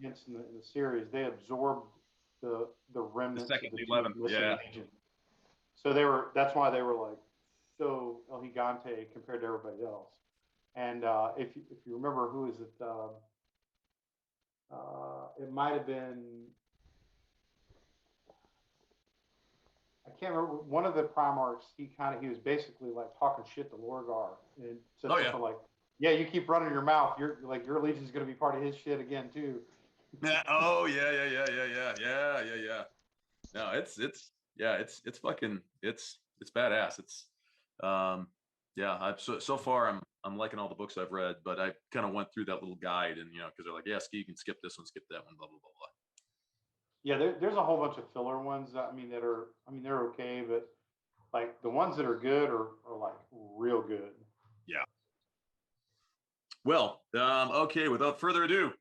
against in the series, they absorbed the The remnants of second the two 11. missing Yeah. legions. So that's why they were like so El Gigante compared to everybody else. And if you remember, who is it? It might have been, I can't remember, one of the Primarchs. He was basically like talking shit to Lorgar, and said Oh yeah. something like, "Yeah, you keep running your mouth. Your legion's going to be part of his shit again too." Yeah. Oh yeah. Yeah. Yeah. Yeah. Yeah. Yeah. Yeah. Yeah. No, it's fucking it's badass. It's um yeah. I've so far I'm liking all the books I've read, but I kind of went through that little guide and because they're like, yeah, ski, you can skip this one, skip that one, blah blah blah blah. Yeah, there's a whole bunch of filler ones. They're okay, but like the ones that are good are like real good. Yeah. Well, okay. Without further ado,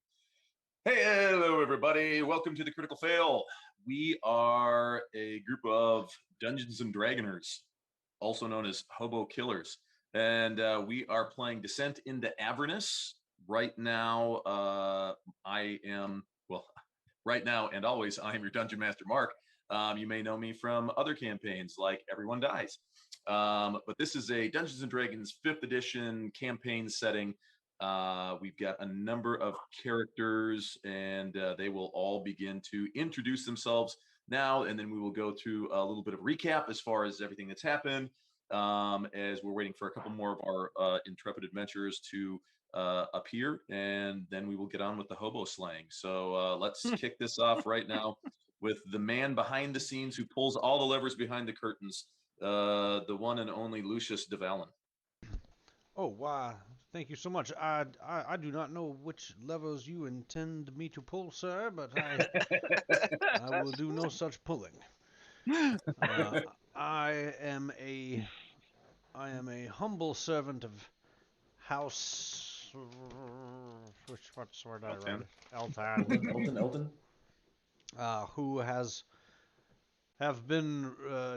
hey, hello everybody. Welcome to the Critical Fail. We are a group of Dungeons and Dragoners, also known as Hobo Killers, and we are playing Descent into Avernus right now. I am well, right now and always. I am your Dungeon Master, Mark. You may know me from other campaigns like Everyone Dies. But this is a Dungeons and Dragons 5th edition campaign setting. We've got a number of characters, and they will all begin to introduce themselves now, and then we will go through a little bit of recap as far as everything that's happened, as we're waiting for a couple more of our intrepid adventurers to appear, and then we will get on with the hobo slang. So let's kick this off right now with the man behind the scenes who pulls all the levers behind the curtains, the one and only Lucius de Valen. Oh, why, thank you so much. I do not know which levers you intend me to pull, sir, but I will do no such pulling. I am a humble servant of House. What's word I write Elton. it? Eltan. Elton. Who have been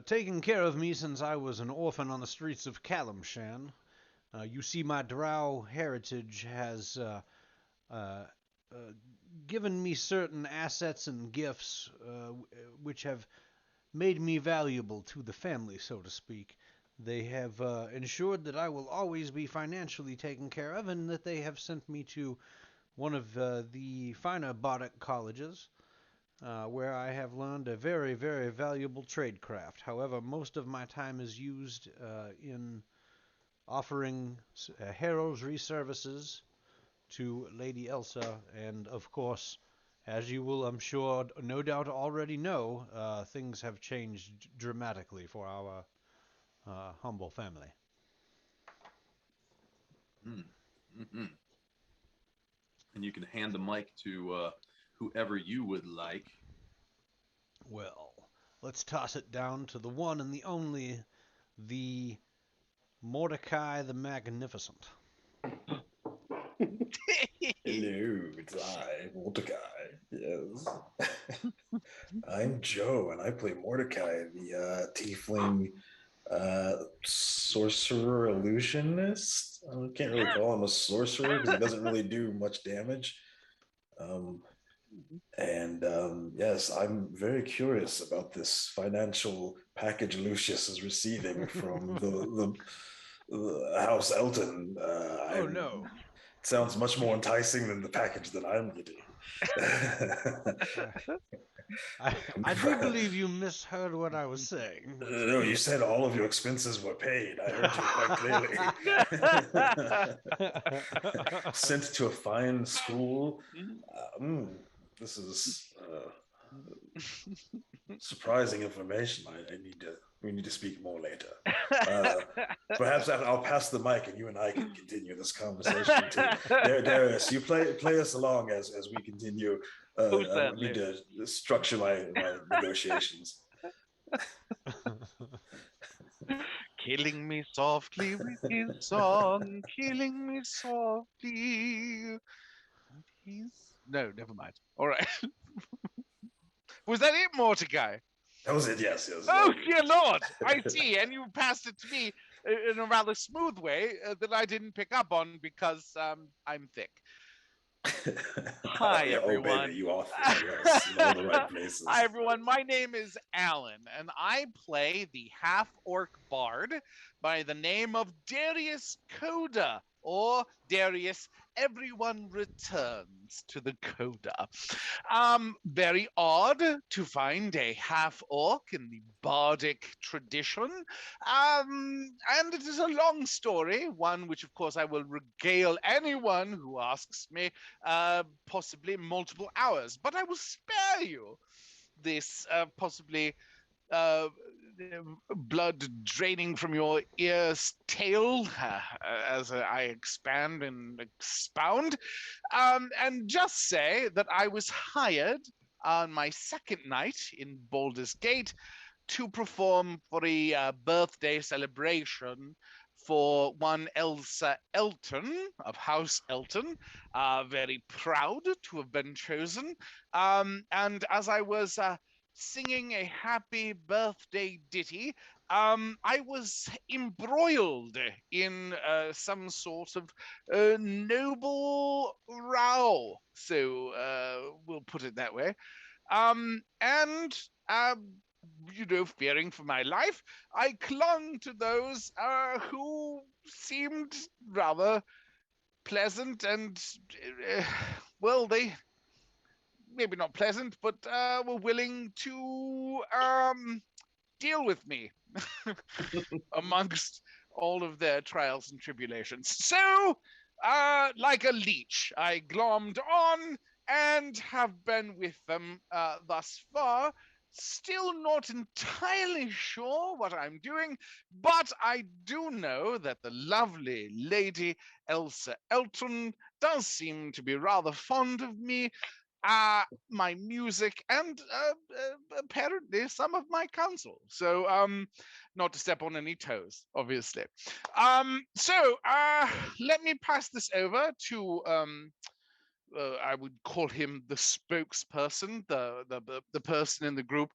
taking care of me since I was an orphan on the streets of Calamshan. You see, my drow heritage has uh, given me certain assets and gifts which have made me valuable to the family, so to speak. They have ensured that I will always be financially taken care of, and that they have sent me to one of the finer bardic colleges, where I have learned a very, very valuable tradecraft. However, most of my time is used in offering heraldry services to Lady Elsa, and of course, as you will, I'm sure, no doubt already know, things have changed dramatically for our humble family. Mm. Mm-hmm. And you can hand the mic to whoever you would like. Well, let's toss it down to the one and the only, the Mordecai the Magnificent. Hello, it's I, Mordecai. Yes. I'm Joe, and I play Mordecai, the tiefling sorcerer illusionist. I can't really call him a sorcerer because he doesn't really do much damage. Um, and yes, I'm very curious about this financial package Lucius is receiving from the House Elton. Oh no. It sounds much more enticing than the package that I'm getting. I do believe you misheard what I was saying. No, you said all of your expenses were paid. I heard you quite clearly. Sent to a fine school. This is surprising information. We need to speak more later. Perhaps I'll pass the mic and you and I can continue this conversation too. Darius, you play us along as we continue. I need to structure my negotiations. Killing me softly with his song, killing me softly. No, never mind. All right. Was that it, Mordecai? That was it, yes. Oh, dear Lord! I see, and you passed it to me in a rather smooth way that I didn't pick up on because I'm thick. Hi, Yeah, oh, everyone. baby, you author. Yes, in all the right places. Hi, everyone. My name is Alan, and I play the half-orc bard by the name of Darius Coda, or Darius, everyone returns to the Coda. Very odd to find a half-orc in the bardic tradition. And it is a long story, one which, of course, I will regale anyone who asks me, possibly multiple hours. But I will spare you this possibly uh, blood draining from your ear's tail as I expand and expound, and just say that I was hired on my second night in Baldur's Gate to perform for a birthday celebration for one Elsa Elton of House Elton. Very proud to have been chosen. And as I was singing a happy birthday ditty, I was embroiled in some sort of noble row. So we'll put it that way. And fearing for my life, I clung to those who seemed rather pleasant and, uh, well, they maybe not pleasant, but were willing to deal with me amongst all of their trials and tribulations. So, like a leech, I glommed on and have been with them thus far. Still not entirely sure what I'm doing, but I do know that the lovely lady Elsa Elton does seem to be rather fond of me, my music, and apparently some of my counsel. So, not to step on any toes, obviously. So, let me pass this over to I would call him the spokesperson, the person in the group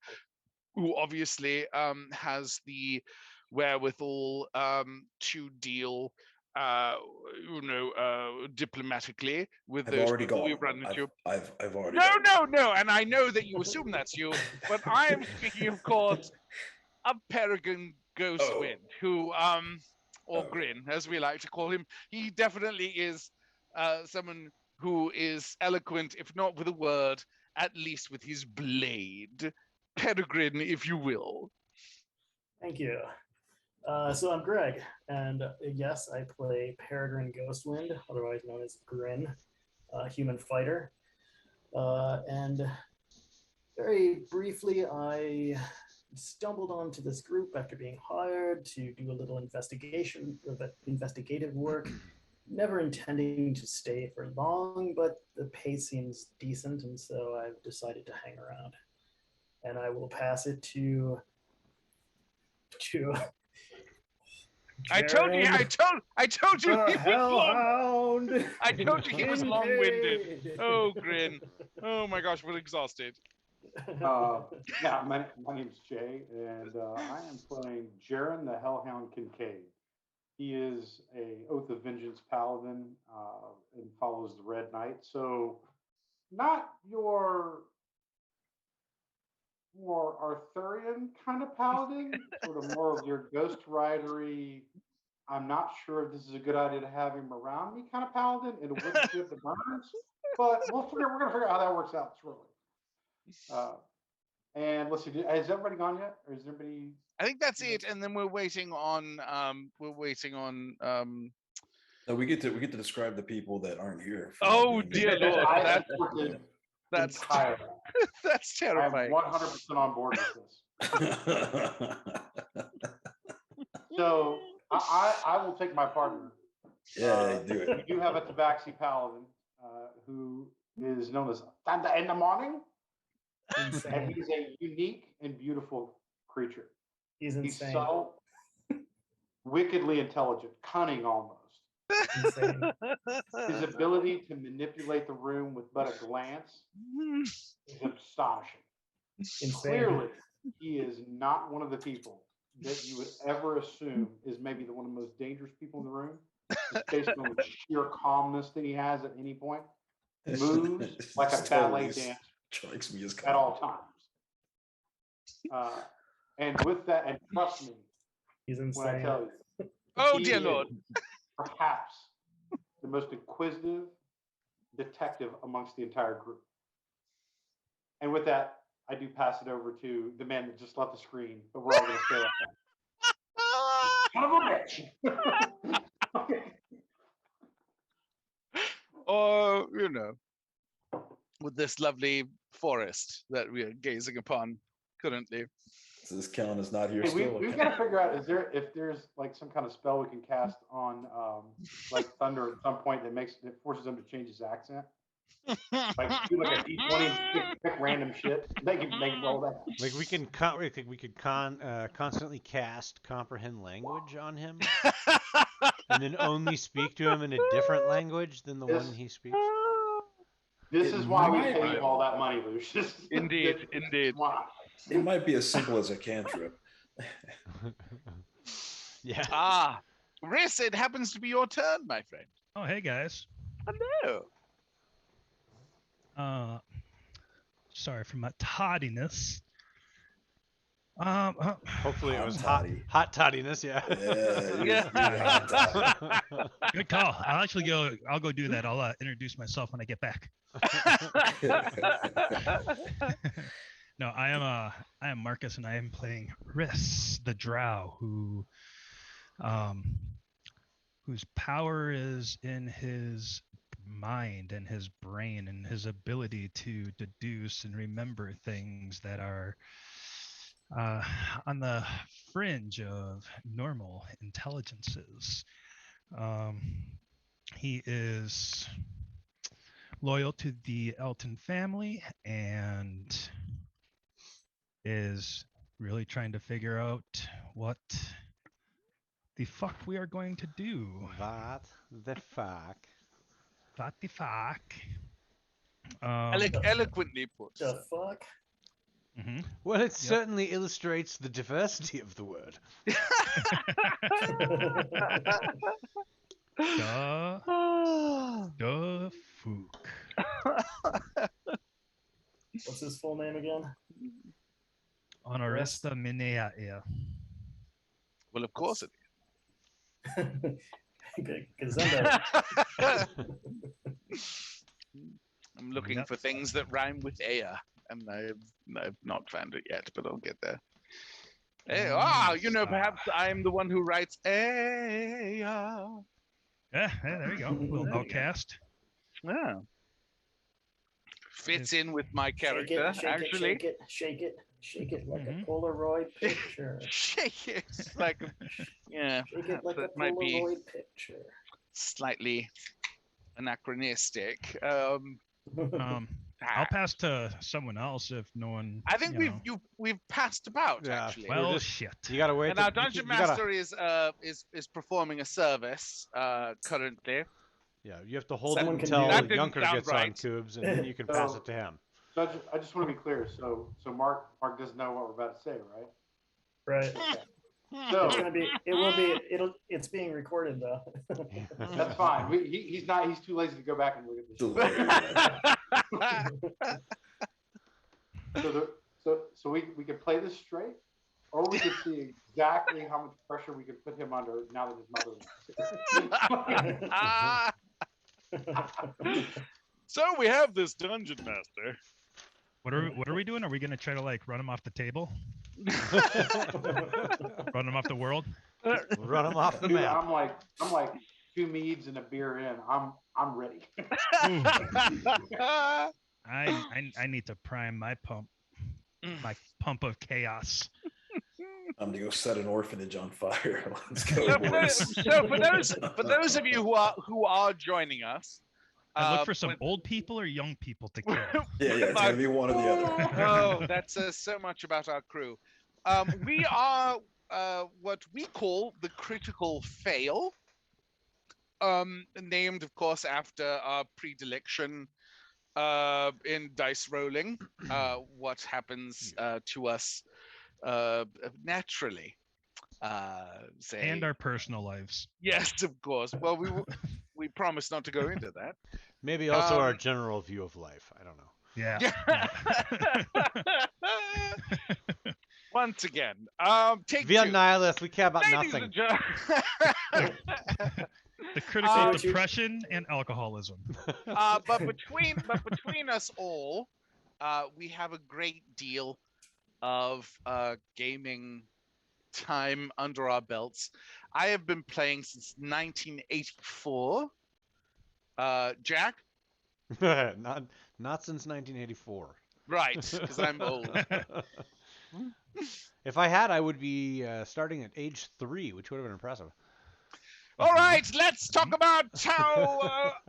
who obviously has the wherewithal to deal, uh, diplomatically with I've those already people we gone. run into. I've already No, gone. no, no, and I know that you assume that's you, but I am speaking, of course, of Peregrine Oh, Ghostwind, who, or oh. Grin, as we like to call him. He definitely is someone who is eloquent, if not with a word, at least with his blade. Peregrine, if you will. Thank you. So I'm Greg, and yes, I play Peregrine Ghostwind, otherwise known as Grin, human fighter. And very briefly, I stumbled onto this group after being hired to do a little investigative work, never intending to stay for long, but the pay seems decent, and so I've decided to hang around. And I will pass it to I told you, Jared, I told you the he was long. Hellhound. I told you he was long-winded. Kincaid. Oh, Grin. Oh my gosh, we're exhausted. Yeah, my name's Jay, and I am playing Jaren the Hellhound Kincaid. He is a Oath of Vengeance paladin and follows the Red Knight. So, not your more Arthurian kind of paladin, sort of more of your Ghost Ridery. I'm not sure if this is a good idea to have him around me kind of paladin in a wooden ship that burns, but we're gonna figure out how that works out shortly. And let's see, has everybody gone yet, or is everybody? I think that's it, and then we're waiting on No, we get to describe the people that aren't here. Oh dear Lord, I supported that's entirely. that's I'm terrifying. 100% on board with this. So I will take my partner. Yeah, do it. We do have a Tabaxi paladin who is known as Thunder in the Morning, and he's a unique and beautiful creature. He's He's insane. subtle, wickedly intelligent, cunning almost. Insane. His ability to manipulate the room with but a glance is astonishing. Insane. Clearly, he is not one of the people that you would ever assume is maybe one of the most dangerous people in the room, just based on the sheer calmness that he has at any point. moves like a Just ballet totally dance strikes me as at all times. And with that, and trust me He's when I insane. tell you, Oh he dear is lord. perhaps the most inquisitive detective amongst the entire group. And with that, I do pass it over to the man that just left the screen, but we're all going to stay like that. Son of a bitch! Okay. Or, you know, with this lovely forest that we are gazing upon currently. So this count is not here Hey, still. we've got to figure out if there's like some kind of spell we can cast on like Thunder at some point that forces him to change his accent. Like do like a D20 and pick random shit. Make him roll that. Like we could constantly cast comprehend language on him, and then only speak to him in a different language than the one he speaks. This It is why we might pay be. you all that money, Lucius. Indeed, This is indeed. why. It might be as simple as a cantrip. Yeah. Ah, Riss, it happens to be your turn, my friend. Oh, hey guys. Hello. Sorry for my tardiness. Hopefully it was Toddy. hot tottiness, yeah. Yeah, you're hot toddy. Good call. I'll go do that. I'll introduce myself when I get back. No, I am Marcus, and I am playing Riss, the Drow, whose power is in his mind and his brain and his ability to deduce and remember things that are on the fringe of normal intelligences. He is loyal to the Elton family and is really trying to figure out what the fuck we are going to do. What the fuck? What the fuck? Eloquently put. The fuck? Mhm. Well, it certainly illustrates the diversity of the word. The fook. What's his full name again? Honorista Minea. Well, of course it Gazenda. I'm looking Yep. for things that rhyme with Aya, and I've not found it yet, but I'll get there. Hey, perhaps I'm the one who writes Aya. Yeah, there you go. Little outcast. Yeah. Fits in with my Shake character, it, shake actually. it, shake it, shake it like Mhm. a Polaroid picture. Shake it like yeah. Shake it like that a might be Polaroid picture. slightly anachronistic. I'll pass to someone else if no one. I think you know. we've passed about Yeah. actually. Well, just- shit. You gotta wait. And our dungeon master is performing a service currently. Yeah, you have to hold Someone it can until do- That didn't Junker sound gets right. on Cubes, and then you can pass it to him. So I just want to be clear. So Mark doesn't know what we're about to say, right? Right. So It's gonna be. It's being recorded though. that's fine. He's not. He's too lazy to go back and look at this. So we could play this straight, or we could see exactly how much pressure we could put him under now that his mother. So we have this dungeon master. What are we doing? Are we gonna try to like run him off the table? Run him off the world? Run him off the Dude, map. I'm like 2 meads and a beer in. I'm ready. Ooh, I need to prime my pump of chaos. I'm to go set an orphanage on fire. Let's go, So boys. for those of you who are joining us, I look for some old people or young people to kill. Yeah, it's gonna be one or the other. Oh, that says so much about our crew. We are what we call the critical fail, named, of course, after our predilection in dice rolling. What happens to us naturally? And our personal lives. Yes, of course. Well, we promise not to go into that. Maybe also our general view of life. I don't know. Yeah. Once again, take Via two. nihilist, we care about Ladies nothing. and gentlemen. The critical what you- depression and alcoholism. But between us all, we have a great deal of gaming time under our belts. I have been playing since 1984. Jack? Not since 1984. Right, because I'm old. If I had, I would be starting at age 3, which would have been impressive. All right, let's talk about how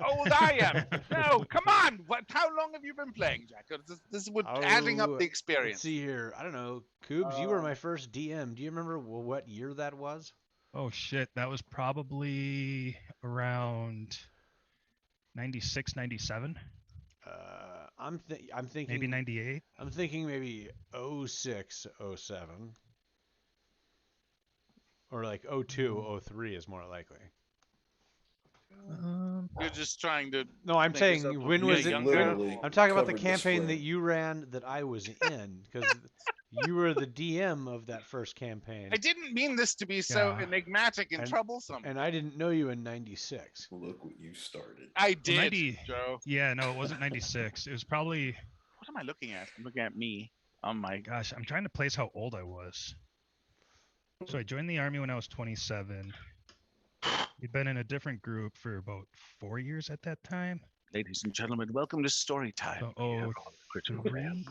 old I am. No, come on. How long have you been playing, Jack? This is adding up the Let's experience. see here. I don't know. Coobs, you were my first DM. Do you remember what year that was? Oh shit, that was probably around 96, 97, I'm thinking maybe 98. I'm thinking maybe 06, 07. Or like 02, 03 is more likely. You're just trying to. No, I'm Make saying yourself when look was it? younger. Literally I'm talking about the covered campaign that spread. you ran that I was in, because you were the DM of that first campaign, I didn't mean this to be so Yeah. enigmatic and troublesome. and I didn't know you in '96. Look what you started. I did, 90 Joe. Yeah, no, it wasn't 96. It was probably, What am I looking at? I'm looking at me. Oh my. gosh, I'm trying to place how old I was. So I joined the army when I was 27. We'd been in a different group for about 4 years at that time. Ladies and gentlemen, welcome to story time. So, here oh, on Critical Fail. 3.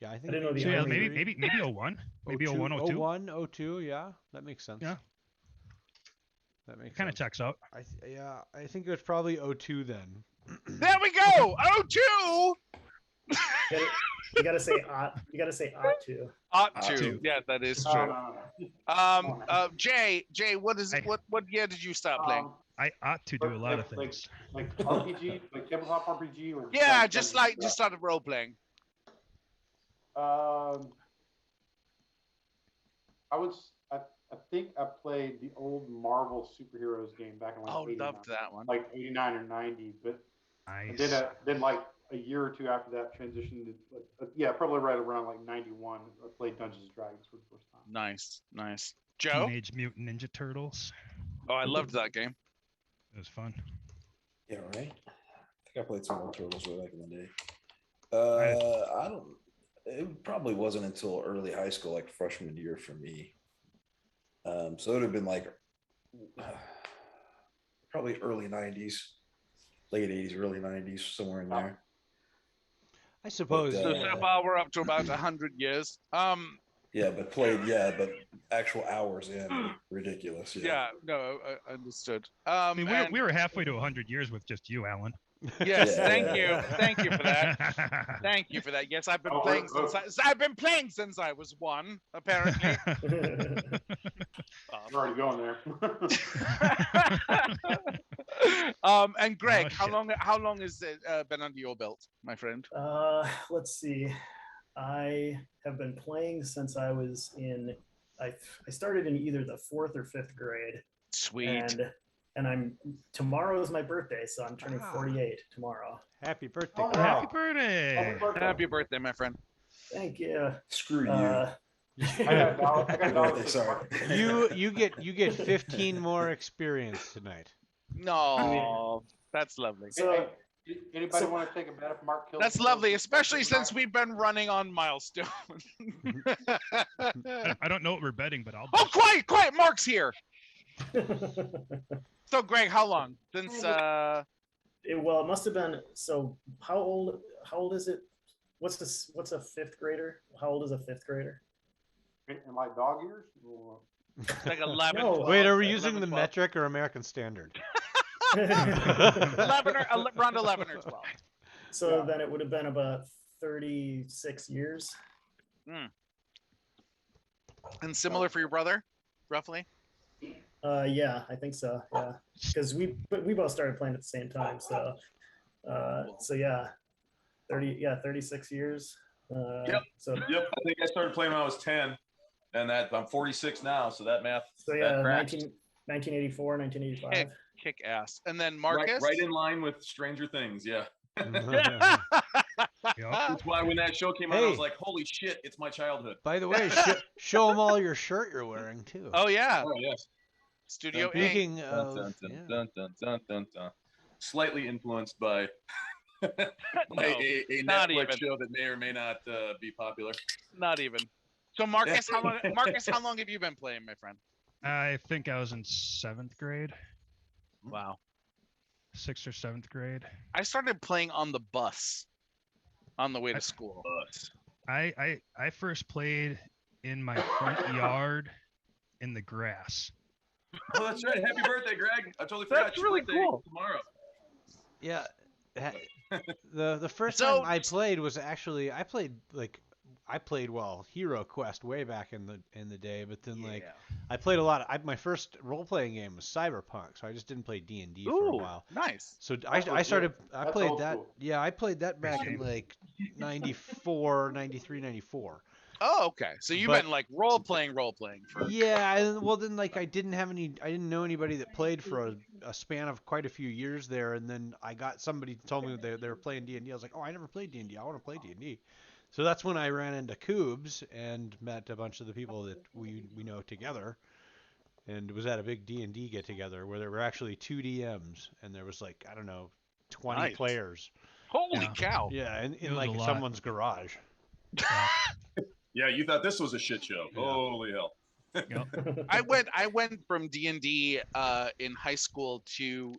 Yeah, I think I didn't know the So yeah, army- maybe 01, maybe 02, 01, 02. 01, 02, yeah, that makes sense. Yeah. That makes Kind of sense. checks out. I think it was probably 02 then. There we go. Oh, two. You gotta say ought. You gotta say ought to. Ought Ought to. to. Yeah, that is No, true. no, no. Jay, what is I- what year did you start playing? I ought to do a lot of Like- things. Like RPG, like tabletop RPG, or Yeah, like- just started role playing. I think I played the old Marvel superheroes game back in like Oh, 89, loved that one. like 89 or 90. But Nice. then like a year or two after that, transitioned to yeah, probably right around like 91. I played Dungeons and Dragons for the first time. Nice. Joe? Teenage Mutant Ninja Turtles. Oh, I loved that game. It was fun. Yeah, right. I think I played some more Turtles way back in the day. I- I don't. It probably wasn't until early high school, like freshman year for me. So it would have been like probably early '90s, late '80s, early '90s, somewhere in there. I suppose. But, So far we're up to about 100 years. Yeah, but actual hours in, ridiculous. Yeah, no, understood. I mean, And- we were halfway to 100 years with just you, Alan. Yes, Yeah. thank you for that. Thank you for that. Yes, I've been playing since I was 1, apparently. I'm already going there. And Greg, Oh, how long has it been under your belt, my friend? Let's see. I have been playing since I was in. I started in either the 4th or 5th grade, Sweet. and tomorrow is my birthday, so I'm turning Ah. 48 tomorrow. Happy birthday. Oh, Greg. Happy birthday! Happy birthday, my friend. Thank you. Screw you. I got dollars. Birthday, sorry. You get 15 more experience tonight. No, that's lovely. So- Anybody so- want to take a bet if Mark kills? That's lovely, especially since we've been running on milestone. I don't know what we're betting, but I'll. Oh, bet. quiet! Mark's here. So, Greg, how long since? Well, it must have been. So, how old is it? What's a 5th grader? How old is a 5th grader? in my dog years. Or- Like 11. No. 12, Wait, are we 11, using the 12. metric or American Standard? 11 or around 11 or 12. So Yeah. then it would have been about 36 years. And similar for your brother, roughly. Yeah, I think so. Yeah, because we both started playing at the same time. So, so yeah, 36 years. Yep. So Yep. I think I started playing when I was 10, and I'm 46 now. So that math. so that yeah, tracks. 1984, 1985. kick ass. And then Right, Marcus. right in line with Stranger Things. Yeah. Yep. That's why when that show came out, I Hey. was like, "Holy shit, it's my childhood." By the way, show them all your shirt you're wearing too. Oh yeah, Oh yes. Studio A. Speaking Dun, of, dun, dun, yeah. dun, dun, dun, dun, dun. Slightly influenced by, by No, a not Netflix even. show that may or may not be popular. Not even. So Marcus, how long? Marcus, how long have you been playing, my friend? I think I was in 7th grade, Wow. 6th or 7th grade. I started playing on the bus on the way to school. I first played in my front yard in the grass. Oh, that's right. Happy birthday, Greg. I totally forgot. That's Your really birthday cool. tomorrow. Yeah. The first So- time I played was actually I played Hero Quest way back in the day, but then like I played a lot. My first role playing game was Cyberpunk, so I just didn't play D&D for a while. Nice. So That's I started I That's played old that. school. Yeah, I played that back in game. like 94, 93, 94. Oh, okay. So you've But- been like role playing for. Yeah, well then like I didn't know anybody that played for a span of quite a few years there, and then I got somebody told me they were playing D&D. I was like, oh, I never played D&D. I want to play D&D. So that's when I ran into Coobs and met a bunch of the people that we know together, and was at a big D&D get together where there were actually 2 DMs and there was like I don't know 20 Nice. players. Holy Yeah. cow. Yeah, in It was like a lot. someone's garage. Yeah, you thought this was a shit show. Yeah. Holy hell. I went from D&D in high school to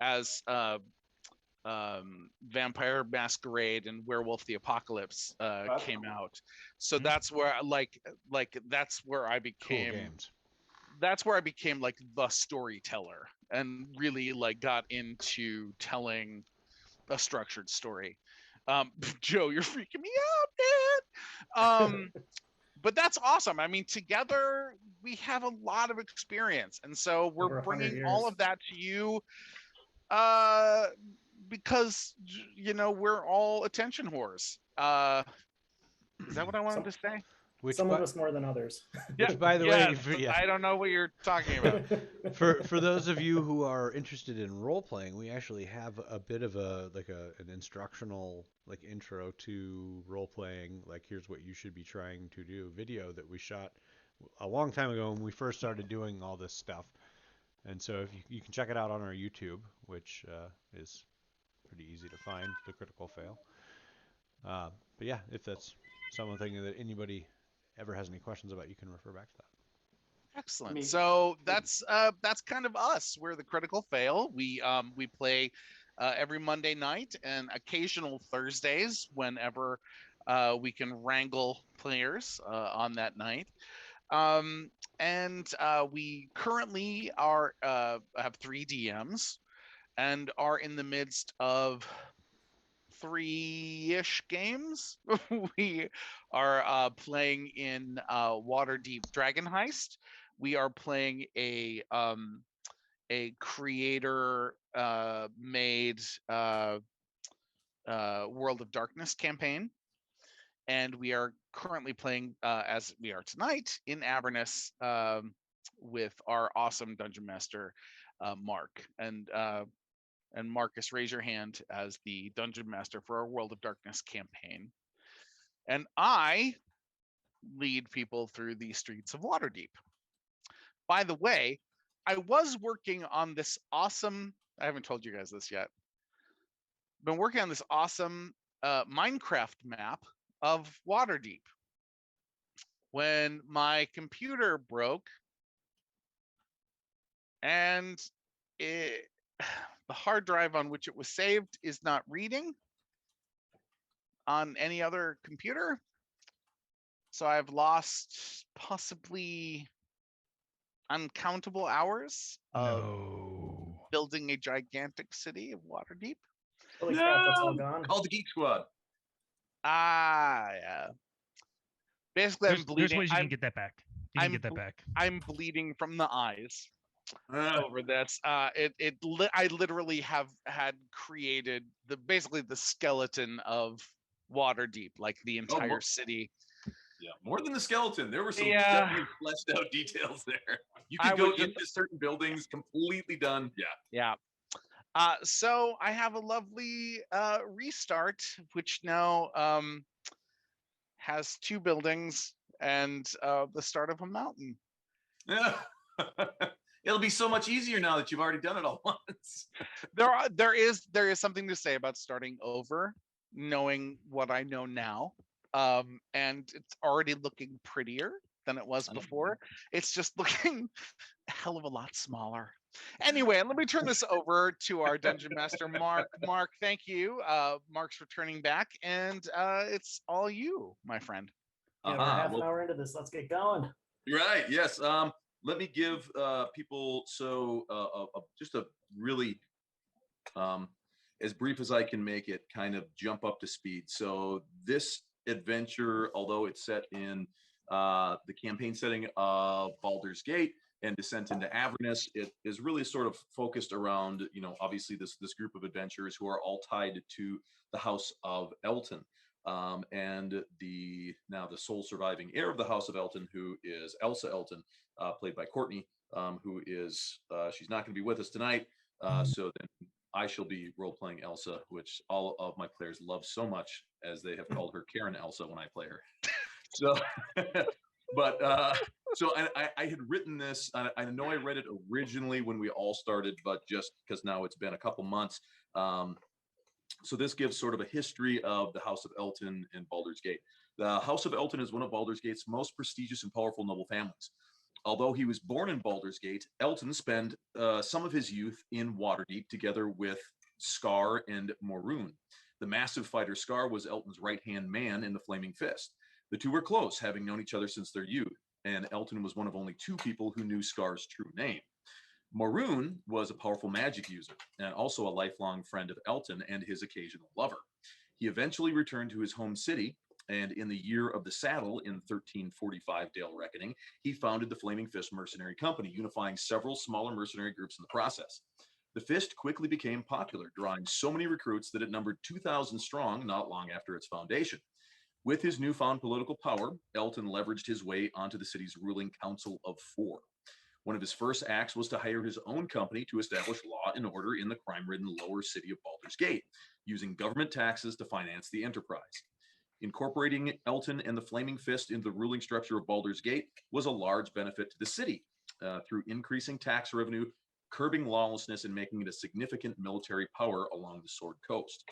as Vampire Masquerade and Werewolf the Apocalypse That's came cool. out. So Mhm. that's where that's where I Cool became games. that's where I became like the storyteller and really like got into telling a structured story. Joe, you're freaking me out, man. But that's awesome. I mean, together we have a lot of experience, and so we're Over 100 bringing all years. of that to you, because we're all attention whores. Is that what I wanted to say? Which Some by, of us more than others. which by the way, I don't know what you're talking about. for those of you who are interested in role playing, we actually have a bit of an instructional like intro to role playing. Like here's what you should be trying to do video that we shot a long time ago when we first started doing all this stuff. And so if you can check it out on our YouTube, which is pretty easy to find, The Critical Fail. But yeah, if that's something that anybody ever has any questions about, you can refer back to that. Excellent. So that's kind of us. We're the Critical Fail. We play every Monday night and occasional Thursdays whenever we can wrangle players on that night. And we currently have 3 DMs and are in the midst of 3-ish games. We are playing in Waterdeep Dragon Heist. We are playing a creator made World of Darkness campaign, and we are currently playing as we are tonight in Avernus with our awesome dungeon master Mark. And Marcus, raise your hand as the dungeon master for our World of Darkness campaign. And I lead people through the streets of Waterdeep. By the way, I was working on this awesome, I haven't told you guys this yet, been working on this awesome Minecraft map of Waterdeep. When my computer broke and the hard drive on which it was saved is not reading on any other computer. So I've lost possibly uncountable hours of building a gigantic city of Waterdeep. Holy crap, that's all gone. Call the Geek Squad. Yeah. Basically, I'm bleeding. There's ways you can get that back. You can get that back. I'm bleeding from the eyes Uh, over this. I literally have had created basically the skeleton of Waterdeep, like the entire city. Yeah, more than the skeleton. There were some Yeah. definitely fleshed out details there. You I could go would just- into certain buildings completely done. Yeah. Yeah. So I have a lovely restart, which now has 2 buildings and the start of a mountain. Yeah. It'll be so much easier now that you've already done it all once. There is something to say about starting over, knowing what I know now, and it's already looking prettier than it was before. It's just looking a hell of a lot smaller. Anyway, let me turn this over to our dungeon master, Mark. Mark, thank you. Mark's returning back, and it's all you, my friend. Yeah, we're half an hour into this. Let's get going. Right. Yes. Let me give people just a really as brief as I can make it, kind of jump up to speed. So this adventure, although it's set in the campaign setting of Baldur's Gate and Descent into Avernus, it is really sort of focused around, obviously this group of adventurers who are all tied to the House of Elton. And the sole surviving heir of the House of Elton, who is Elsa Elton, played by Courtney, who is she's not going to be with us tonight. So then I shall be role-playing Elsa, which all of my players love so much, as they have called her Karen Elsa when I play her. So, but so I had written this. I know I read it originally when we all started, but just because now it's been a couple months. So this gives sort of a history of the House of Elton and Baldur's Gate. The House of Elton is one of Baldur's Gate's most prestigious and powerful noble families. Although he was born in Baldur's Gate, Elton spent some of his youth in Waterdeep together with Scar and Moroon. The massive fighter Scar was Elton's right-hand man in the Flaming Fist. The two were close, having known each other since their youth, and Elton was one of only 2 people who knew Scar's true name. Moroon was a powerful magic user and also a lifelong friend of Elton and his occasional lover. He eventually returned to his home city, and in the year of the saddle in 1345 Dale Reckoning, he founded the Flaming Fist Mercenary Company, unifying several smaller mercenary groups in the process. The Fist quickly became popular, drawing so many recruits that it numbered 2,000 strong not long after its foundation. With his newfound political power, Elton leveraged his way onto the city's ruling Council of 4. One of his first acts was to hire his own company to establish law and order in the crime-ridden lower city of Baldur's Gate, using government taxes to finance the enterprise. Incorporating Elton and the Flaming Fist into the ruling structure of Baldur's Gate was a large benefit to the city through increasing tax revenue, curbing lawlessness, and making it a significant military power along the Sword Coast.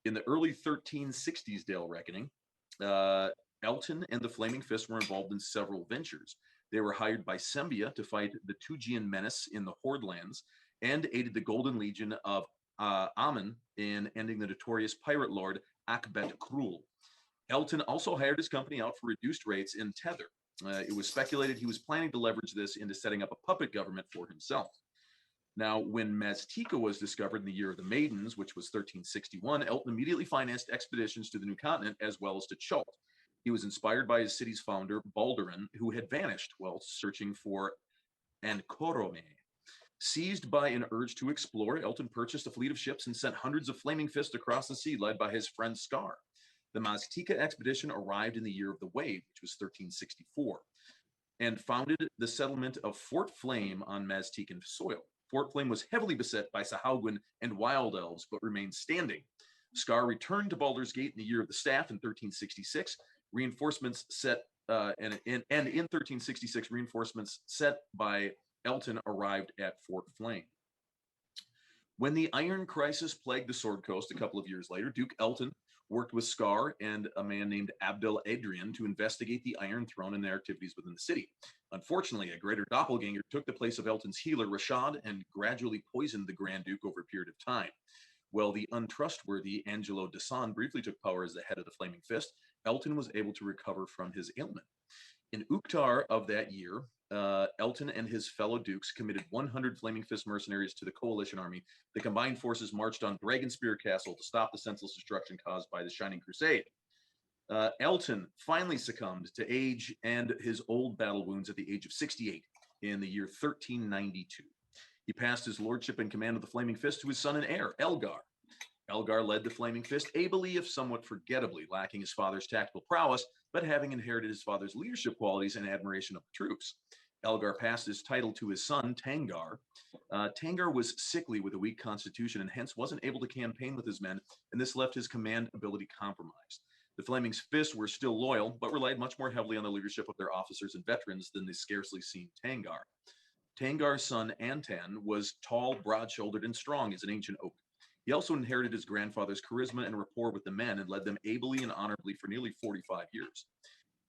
In the early 1360s Dale Reckoning, Elton and the Flaming Fist were involved in several ventures. They were hired by Sembia to fight the Tugian menace in the Horde lands and aided the Golden Legion of Amun in ending the notorious pirate lord Akbet Krul. Elton also hired his company out for reduced rates in Tether. It was speculated he was planning to leverage this into setting up a puppet government for himself. Now, when Maztica was discovered in the Year of the Maidens, which was 1361, Elton immediately financed expeditions to the new continent as well as to Chult. He was inspired by his city's founder, Baldurin, who had vanished while searching for Ankorome. Seized by an urge to explore, Elton purchased a fleet of ships and sent hundreds of Flaming Fists across the sea, led by his friend Scar. The Maztica expedition arrived in the Year of the Wave, which was 1364, and founded the settlement of Fort Flame on Maztican soil. Fort Flame was heavily beset by Sahagwin and Wild Elves, but remained standing. Scar returned to Baldur's Gate in the Year of the Staff in 1366. Reinforcements set and in 1366, reinforcements set by Elton arrived at Fort Flame. When the Iron Crisis plagued the Sword Coast a couple of years later, Duke Elton worked with Scar and a man named Abdel Adrian to investigate the Iron Throne and their activities within the city. Unfortunately, a greater doppelganger took the place of Elton's healer, Rashad, and gradually poisoned the Grand Duke over a period of time. While the untrustworthy Angelo Dasan briefly took power as the head of the Flaming Fist, Elton was able to recover from his ailment. In Uktar of that year, Elton and his fellow dukes committed 100 Flaming Fist mercenaries to the coalition army. The combined forces marched on Dragonspear Castle to stop the senseless destruction caused by the Shining Crusade. Elton finally succumbed to age and his old battle wounds at the age of 68 in the year 1392. He passed his lordship and command of the Flaming Fist to his son and heir, Elgar. Elgar led the Flaming Fist ably, if somewhat forgettably, lacking his father's tactical prowess, but having inherited his father's leadership qualities and admiration of the troops. Elgar passed his title to his son, Tangar. Tangar was sickly with a weak constitution and hence wasn't able to campaign with his men, and this left his command ability compromised. The Flaming Fists were still loyal, but relied much more heavily on the leadership of their officers and veterans than the scarcely seen Tangar. Tangar's son, Antan, was tall, broad-shouldered, and strong as an ancient oak. He also inherited his grandfather's charisma and rapport with the men and led them ably and honorably for nearly 45 years.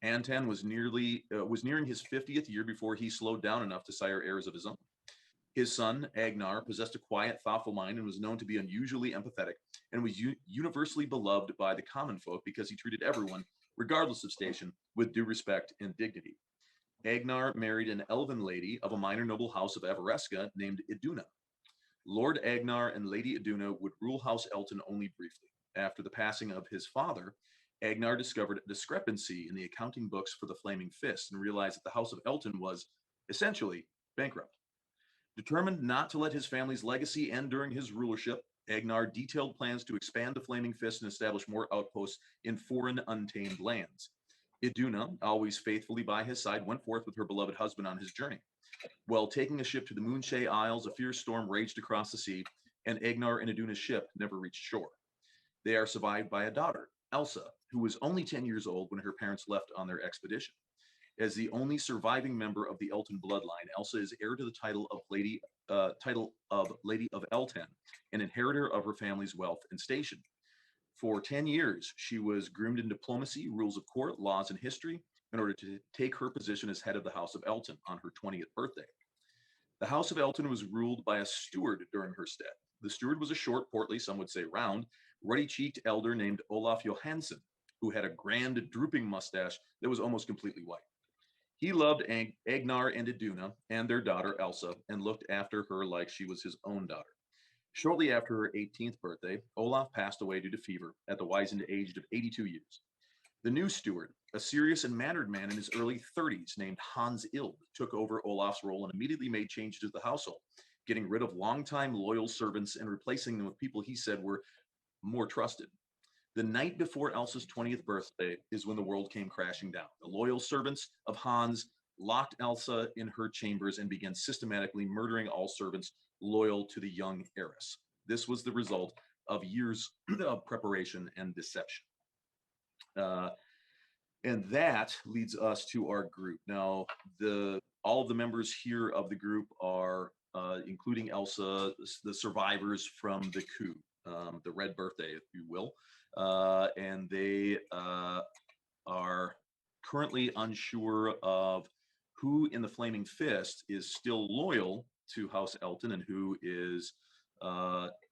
Antan was nearing his 50th year before he slowed down enough to sire heirs of his own. His son, Agnar, possessed a quiet, thoughtful mind and was known to be unusually empathetic and was universally beloved by the common folk because he treated everyone, regardless of station, with due respect and dignity. Agnar married an elven lady of a minor noble house of Everesca named Iduna. Lord Agnar and Lady Iduna would rule House Elton only briefly. After the passing of his father, Agnar discovered a discrepancy in the accounting books for the Flaming Fist and realized that the House of Elton was, essentially, bankrupt. Determined not to let his family's legacy end during his rulership, Agnar detailed plans to expand the Flaming Fist and establish more outposts in foreign, untamed lands. Iduna, always faithfully by his side, went forth with her beloved husband on his journey. While taking a ship to the Moonshae Isles, a fierce storm raged across the sea, and Agnar and Iduna's ship never reached shore. They are survived by a daughter, Elsa, who was only 10 years old when her parents left on their expedition. As the only surviving member of the Elton bloodline, Elsa is heir to the title of Lady of Elton, and inheritor of her family's wealth and station. For 10 years, she was groomed in diplomacy, rules of court, laws, and history in order to take her position as head of the House of Elton on her 20th birthday. The House of Elton was ruled by a steward during her stay. The steward was a short, portly, some would say round, ruddy-cheeked elder named Olaf Johansson, who had a grand, drooping mustache that was almost completely white. He loved Agnar and Iduna and their daughter Elsa and looked after her like she was his own daughter. Shortly after her 18th birthday, Olaf passed away due to fever at the wizened age of 82 years. The new steward, a serious and mannered man in his early 30s named Hans Ild, took over Olaf's role and immediately made changes to the household, getting rid of longtime loyal servants and replacing them with people he said were more trusted. The night before Elsa's 20th birthday is when the world came crashing down. The loyal servants of Hans locked Elsa in her chambers and began systematically murdering all servants loyal to the young heiress. This was the result of years of preparation and deception. And that leads us to our group. Now, all of the members here of the group are, including Elsa, the survivors from the coup, the Red Birthday, if you will. And they are currently unsure of who in the Flaming Fist is still loyal to House Elton and who is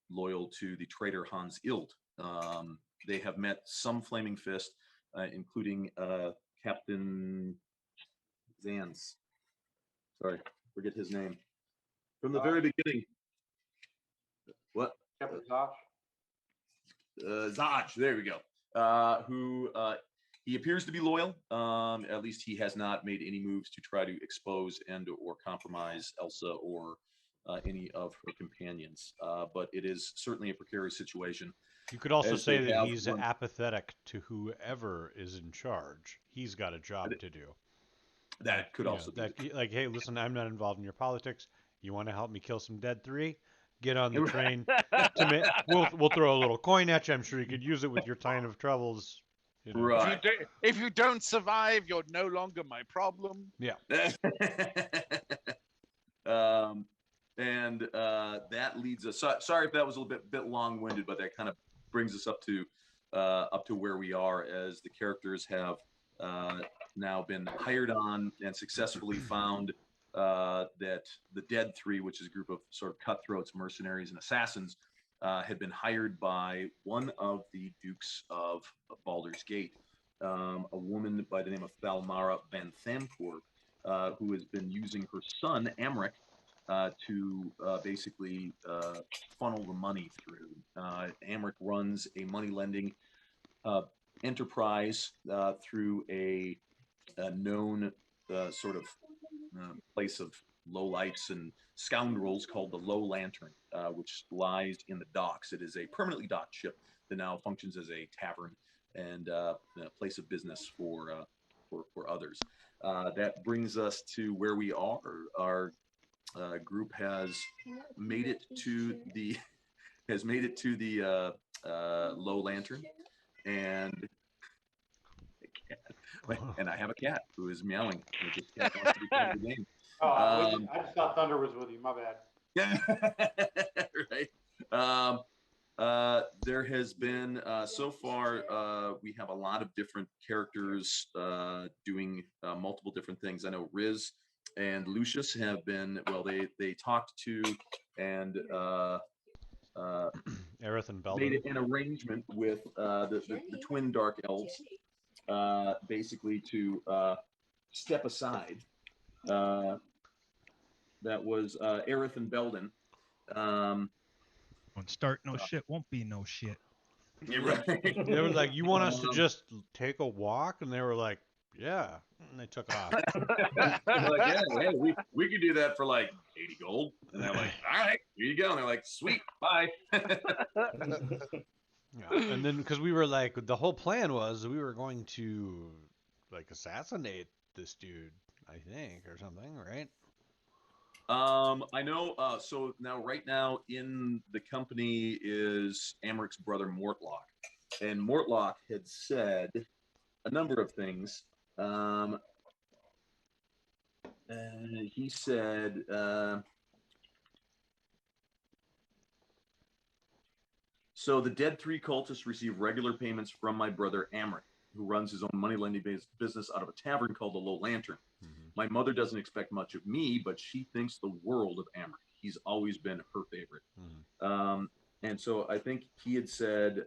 loyal to the traitor Hans Ild. They have met some Flaming Fist, including Captain Zans. Sorry, forget his name. From the very beginning. What? Captain Zosh. Zaj, there we go. Who he appears to be loyal. At least he has not made any moves to try to expose and or compromise Elsa or any of her companions. But it is certainly a precarious situation. You could also As say they that have he's one- apathetic to whoever is in charge. He's got a job to do. That could also be. Like, hey, listen, I'm not involved in your politics. You want to help me kill some dead three? Get on the train. We'll throw a little coin at you. I'm sure you could use it with your time of troubles. You know. Right. If you don't survive, you're no longer my problem. Yeah. And that leads us. Sorry if that was a little bit long-winded, but that kind of brings us up to where we are as the characters have now been hired on and successfully found that the Dead Three, which is a group of sort of cutthroats, mercenaries, and assassins, had been hired by one of the dukes of Baldur's Gate, a woman by the name of Thalmara Van Thampoor, who has been using her son, Amric, to basically funnel the money through. Amric runs a money lending enterprise through a known sort of place of lowlights and scoundrels called the Low Lantern, which lies in the docks. It is a permanently docked ship that now functions as a tavern and a place of business for others. That brings us to where we are. Our group has made it to the Low Lantern, and I have a cat who is meowing. This cat wants to be part of the game. Oh, I just thought Thunder was with you. My bad. Yeah, right. There has been so far. We have a lot of different characters doing multiple different things. I know Riz and Lucius have been. Well, they talked to and Aerith and made Belden. an arrangement with the twin Dark Elves, basically to step aside. That was Aerith and Belden. Won't start no shit, won't be no shit. You're right. They were like, "You want us to just take a walk?" And they were like, "Yeah." And they took off. They're like, yeah, we could do that for like 80 gold. And they're like, all right, here you go. And they're like, sweet, bye. Yeah. And then because we were like, the whole plan was we were going to like assassinate this dude, I think, or something, right? I know. So now, right now, in the company is Amric's brother Mortlock, and Mortlock had said a number of things. He said, so the dead 3 cultists receive regular payments from my brother Amric, who runs his own money lending business out of a tavern called the Low Lantern. Mm-hmm. My mother doesn't expect much of me, but she thinks the world of Amric. He's always been her favorite. Mm-hmm. And so I think he had said,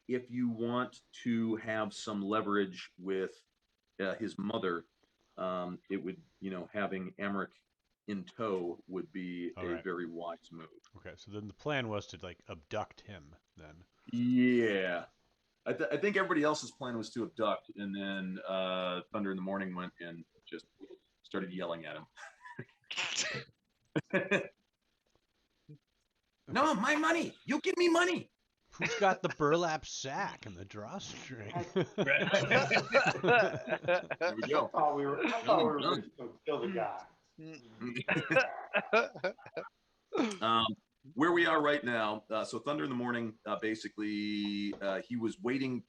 if you want to have some leverage with his mother, it would, having Amric in tow would be a very wise move. Okay, so then the plan was to like abduct him then. Yeah. I think everybody else's plan was to abduct, and then Thunder in the Morning went and just started yelling at him. No, my money. You give me money. Who's got the burlap sack and the drawstring? There we go. I thought we were going to kill the guy. Where we are right now, so Thunder in the Morning, basically, he was waiting.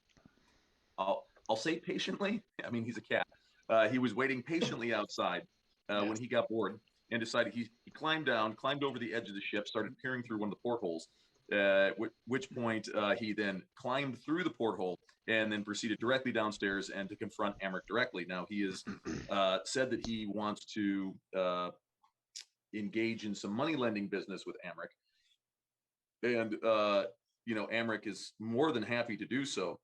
I'll say patiently. I mean, he's a cat. He was waiting patiently outside when he got bored and decided he climbed over the edge of the ship, started peering through one of the portholes. At which point he then climbed through the porthole and then proceeded directly downstairs and to confront Amric directly. Now he has said that he wants to engage in some money lending business with Amric, and Amric is more than happy to do so.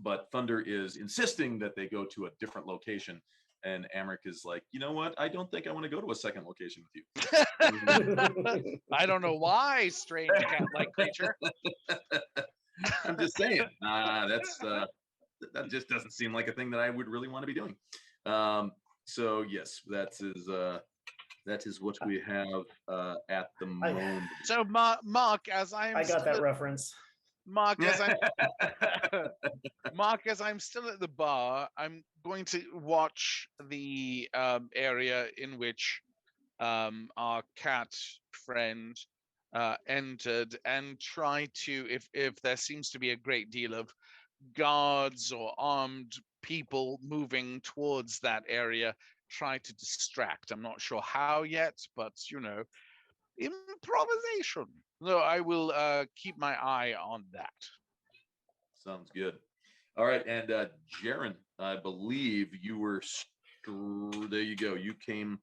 But Thunder is insisting that they go to a different location. And Amric is like, you know what? I don't think I want to go to a second location with you. I don't know why, strange cat-like creature. I'm just saying. That just doesn't seem like a thing that I would really want to be doing. So yes, that is what we have at the moment. So Mark, as I got that reference. Mark, as I'm still at the bar, I'm going to watch the area in which our cat friend entered and try to, if there seems to be a great deal of guards or armed people moving towards that area, try to distract. I'm not sure how yet, but improvisation. So I will keep my eye on that. Sounds good. All right, and Jaren, I believe you were. There you go. You came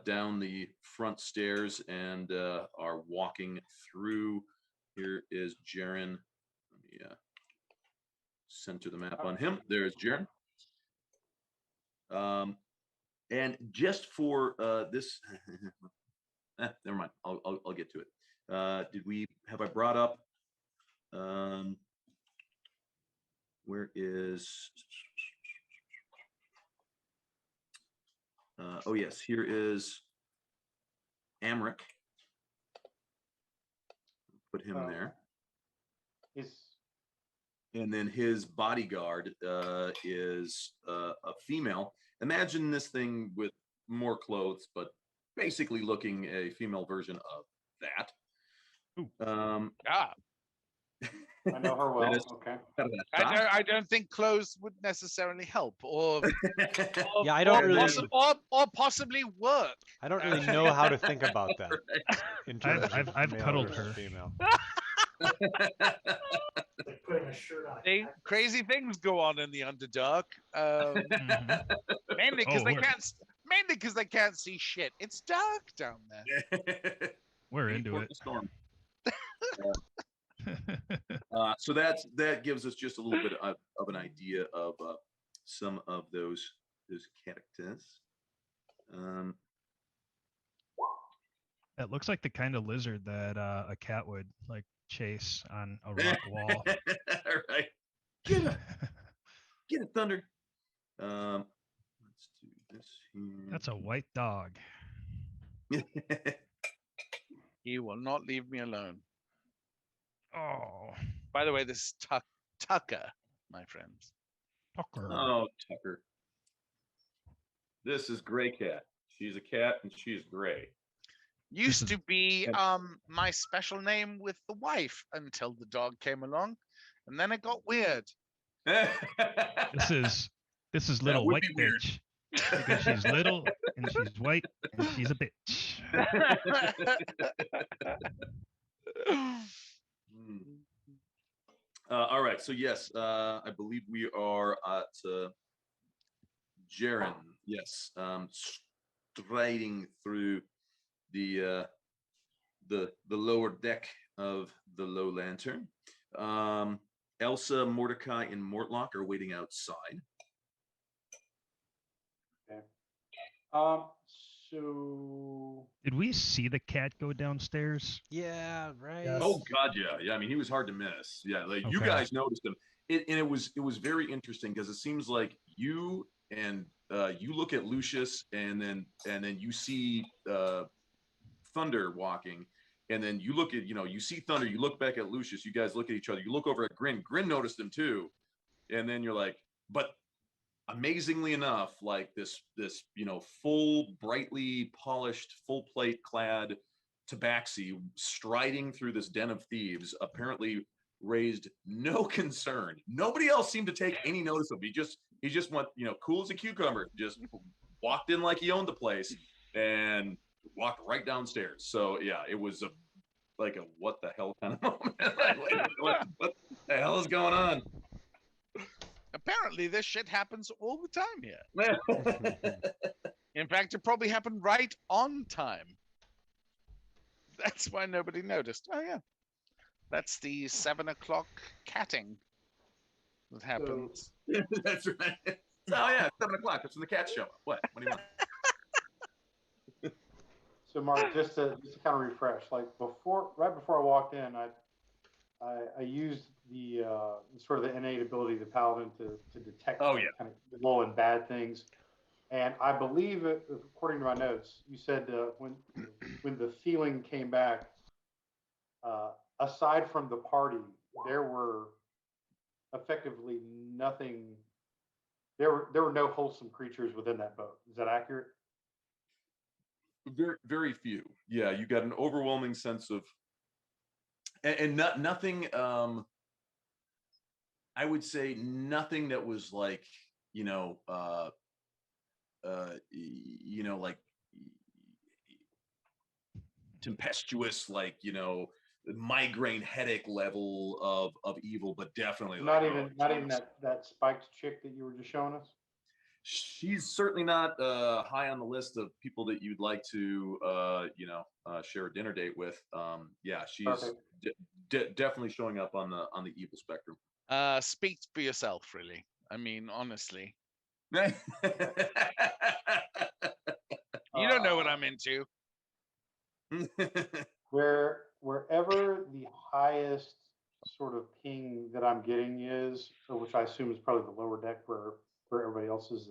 down the front stairs and are walking through. Here is Jaren. Let me center the map on him. There's Jaren. And just for this, never mind. I'll get to it. Have I brought up? Where is? Oh yes, here is Amric. Put him there. Is And then his bodyguard is a female. Imagine this thing with more clothes, but basically looking a female version of that. Yeah. I know her well. Okay. I don't think clothes would necessarily help, or Yeah, I don't really. or possibly work. I don't really know how to think about that. In terms I've of male cuddled versus her. female. Like putting a shirt on. Crazy things go on in the Underdark. Mhm. Mainly because Oh, they we're- can't. Mainly because they can't see shit. It's dark down there. We're Wait into for it. the storm. So that gives us just a little bit of an idea of some of those characters. That looks like the kind of lizard that a cat would like chase on a rock wall. Right. Get it, Thunder. Let's do this here. That's a white dog. He will not leave me alone. Oh, By the way, this is Tucker, my friends. Tucker. Oh, Tucker. This is Gray Cat. She's a cat and she's gray. Used is- to be my special name with the wife until the dog came along, and then it got weird. This is That little would white be weird. bitch because she's little and she's white and she's a bitch. All right. So yes, I believe we are at Jaren. Yes, striding through the lower deck of the Low Lantern. Elsa, Mordecai, and Mortlock are waiting outside. Okay. So Did we see the cat go downstairs? Yeah, right. Yes. Oh God, yeah. I mean, he was hard to miss. Yeah, like you Okay. guys noticed him, and it was very interesting because it seems like you and you look at Lucius, and then you see Thunder walking, and then you look at you see Thunder, you look back at Lucius, you guys look at each other, you look over at Grin. Grin noticed him too, and then you're like, but amazingly enough, like this full, brightly polished, full plate clad tabaxi striding through this den of thieves apparently raised no concern. Nobody else seemed to take any notice of him. He just went, cool as a cucumber, just walked in like he owned the place and walked right downstairs. So yeah, it was like a what the hell kind of moment. Like, what the hell is going on? Apparently, this shit happens all the time here. In fact, it probably happened right on time. That's why nobody noticed. Oh yeah, that's the 7 o'clock catting that happens. That's right. Oh yeah, 7 o'clock. That's when the cats show up. What do you want? So Mark, just to kind of refresh, like right before I walked in, I used the sort of the innate ability of the paladin to detect Oh, yeah. kind of low and bad things, and I believe according to my notes, you said when the feeling came back, aside from the party, there were effectively nothing. There were no wholesome creatures within that boat. Is that accurate? Very, very few. Yeah, you got an overwhelming sense of, and nothing. I would say nothing that was like, like tempestuous, like migraine headache level of evil, but definitely Not like, even that spiked chick that you were just showing us. She's certainly not high on the list of people that you'd like to, share a dinner date with. Yeah, she's definitely showing up on the evil spectrum. Speak for yourself, really. I mean, honestly, Yeah, you don't know what I'm into. Wherever the highest sort of ping that I'm getting is, or which I assume is probably the lower deck where everybody else is,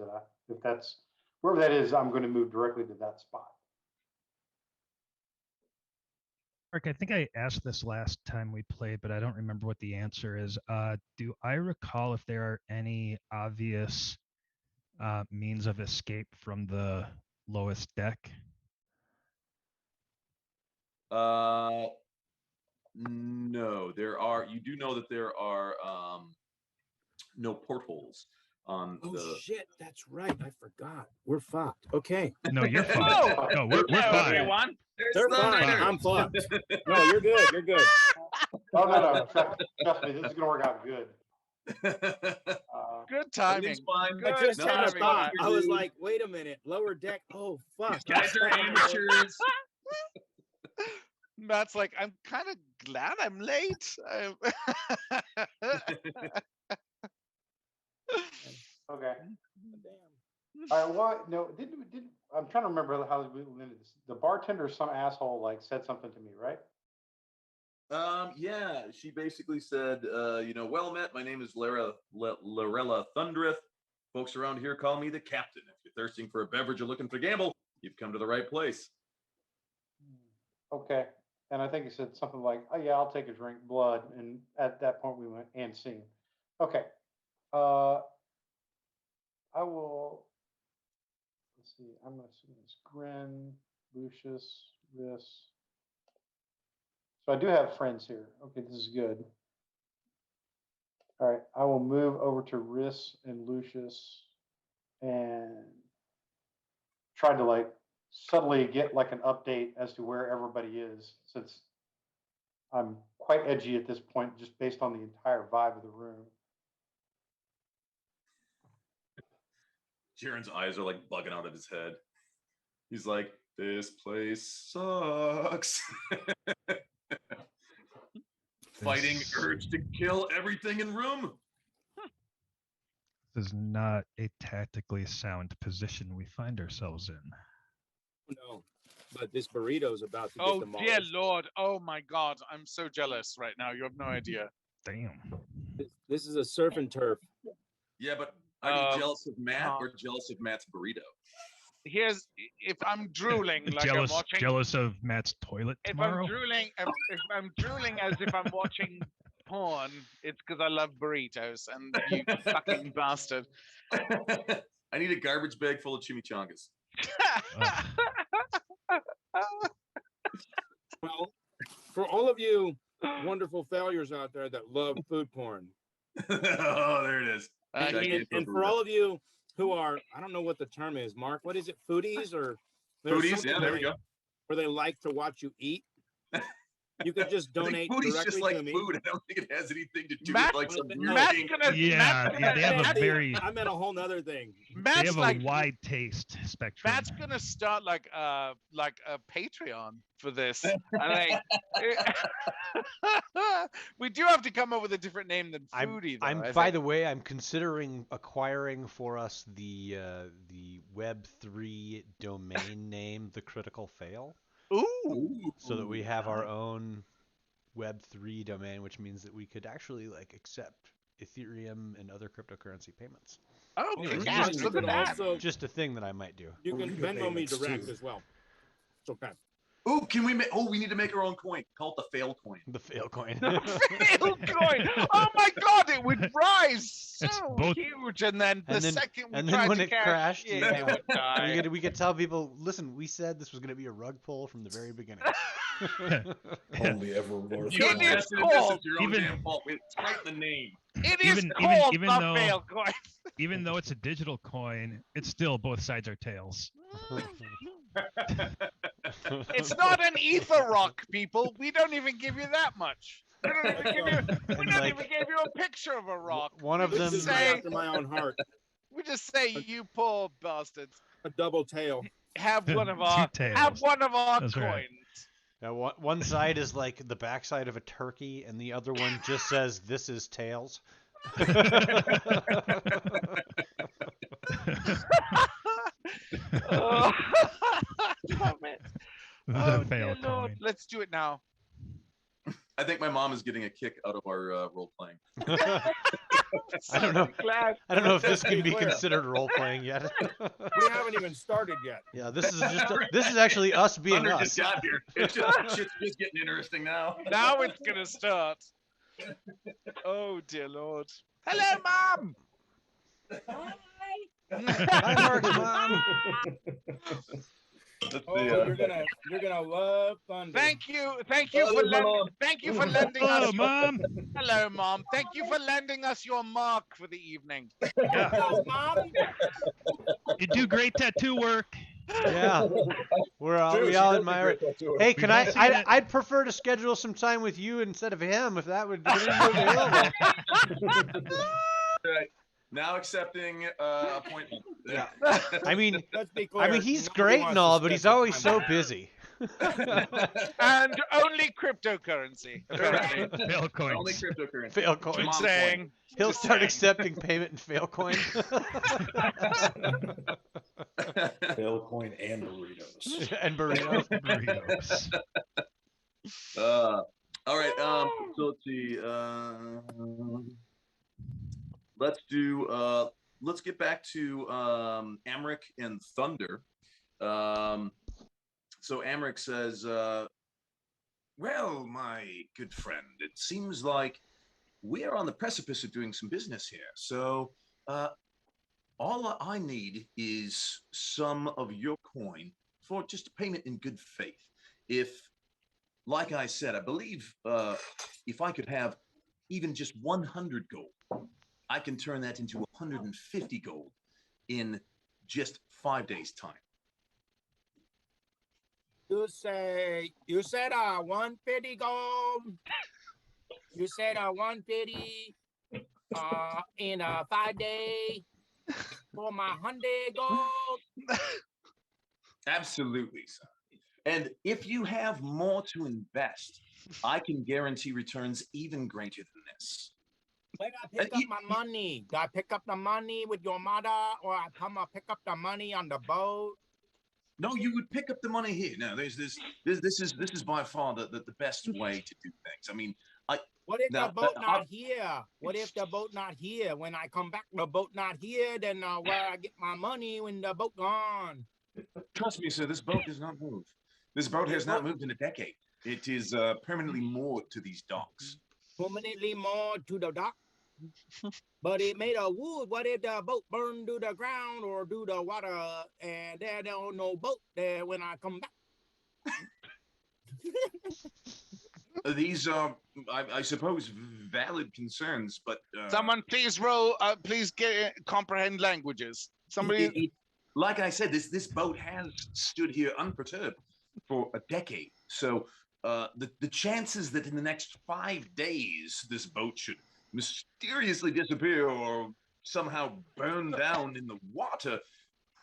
if that's wherever that is, I'm going to move directly to that spot. Mark, I think I asked this last time we played, but I don't remember what the answer is. Do I recall if there are any obvious means of escape from the lowest deck? No, there are. You do know that there are no portholes on Oh the. shit, that's right. I forgot. We're fucked. Okay. No, you're fine. Oh! No, we're Hello, fine. everyone. They're fine. Fine. I'm fucked. No, you're good. You're good. Oh no, trust me, this is going to work out good. Good timing. Everything's fine. Good I just had a timing, thought. Matt. I was like, wait a minute, lower deck. Oh fuck. These guys are amateurs. Matt's like, I'm kind of glad I'm late. Okay. Damn. All right. Well, no, didn't I'm trying to remember how we ended this. The bartender, some asshole, like said something to me, right? Yeah, she basically said, well met, my name is Lorella Thundreth. Folks around here call me the captain. If you're thirsting for a beverage or looking for gamble, you've come to the right place. Okay. And I think he said something like, "Oh yeah, I'll take a drink, blood." And at that point, we went and scene. Okay. I will. Let's see. I'm going to assume it's Grin, Lucius, Riss. So I do have friends here. Okay, this is good. All right, I will move over to Riss and Lucius and try to like subtly get like an update as to where everybody is, since I'm quite edgy at this point, just based on the entire vibe of the room. Jaren's eyes are like bugging out of his head. He's like, this place sucks. Fighting urge to kill everything in room. This is not a tactically sound position we find ourselves in. No, but this burrito's about to get Oh, demolished. dear Lord. Oh, my God. I'm so jealous right now. You have no idea. Damn. This is a surf and turf. Yeah, but are you jealous of Matt or jealous of Matt's burrito? Here's, if I'm drooling like I'm watching. Jealous of Matt's toilet If tomorrow? if I'm drooling as if I'm watching porn, it's because I love burritos, and you fucking bastard. I need a garbage bag full of chimichangas. Well, for all of you wonderful failures out there that love food porn, Oh, there it is. and for all of you who are, I don't know what the term is, Mark, what is it, foodies or there's Foodies, something yeah, there we go. where they like to watch you eat, you could just I think donate foodie's directly just like to me. food. I don't think it has anything to do Matt- with like some no, Matt's weird gonna, Yeah, Matt's yeah, they have a Matt's- very, I meant a whole nother thing. they Matt's have like, a wide taste spectrum. Matt's gonna start like a Patreon for this. I think we do have to come up with a different name than foodie. Though, I By think. the way, I'm considering acquiring for us the Web3 domain name, The Critical Fail, Ooh. so that we have our own Web3 domain, which means that we could actually like accept Ethereum and other cryptocurrency payments. Oh, Yeah, congrats, you look can at that. also Just a thing that I might do. you can Ooh, Venmo me payments direct too. as well. It's okay. Oh, can we make? Oh, we need to make our own coin. Call it the fail coin. The fail coin. Fail coin. Oh my God, it would rise so It's both- huge, and then the second we and tried then when to it cash crashed, in, yeah, it would die. we could tell people, listen, we said this was going to be a rug pull from the very beginning. Only ever worth You It is invested in this, called- it's your own even- damn fault. It's right in the name. It is Even- called even the though- fail coin. Even though it's a digital coin, it's still both sides are tails. It's not an ether rock, people. We don't even give you that much. We don't even give you. We And, don't like, even give you a picture of a rock. one of We them- This just is right say, after my own heart. we just say, you poor bastards, A double tail. have one of Two our tails. That's coins. right. Now, one side is like the backside of a turkey, and the other one just says, "This is tails." Oh, damn it. The Oh, fail dear Lord. coin. Let's do it now. I think my mom is getting a kick out of our role playing. I don't know. Glad. I don't know if this Let's can be be clear. considered role playing yet. We haven't even started yet. Yeah, this is actually us being Thunder us. just got here. It's just shit's just getting interesting now. Now it's gonna start. Oh dear lord. Hello, Mom. Hi, Mark's mom. Let's Oh, see, you're gonna love Thunder. Thank you for there's my mom. thank you for lending Hello, us. Mom. Hello, Mom. Thank you for lending us your mark for the evening. Yeah, Hello, Mom. you do great tattoo work. Yeah, we all She admire does a it. great tattoo. Hey, can We've all seen it. I'd prefer to schedule some time with you instead of him, if that would be available. Right. Now accepting appointment. Yeah. I mean, Let's be clear. he's nobody great wants and to all, but he's schedule always time so with busy. And only cryptocurrency, apparently. Fail Only coins. cryptocurrency. Fail coin. Mom's Saying. He'll Just start saying. accepting payment in fail coin. Fail coin and burritos. And burritos. Burritos. All right. So let's see. Let's get back to Amric and Thunder. So Amric says, well, my good friend, it seems like we're on the precipice of doing some business here. So all I need is some of your coin for just a payment in good faith. If, like I said, I believe if I could have even just 100 gold, I can turn that into 150 gold in just 5 days' time. You said 150 gold. You said 150 in 5 days for my 100 gold. Absolutely, sir. And if you have more to invest, I can guarantee returns even greater than this. Where do I pick up my money? Do I pick up the money with your mother, or I come and pick up the money on the boat? No, you would pick up the money here. No, this is by far the best way to do things. I mean, What if Now, the boat but not here? What if the boat not here? When I come back, the boat not here. Then where I get my money when the boat gone? trust me, sir, this boat does not move. This boat has not moved in a decade. It is permanently moored to these docks. Permanently moored to the dock. But it made of wood. What if the boat burned to the ground or do the water and there don't no boat there when I come back? These are, I suppose, valid concerns, but Someone please roll. Please comprehend languages. Somebody. like I said, this boat has stood here unperturbed for a decade. So the chances that in the next 5 days this boat should mysteriously disappear or somehow burn down in the water,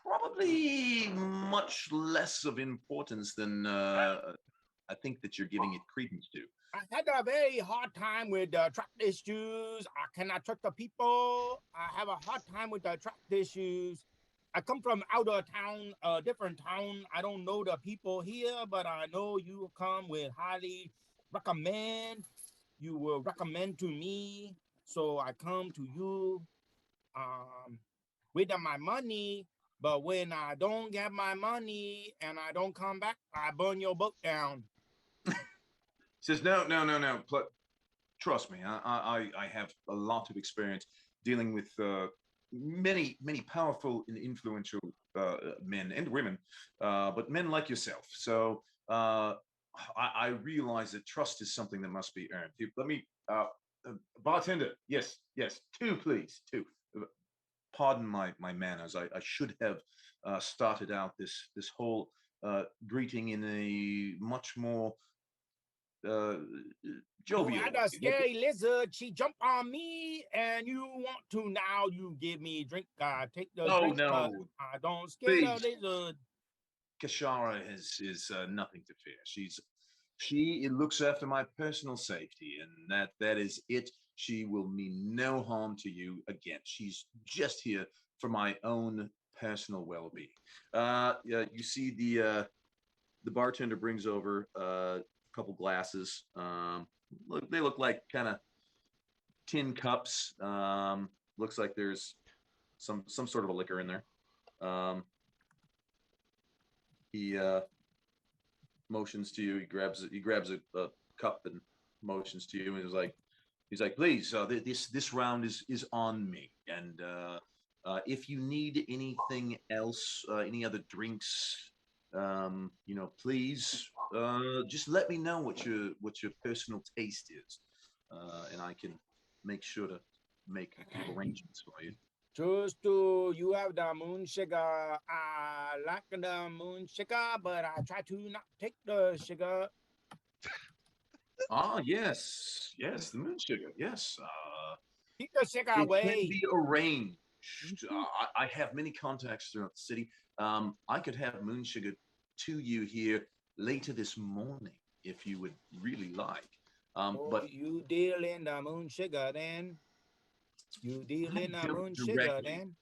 probably much less of importance than I think that you're giving it credence to. I had a very hard time with track issues. I cannot trust the people. I have a hard time with the track issues. I come from out of town, a different town. I don't know the people here, but I know you come with highly recommend. You will recommend to me, so I come to you with my money. But when I don't get my money and I don't come back, I burn your boat down. Says no. Trust me, I have a lot of experience dealing with many powerful and influential men and women, but men like yourself. So I realize that trust is something that must be earned. Let me, bartender. Yes, 2, please, 2. Pardon my manners. I should have started out this whole greeting in a much more jovial. You had a scary lizard. She jumped on me, and you want to now? You give me drink. Take the drink. No. I don't scare the Please. lizard. Kashara is nothing to fear. She looks after my personal safety, and that is it. She will mean no harm to you again. She's just here for my own personal well-being. You see the bartender brings over a couple glasses. They look like kind of tin cups. Looks like there's some sort of a liquor in there. He motions to you. He grabs a cup and motions to you, and he's like, please, this round is on me, and if you need anything else, any other drinks, please just let me know what your personal taste is, and I can make sure to make arrangements for you. Just to you have the moon sugar. I like the moon sugar, but I try to not take the sugar. Ah, yes, the moon sugar. Yes, Keep the sugar it away. can be arranged. I have many contacts throughout the city. I could have moon sugar to you here later this morning if you would really like. But you deal in the moon sugar then? You deal in the moon sugar then?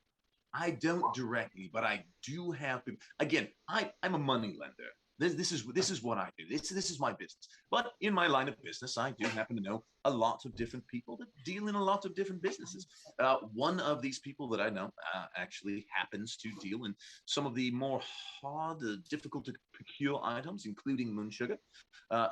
I don't directly, but I do have people. Again, I'm a money lender. This is what I do. This is my business. But in my line of business, I do happen to know a lot of different people that deal in a lot of different businesses. One of these people that I know actually happens to deal in some of the more hard, difficult to procure items, including moon sugar.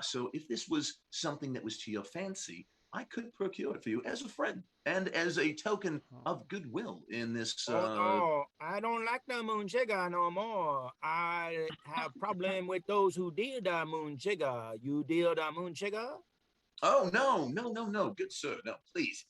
So if this was something that was to your fancy, I could procure it for you as a friend and as a token of goodwill in this. No, I don't like the moon sugar no more. I have problem with those who deal the moon sugar. You deal the moon sugar? Oh no, good sir, no, please.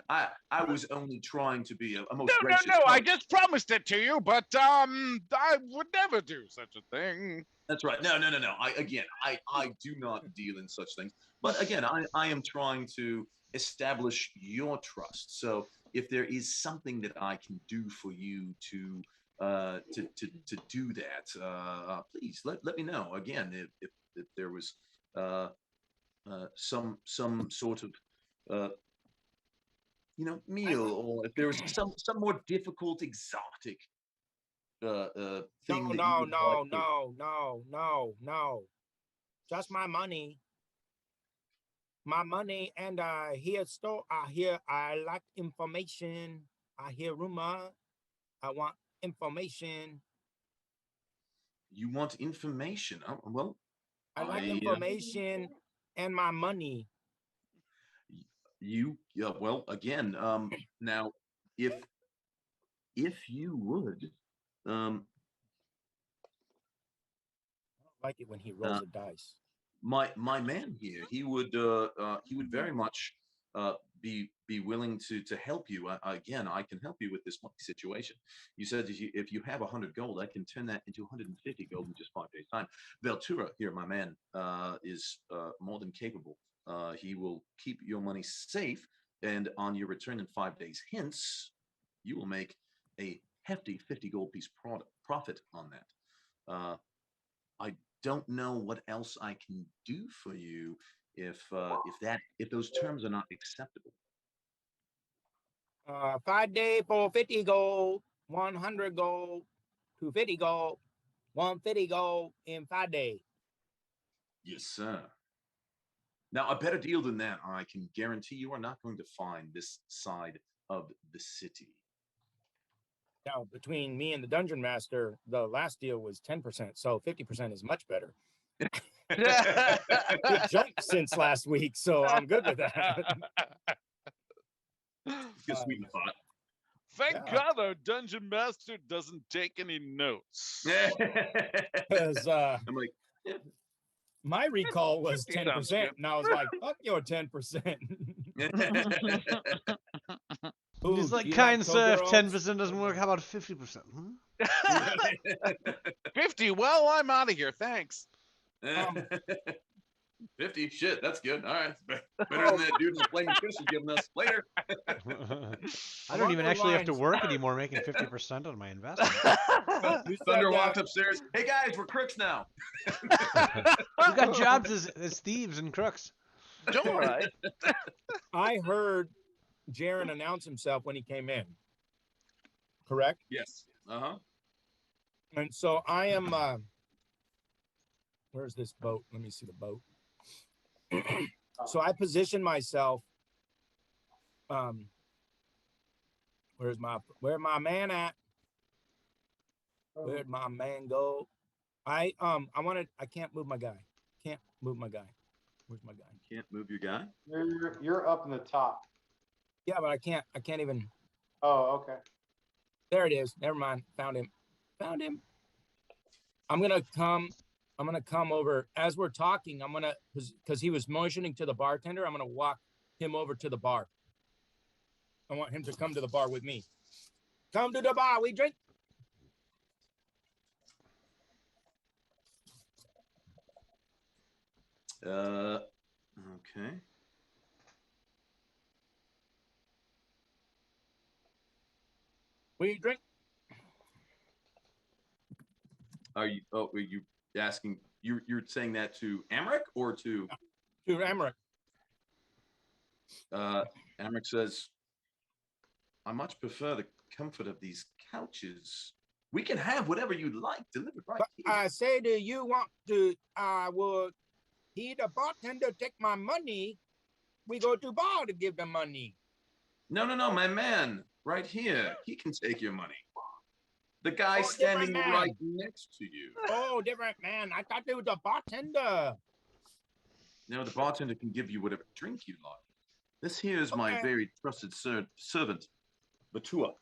I was only trying to be a most gracious. No. I just promised it to you, but I would never do such a thing. That's right. No. I do not deal in such things. But again, I am trying to establish your trust. So if there is something that I can do for you to do that, please let me know. Again, if there was some sort of meal, or if there was some more difficult, exotic thing that you would like to... No. Just my money. My money, and I like information. I hear rumor. I want information. You want information? Oh, well, I like information and my money. Well, again, now, if you would, I like it when he rolls the dice. my man here, he would very much be willing to help you. Again, I can help you with this money situation. You said if you have 100 gold, I can turn that into 150 gold in just 5 days' time. Veltura here, my man, is more than capable. He will keep your money safe, and on your return in 5 days hence, you will make a hefty 50 gold piece profit on that. I don't know what else I can do for you if those terms are not acceptable. 5 days for 50 gold, 100 gold, 250 gold, 150 gold in 5 days. Yes, sir. Now, a better deal than that, I can guarantee you are not going to find this side of the city. Now, between me and the dungeon master, the last deal was 10%, so 50% is much better. It jumped since last week, so I'm good with that. Just sweeten the pot. Thank God our dungeon master doesn't take any notes. Because I'm like, my recall was 10%, and I was like, fuck your 10%. He's like, kind sir, if 10% doesn't work, how about 50%? 50? Well, I'm out of here. Thanks. 50? Shit, that's good. All right. Better than that dude in the flaming fish is giving us later. I don't even actually have to work anymore, making 50% on my investment. Thunder walks upstairs. Hey guys, we're crooks now. We got jobs as thieves and crooks. Don't worry. I heard Jaren announce himself when he came in. Correct? Yes. And so I am. Where's this boat? Let me see the boat. So I position myself where's my man at? Where'd my man go? I can't move my guy. Can't move my guy. Where's my guy? You can't move your guy? You're up in the top. Yeah, but I can't even. Oh, okay. There it is. Never mind. Found him. Found him. I'm gonna come over as we're talking. I'm gonna, because he was motioning to the bartender. I'm gonna walk him over to the bar. I want him to come to the bar with me. Come to the bar. We drink. Okay. We drink. Are you asking, you're saying that to Amric or to Amric? Amric says, I much prefer the comfort of these couches. We can have whatever you'd like delivered right here. I say, do you want to, will he, the bartender, take my money? We go to bar to give the money. No, my man, right here. He can take your money. The guy standing right next to you. Oh, different man. I thought it was a bartender. No, the bartender can give you whatever drink you like. This here is my very trusted servant, Batua.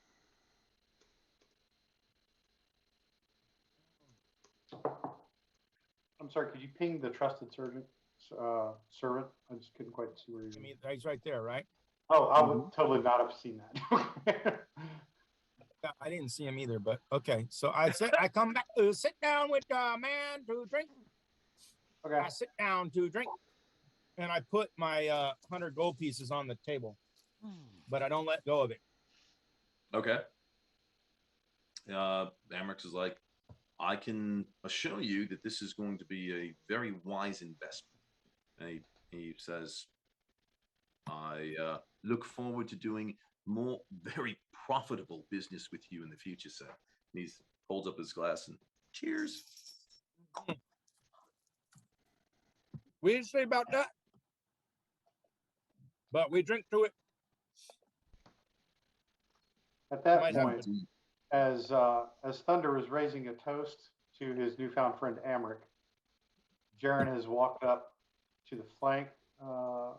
I'm sorry, could you ping the trusted servant? I just couldn't quite see where you. I mean, he's right there, right? Oh, I would totally not have seen that. I didn't see him either, but okay. So I come back to sit down with the man to drink. Okay. I sit down to drink, and I put my 100 gold pieces on the table, but I don't let go of it. Okay. Amrix is like, I can assure you that this is going to be a very wise investment. And he says, I look forward to doing more very profitable business with you in the future, sir. And he holds up his glass and cheers. We didn't say about that, but we drink to it. At that point, as Thunder is raising a toast to his newfound friend Amric, Jaren has walked up to the flank, a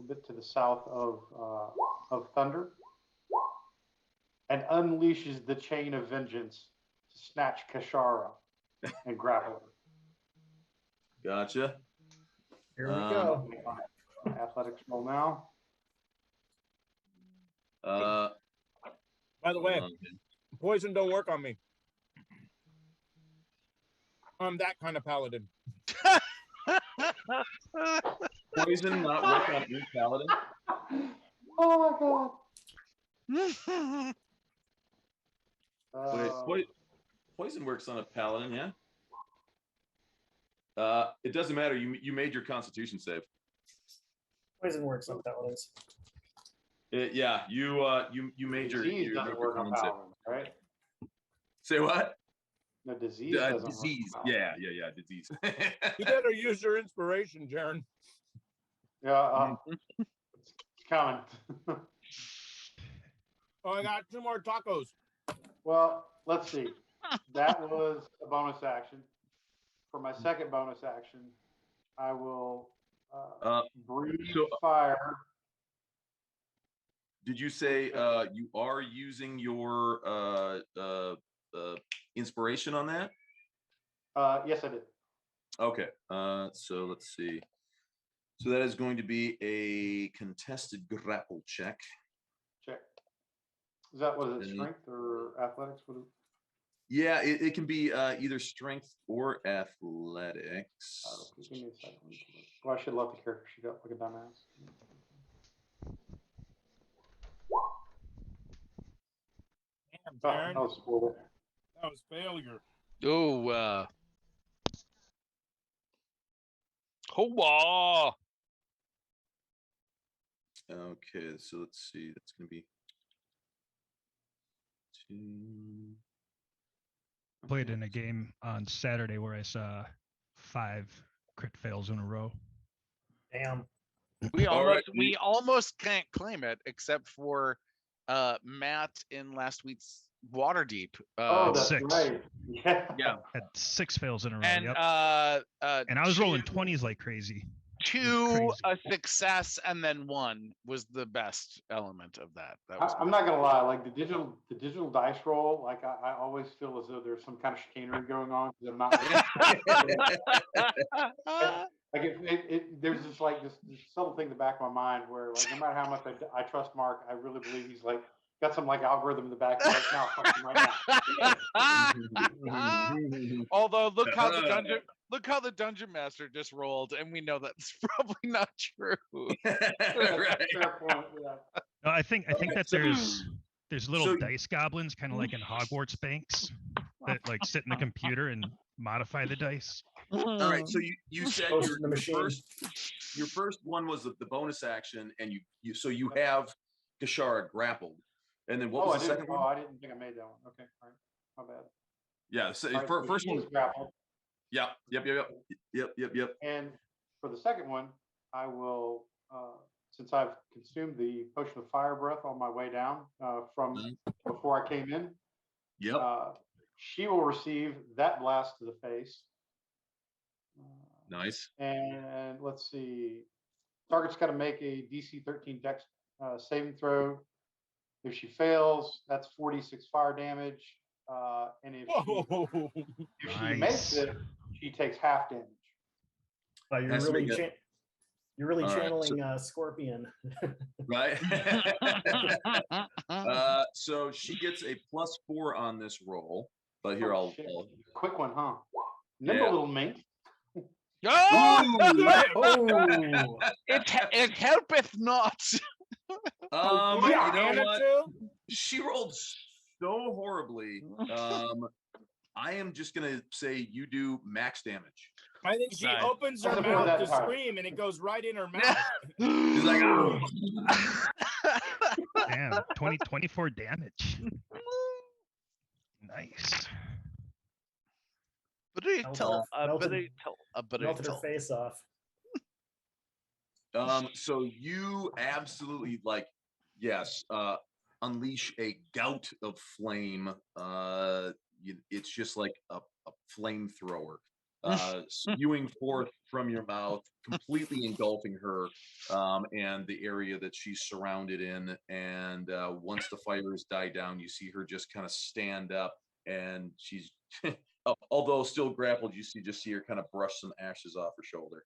bit to the south of Thunder, and unleashes the chain of vengeance to snatch Kashara and grapple her. Gotcha. Here we go. Athletics roll now. By the way, poison don't work on me. I'm that kind of paladin. Poison not work on you, paladin? Oh my god. Wait, poison works on a paladin, yeah? It doesn't matter. You made your Constitution save. Poison works on paladins. Yeah, you made your doesn't work on paladins, right? Say what? No, disease doesn't disease. work on paladins. Yeah, disease. You better use your inspiration, Jaren. Yeah, it's coming. Oh, I got 2 more tacos. Well, let's see. That was a bonus action. For my second bonus action, I will breathe fire. Did you say you are using your inspiration on that? Yes, I did. Okay. So let's see. So that is going to be a contested grapple check. Check. Was it strength or athletics? Yeah, it can be either strength or athletics. Give me a second. Well, I should let the character sheet up like a dumbass. Damn, Jaren. That was spoiled. That was failure. Oh, Hoa! Okay, so let's see. That's going to be 2. Played in a game on Saturday where I saw 5 crit fails in a row. Damn. We All almost right, we almost can't claim it except for Matt in last week's Waterdeep. Oh, that's 6. right. Yeah. Yeah. Had 6 fails in a row. And Yep. and I was rolling 20s like crazy. two crazy. a success and then one was the best element of that. That was I'm not gonna lie, like the digital dice roll, like I always feel as though there's some kind of chicanery going on because I'm not. Like there's just like this subtle thing in the back of my mind where like no matter how much I trust Mark, I really believe he's like got some like algorithm in the back. He's like, no, fuck him right now. Although look how the dungeon master just rolled, and we know that's probably not true. right. Fair point. Yeah. No, I think that there's little so- dice goblins, kind of like in Hogwarts banks, that like sit in the computer and modify the dice. All right, so you said Post your, in the your machine. first one was the bonus action, and you have Kashara grappled, and then what was the second one? Oh, I didn't think I made that one. Okay, all right, my bad. Yeah, so All right, so first she one. is grappled. Yep. And for the second one, I will, since I've consumed the potion of fire breath on my way down from before I came in, Yep. she will receive that blast to the face. Nice. And let's see, target's got to make a DC 13 Dex saving throw. If she fails, that's 46 fire damage. And if she makes it, she takes half damage. You're Has to really make it. you're really All right, channeling Scorpion. Right. So she gets a +4 on this roll, but here Oh, shit. I'll Quick one, huh? Nimble Yeah. little mink. Oh, It helpeth not. you know Anna what? too? She rolled so horribly. I am just gonna say you do max damage. I think she Nice. opens her That's before mouth that to part. scream and it goes right in her mouth. She's like, oh. Damn, 24 damage. Nice. Brutal. melted her face off. So you absolutely yes, unleash a gout of flame. It's just like a flamethrower, spewing forth from your mouth, completely engulfing her, and the area that she's surrounded in. And once the fires die down, you see her just kind of stand up, and she's, although still grappled, you just see her kind of brush some ashes off her shoulder.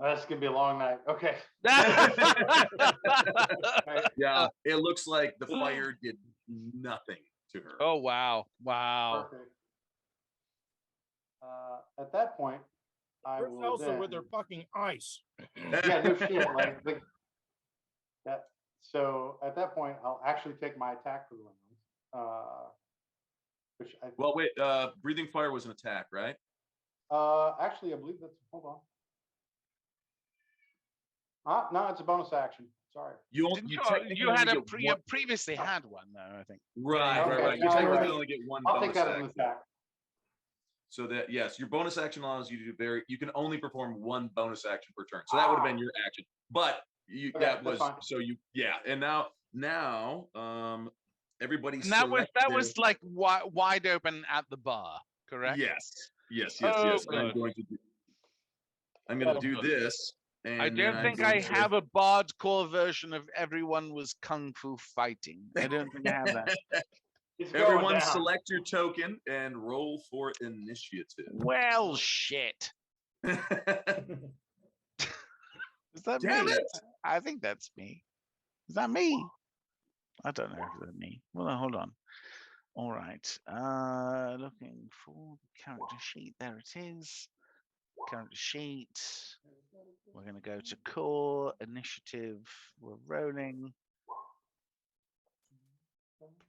That's gonna be a long night. Okay. Yeah, it looks like the fire did nothing to her. Oh wow. Wow. Perfect. At that point, I Where's will Elsa then. with her fucking ice? Yeah, no shit. Like that. So at that point, I'll actually take my attack for the round. Which I Well, wait. Breathing fire was an attack, right? actually I believe that's hold on. No, it's a bonus action. Sorry. You technically only get you one. previously had one though, I think. Right, Okay, right. You no, technically right. only get one I'll bonus take that as an action. attack. So that yes, your bonus action allows you to do you can only perform one bonus action per turn. So that would have been your action. But you Okay, that that's was fine. so you and now everybody's And that was like wide open at the bar, correct? Yes. Oh, I'm good. going to do this. And I don't think I have a bard core version of everyone was kung fu fighting. I don't think I have that. It's going Everyone down. select your token and roll for initiative. Well, shit. Is that Damn me? it. I think that's me. Is that me? I don't know if that's me. Well, hold on. All right. Looking for the character sheet. There it is. Character sheet. We're going to go to core, initiative. We're rolling.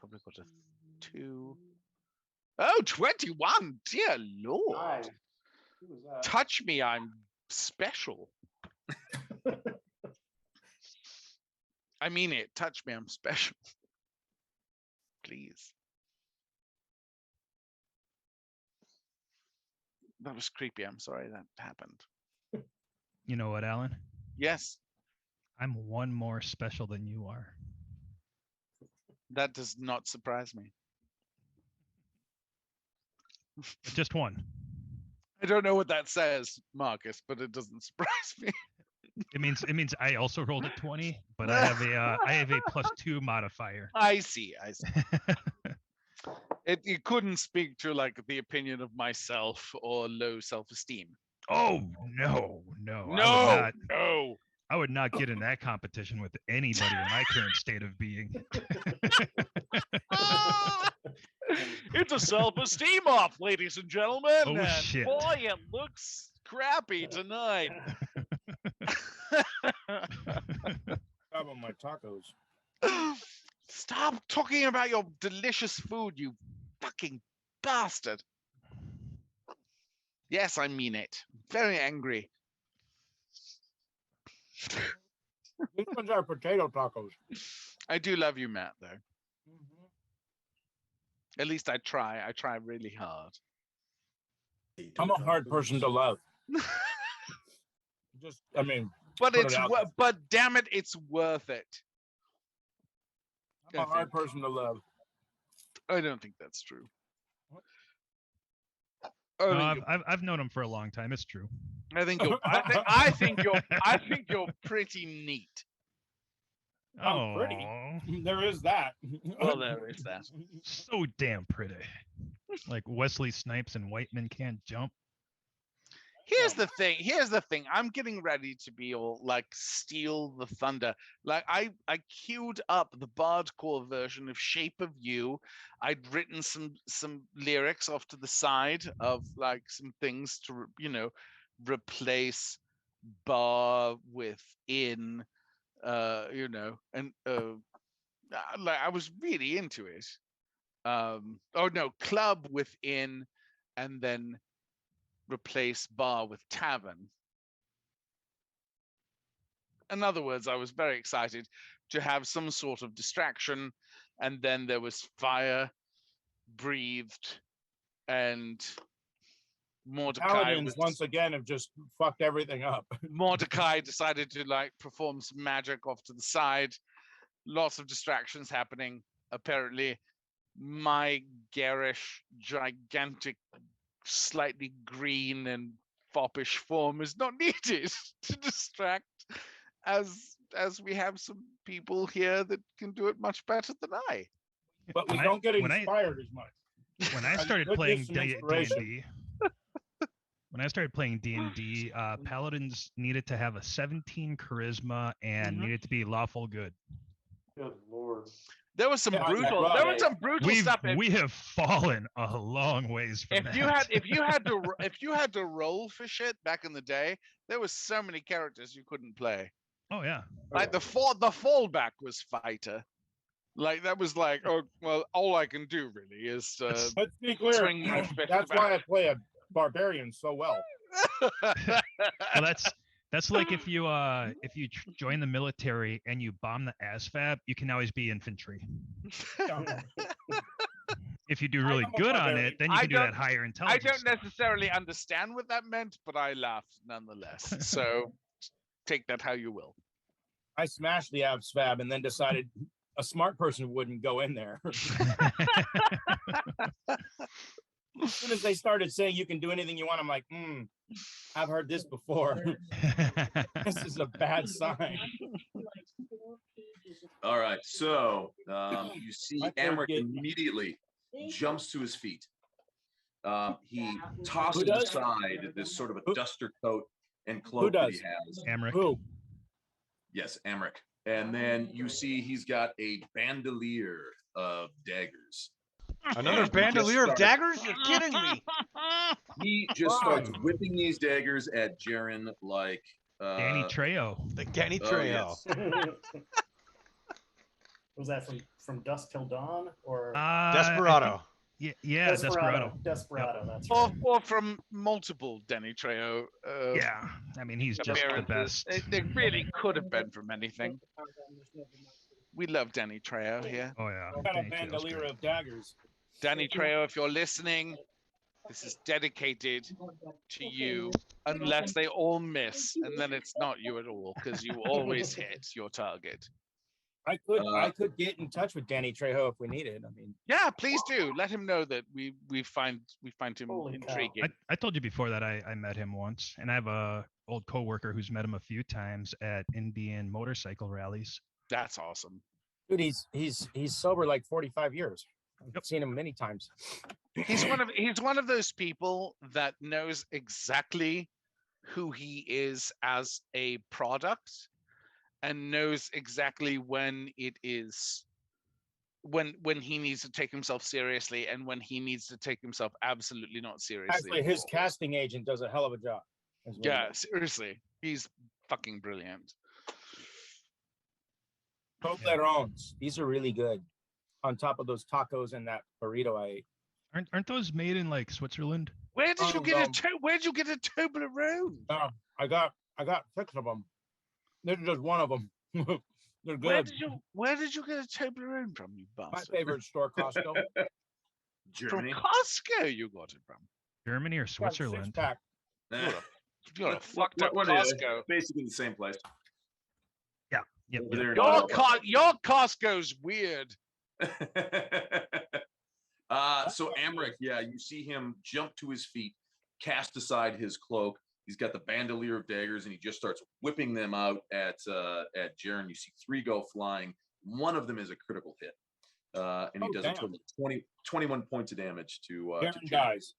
Probably got a 2. Oh, 21. Dear Lord. Nice. Who was that? Touch me. I'm special. I mean it. Touch me. I'm special. Please. That was creepy. I'm sorry that happened. You know what, Alan? Yes. I'm one more special than you are. That does not surprise me. But just one. I don't know what that says, Marcus, but it doesn't surprise me. It means I also rolled a 20, but I have a +2 modifier. I see. It couldn't speak to like the opinion of myself or low self-esteem. Oh no. No. I would not get in that competition with anybody in my current state of being. It's a self-esteem off, ladies and gentlemen. Oh, and shit. Boy, it looks crappy tonight. How about my tacos? Stop talking about your delicious food, you fucking bastard. Yes, I mean it. Very angry. These ones are potato tacos. I do love you, Matt, though. At least I try. I try really hard. I'm a hard person to love. But put it's it out there. but damn it, it's worth it. I'm a hard person to love. I don't think that's true. No, I've known him for a long time. It's true. I think you're pretty neat. I'm pretty. Oh, There is that. Well, there is that. so damn pretty. Like Wesley Snipes and Whiteman Can't Jump. Here's the thing. I'm getting ready to be all like steal the thunder. Like I queued up the bardcore version of Shape of You. I'd written some lyrics off to the side of like some things to replace bar with in, and like I was really into it. Club with in, and then replace bar with tavern. In other words, I was very excited to have some sort of distraction, and then there was fire breathed, and Mordecai Paladins once again have just fucked everything up. Mordecai decided to like perform some magic off to the side. Lots of distractions happening. Apparently, my garish, gigantic, slightly green and foppish form is not needed to distract, as we have some people here that can do it much better than I. But we don't get inspired as much. When I started playing D&D, paladins needed to have a 17 charisma and needed to be lawful good. Good lord. There was some brutal stuff. We have fallen a long ways from that. If you had to roll for shit back in the day, there was so many characters you couldn't play. Oh yeah. Like the fallback was fighter. Like that was like, oh well, all I can do really is Let's be clear. swing my fist. That's why I play a barbarian so well. Well, that's like if you join the military and you bomb the ASVAB, you can always be infantry. If you do really good on it, then you can do that higher I intelligence. don't stuff. necessarily understand what that meant, but I laughed nonetheless. So take that how you will. I smashed the ASVAB and then decided a smart person wouldn't go in there. As soon as they started saying you can do anything you want, I'm like, I've heard this before. This is a bad sign. All right, so you see Amric immediately jumps to his feet. He tosses aside this sort of a duster coat and cloak that he has. Amric. Who? Yes, Amric. And then you see he's got a bandolier of daggers. Another bandolier of daggers? You're kidding me. He just starts whipping these daggers at Jaren like Danny Trejo. The Danny Trejo. yes. Was that from Dusk Till Dawn or Desperado? Yeah, Desperado. Desperado. That's right. Or from multiple Danny Trejo. Yeah, I mean he's just the best. They really could have been from anything. We love Danny Trejo here. Oh yeah. What kind of Danny Trejo's bandolier great. of daggers? Danny Trejo, if you're listening, This is dedicated to you, unless they all miss, and then it's not you at all because you always hit your target. I could get in touch with Danny Trejo if we needed. I mean, Yeah, please do. Let him know that we find him Holy cow. intriguing. I told you before that I met him once, and I have a old coworker who's met him a few times at Indian motorcycle rallies. That's awesome. dude, he's sober like 45 years. I've Yep. seen him many times. He's one of those people that knows exactly who he is as a product and knows exactly when it is when he needs to take himself seriously and when he needs to take himself absolutely not seriously. Actually, his casting agent does a hell of a job. is what he Yeah, does. seriously. He's fucking brilliant. Toblerones. These are really good. On top of those tacos and that burrito I ate. Aren't those made in like Switzerland? Where did you Oh, get no. where'd you get a Toblerone? I got 6 of them. This is just one of them. They're Where good. did you get a Toblerone from, you My bastard? favorite store, Costco. Germany. From Costco you got it from. Germany or Got a Switzerland? 6-pack. Eh, You got a fucked up what is it? Costco. Basically the same place. Yep. Over there in Your Costco's weird. So Amric, yeah, you see him jump to his feet, cast aside his cloak. He's got the bandolier of daggers, and he just starts whipping them out at Jaren. You see 3 go flying. One of them is a critical hit, and he Oh, does damn. a total of 21 points of damage to Darren Jaren. dies.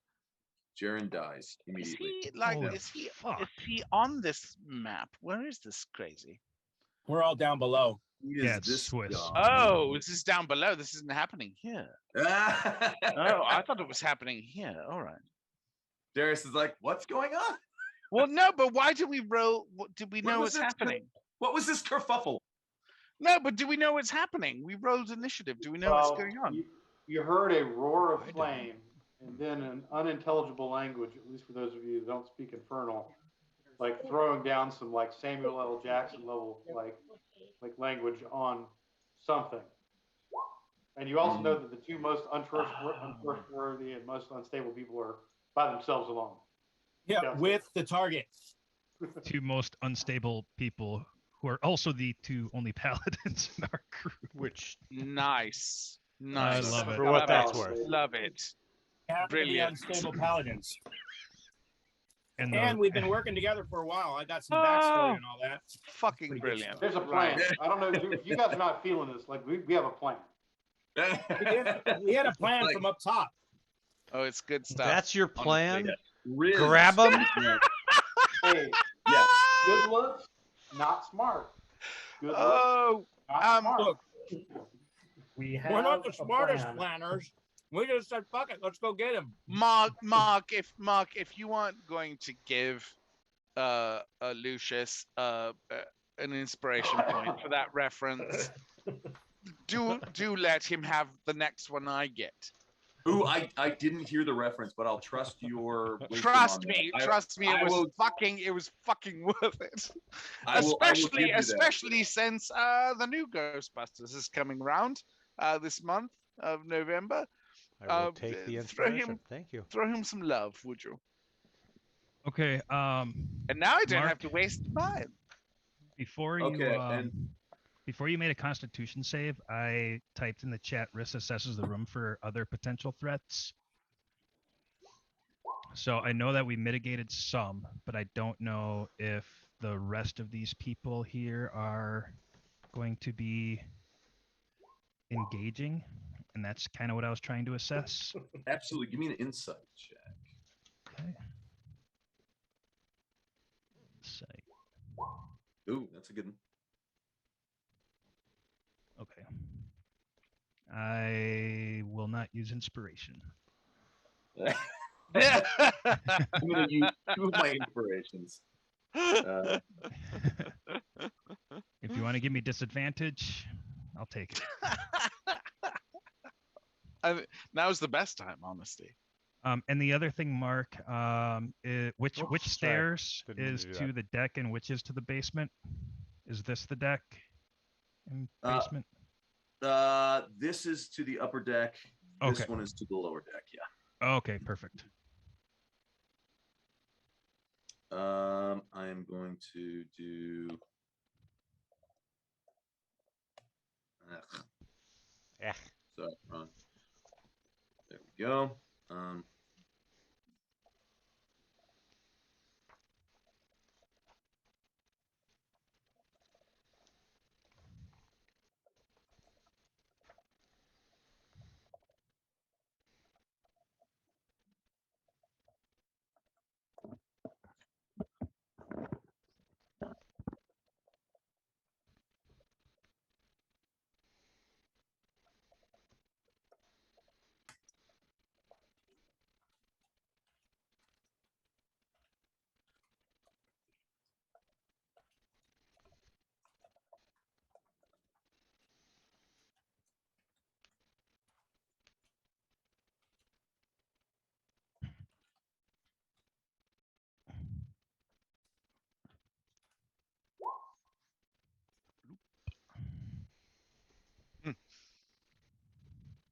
Jaren dies Is immediately. he like Holy is he fuck. on this map? Where is this crazy? We're all down below. He is Yeah, it's this Swiss. Oh, this is down below. This isn't happening here. Oh, Oh, I thought it was happening here. All right. Darius is like, what's going on? Well, no, but why did we roll? Did we What know was what's this? happening? What was this kerfuffle? No, but do we know what's happening? We rolled initiative. Do we know what's going on? You heard a roar of I don't. flame, and then an unintelligible language, at least for those of you who don't speak Infernal, like throwing down some like Samuel L. Jackson level like language on something. And you also know that the 2 most untrustworthy and most unstable people are by themselves alone. Yeah, Yeah. with the target. 2 most unstable people who are also the 2 only paladins in our group. Which, Nice. I Nice. love it. for what that's it. worth. Love it. Happen to be Brilliant. unstable paladins. And, And we've been working together for a while. I got some backstory and all that. Fucking Pretty good brilliant. There's a plan. I don't know if you guys are not feeling this. Like we have a plan. We had a plan Like- from up top. Oh, it's good stuff. that's your plan? Riz. Grab 'em? Hey, Yeah. good looks, not smart. Good looks, Oh, not smart. Look, We have we're not the a smartest plan. planners. We just said, fuck it, let's go get him. Mark, if you aren't going to give Lucius an inspiration point for that reference, do let him have the next one I get. Ooh, I didn't hear the reference, but I'll trust your wisdom Trust on me, that. trust me. I It was will- fucking worth it. I will give you that. Especially since the new Ghostbusters is coming around this month of November. I will take the throw him- inspiration. Thank you. Throw him some love, would you? okay, And now I don't have Mark? to waste mine. before you Okay, and- before you made a constitution save, I typed in the chat risk assesses the room for other potential threats. So I know that we mitigated some, but I don't know if the rest of these people here are going to be engaging, and that's kind of what I was trying to assess. Absolutely. Give me an insight check. Okay. Insight. Ooh, that's a good one. Okay. I will not use inspiration. I'm going to use 2 of my inspirations. If you want to give me disadvantage, I'll take it. Now's the best time, honestly. And the other thing, Mark, which Oops, sorry. stairs Didn't mean is to do to that. the deck and which is to the basement? Is this the deck and basement? This is to the upper deck. This Okay. one is to the lower deck. Yeah. Okay, perfect. I am going to do. Ugh, Yeah. sorry, wrong. There we go.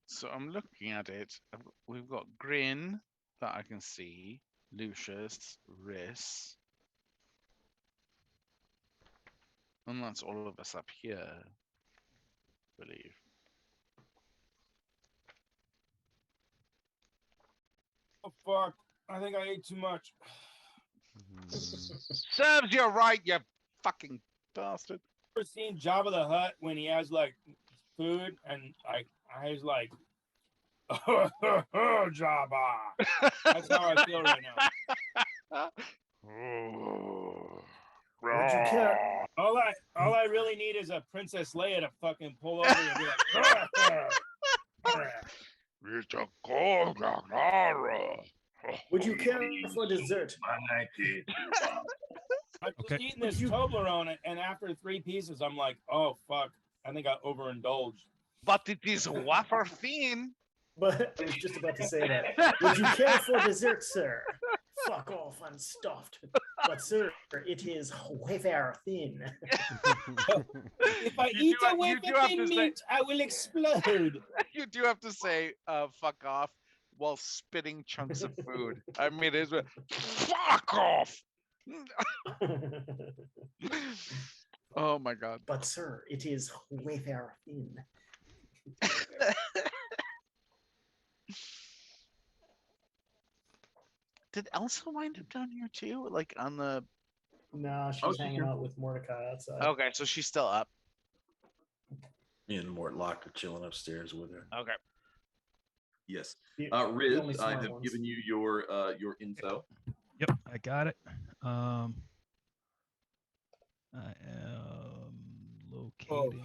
So I'm looking at it. We've got Grin that I can see, Lucius, Riss, and that's all of us up here, I believe. Oh fuck! I think I ate too much. Serves you right, you fucking bastard. Ever seen Jabba the Hutt when he has like food and like I was like, Jabba. That's how I feel right now. Would you care? All I really need is a Princess Leia to fucking pull over and be like, It's a cold Would you care for dessert? I'm just Okay. eating this Toblerone, and after 3 pieces, I'm like, oh fuck, I think I overindulged. But it is wafer thin. But I was just about to say that. Would you care for dessert, sir? Fuck off, I'm stuffed. But sir, it is wafer thin. If I You eat do a have- you wafer do have thin to say- meat, I will explode. You do have to say fuck off while spitting chunks of food. I mean, it's fuck off. Oh my god. But sir, it is wafer thin. Did Elsa wind up down here too? Like on the. No, she's Oh, she's hanging here. out with Mordecai outside. Okay, so she's still up. Me and Mortlock are chilling upstairs with her. Okay. Yes. The- the only Riz, I smart have ones. given you your info. Yep, I got it. I am locating.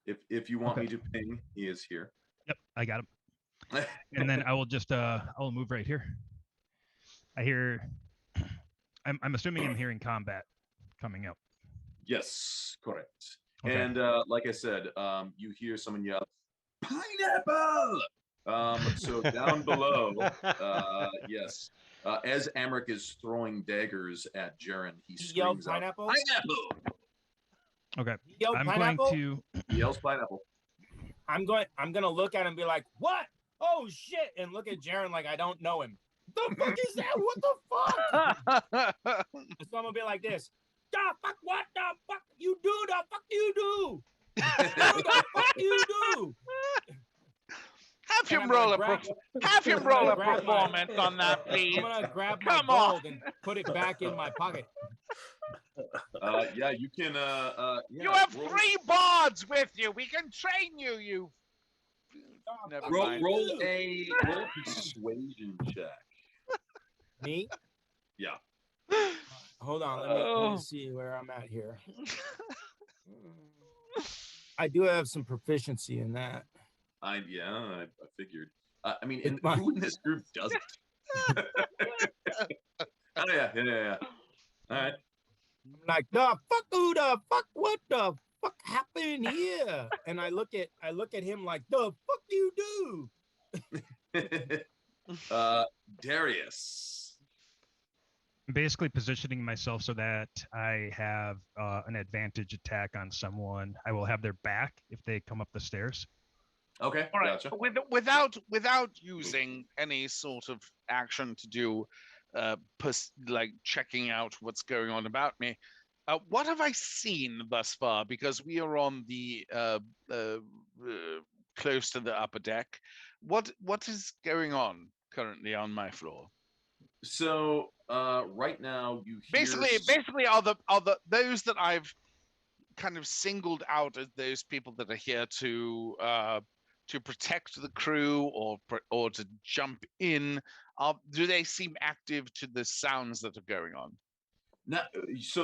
If you want Okay. me to ping, he is here. Yep, I got him. And then I will just I'll move right here. I hear. I'm assuming I'm hearing combat coming up. Yes, correct. Okay. And like I said, you hear someone yell, "Pineapple!" So down below, yes, as Amric is throwing daggers at Jaren, he He yelled screams out, pineapple. "Pineapple!" Okay. He yelled I'm pineapple. going to. He yells pineapple. I'm gonna look at him and be like, what? Oh shit! And look at Jaren like I don't know him. The fuck is that? What the fuck? So I'm gonna be like this. The fuck? What the fuck you do? The fuck you do? The fuck you do? Have him I'm roll gonna a grab- have him I'm roll gonna a grab my- performance on that, please. I'm gonna grab my Come on. gold and put it back in my pocket. Yeah, you can. Yeah, You have roll, 3 bards with you. We can train you. You. Never roll, mind. roll a persuasion check. Me? Yeah. Hold on, let me see where I'm at here. I do have some proficiency in that. I figured. I mean, It's my- who in this group doesn't? Oh yeah. All right. I'm like, the fuck, who the fuck, what the fuck happened here? And I look at him like, the fuck you do? Darius. I'm basically positioning myself so that I have an advantage attack on someone. I will have their back if they come up the stairs. Okay, All right. gotcha. Without using any sort of action to do like checking out what's going on about me. What have I seen thus far? Because we are on the close to the upper deck. What is going on currently on my floor? So right now you hear Basically, are the those that I've kind of singled out as those people that are here to protect the crew or to jump in. Do they seem active to the sounds that are going on? Now,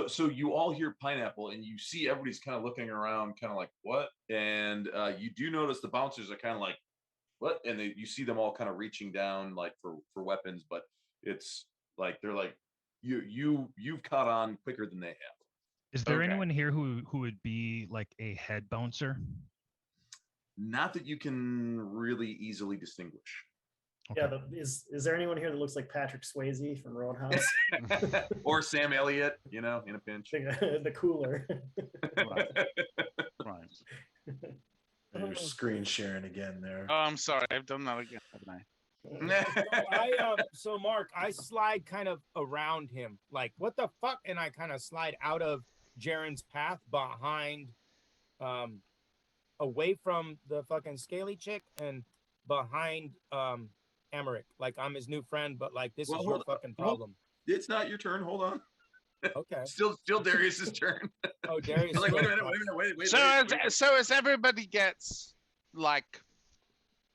so you all hear pineapple, and you see everybody's kind of looking around, kind of like what? And you do notice the bouncers are kind of like what? And you see them all kind of reaching down like for weapons, but it's like they're like you've caught on quicker than they have. Is there Okay. anyone here who would be like a head bouncer? Not that you can really easily distinguish. Okay. Yeah, is there anyone here that looks like Patrick Swayze from Roadhouse? Or Sam Elliott, in a pinch. The cooler. Right. You're screen sharing again there. Oh, I'm sorry. I've done that again, haven't I? So Mark, I slide kind of around him, like what the fuck, and I kind of slide out of Jaren's path behind, away from the fucking scaly chick and behind Emmerich. Like I'm his new friend, but like this is your fucking problem. It's not your turn. Hold on. Okay. Still Darius's turn. Oh, Darius. Like, wait a minute. Wait. So as everybody gets like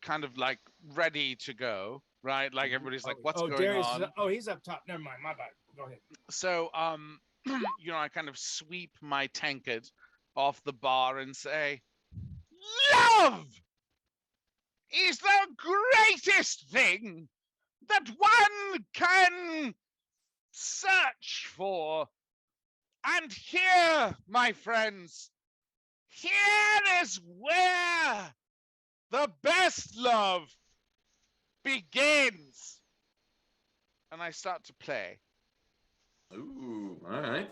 kind of like ready to go, right? Like everybody's like, what's going Darius on? He's up top. Never mind. My bad. Go ahead. So I kind of sweep my tankard off the bar and say, love is the greatest thing that one can search for. And here, my friends, here is where the best love begins. And I start to play. Ooh, all right.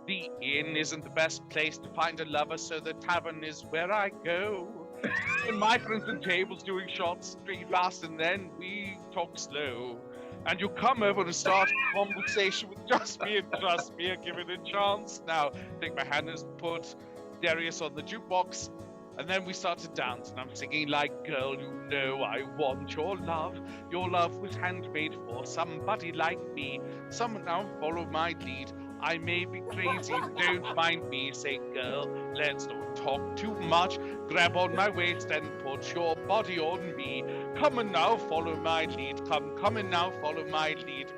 The inn isn't the best place to find a lover, so the tavern is where I go. And my friends at tables doing shots, drink fast, and then we talk slow. And you come over and start a conversation with just me and trust me and give it a chance. Now, take my hand and put Darius on the jukebox, and then we start to dance, and I'm singing like, girl, you know I want your love. Your love was handmade for somebody like me. Someone now follow my lead. I may be crazy, don't mind me. Say, girl, let's not talk too much. Grab on my waist and put your body on me. Come and now follow my lead. Come and now follow my lead.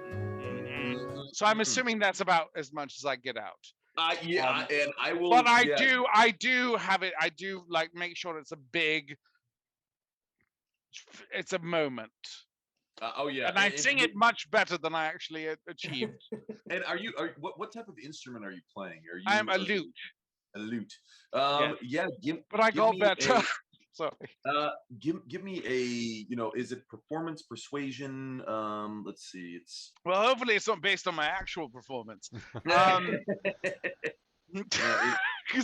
So I'm assuming that's about as much as I get out. And I will. But I do have it. I do like make sure it's a big. It's a moment. Oh yeah, and I sing it much better than I actually achieved. And what type of instrument are you playing? Are you? I'm a lute. A lute. Yeah. Give. But I got better. Sorry. Give me a. Is it performance, persuasion? Let's see. It's. Well, hopefully it's not based on my actual performance. Because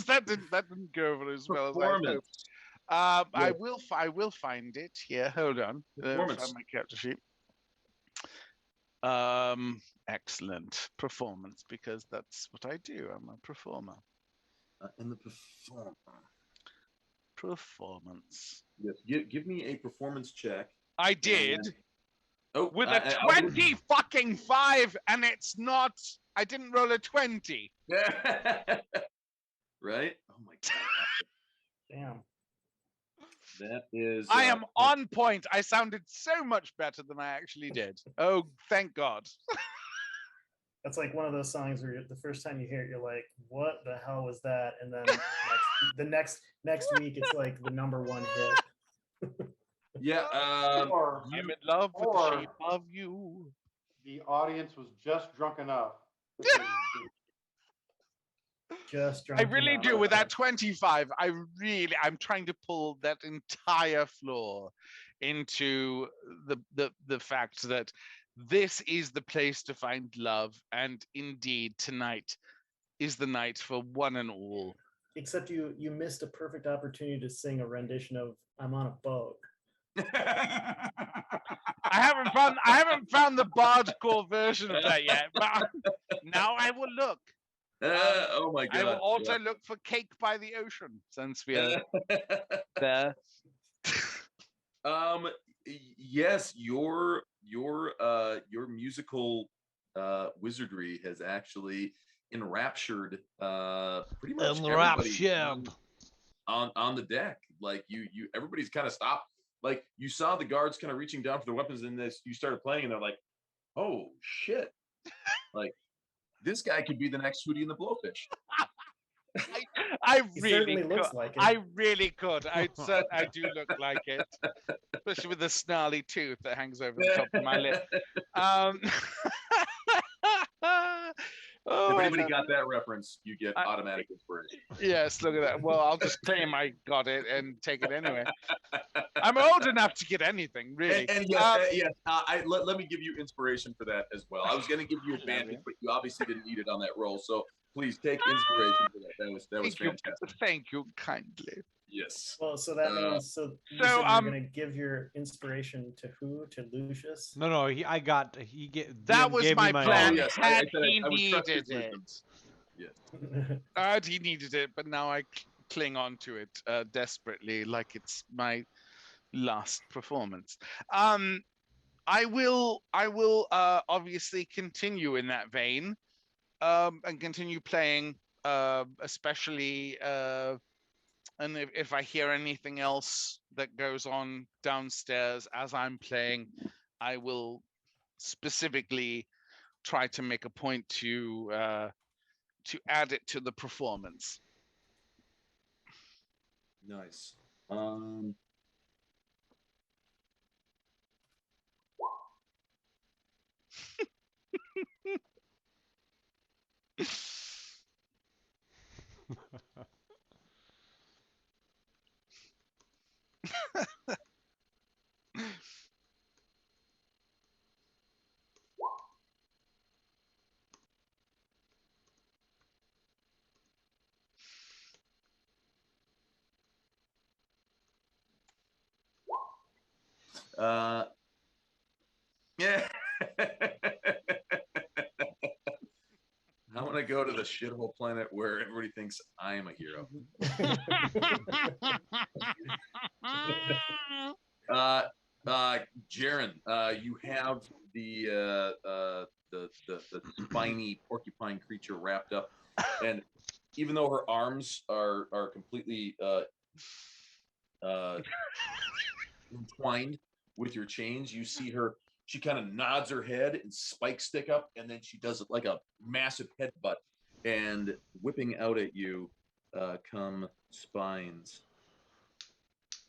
that didn't go over as well as I hoped. I will find it here. Hold on. Performance. Find my character sheet. Excellent performance, because that's what I do. I'm a performer. And the Performance. Yes. Give me a performance check. I did. Oh, with a 20 fucking 5, and it's not. I didn't roll a 20. Right? Oh my god. Damn. That is. I am on point. I sounded so much better than I actually did. Oh, thank God. That's like one of those songs where the first time you hear it, you're like, "What the hell was that?" And then the next week, it's like the #1 hit. Yeah. Or I'm in love with the shape of you. The audience was just drunk enough. Just drunk I really enough. do. With that 25, I'm trying to pull that entire floor into the fact that this is the place to find love, and indeed tonight is the night for one and all. Except you missed a perfect opportunity to sing a rendition of "I'm on a Boat." I haven't found the bardcore version of that yet, but now I will look. Oh my I will god. also look for Cake by the Ocean since we are there. Yes, your musical wizardry has actually enraptured pretty much everybody on the deck. Like you everybody's kind of stopped. Like you saw the guards kind of reaching down for their weapons, and this you started playing, and they're like, "Oh shit!" Like this guy could be the next Hootie and the Blowfish. I He really certainly could. looks like it. I really could. I do look like it, especially with the snarly tooth that hangs over the top of my lip. If anybody got that reference, you get automatic inspiration. Yes, look at that. Well, I'll just claim I got it and take it anyway. I'm old enough to get anything, really. And yes, let me give you inspiration for that as well. I was going to give you advantage, but you obviously didn't need it on that roll. So please take inspiration for that. That was fantastic. Thank you kindly. Yes. Well, so that means you said you're gonna give your inspiration to who? To Lucius? No, that was my plan. Yes, Had I he would needed it. Yes. He needed it, but now I cling on to it desperately, like it's my last performance. I will obviously continue in that vein, and continue playing, especially. And if I hear anything else that goes on downstairs as I'm playing, I will specifically try to make a point to add it to the performance. Nice. Yeah. I want to go to the shithole planet where everybody thinks I am a hero. Jaren, you have the spiny porcupine creature wrapped up, and even though her arms are completely entwined with your chains, you see her. She kind of nods her head and spikes stick up, and then she does it like a massive headbutt, and whipping out at you come spines.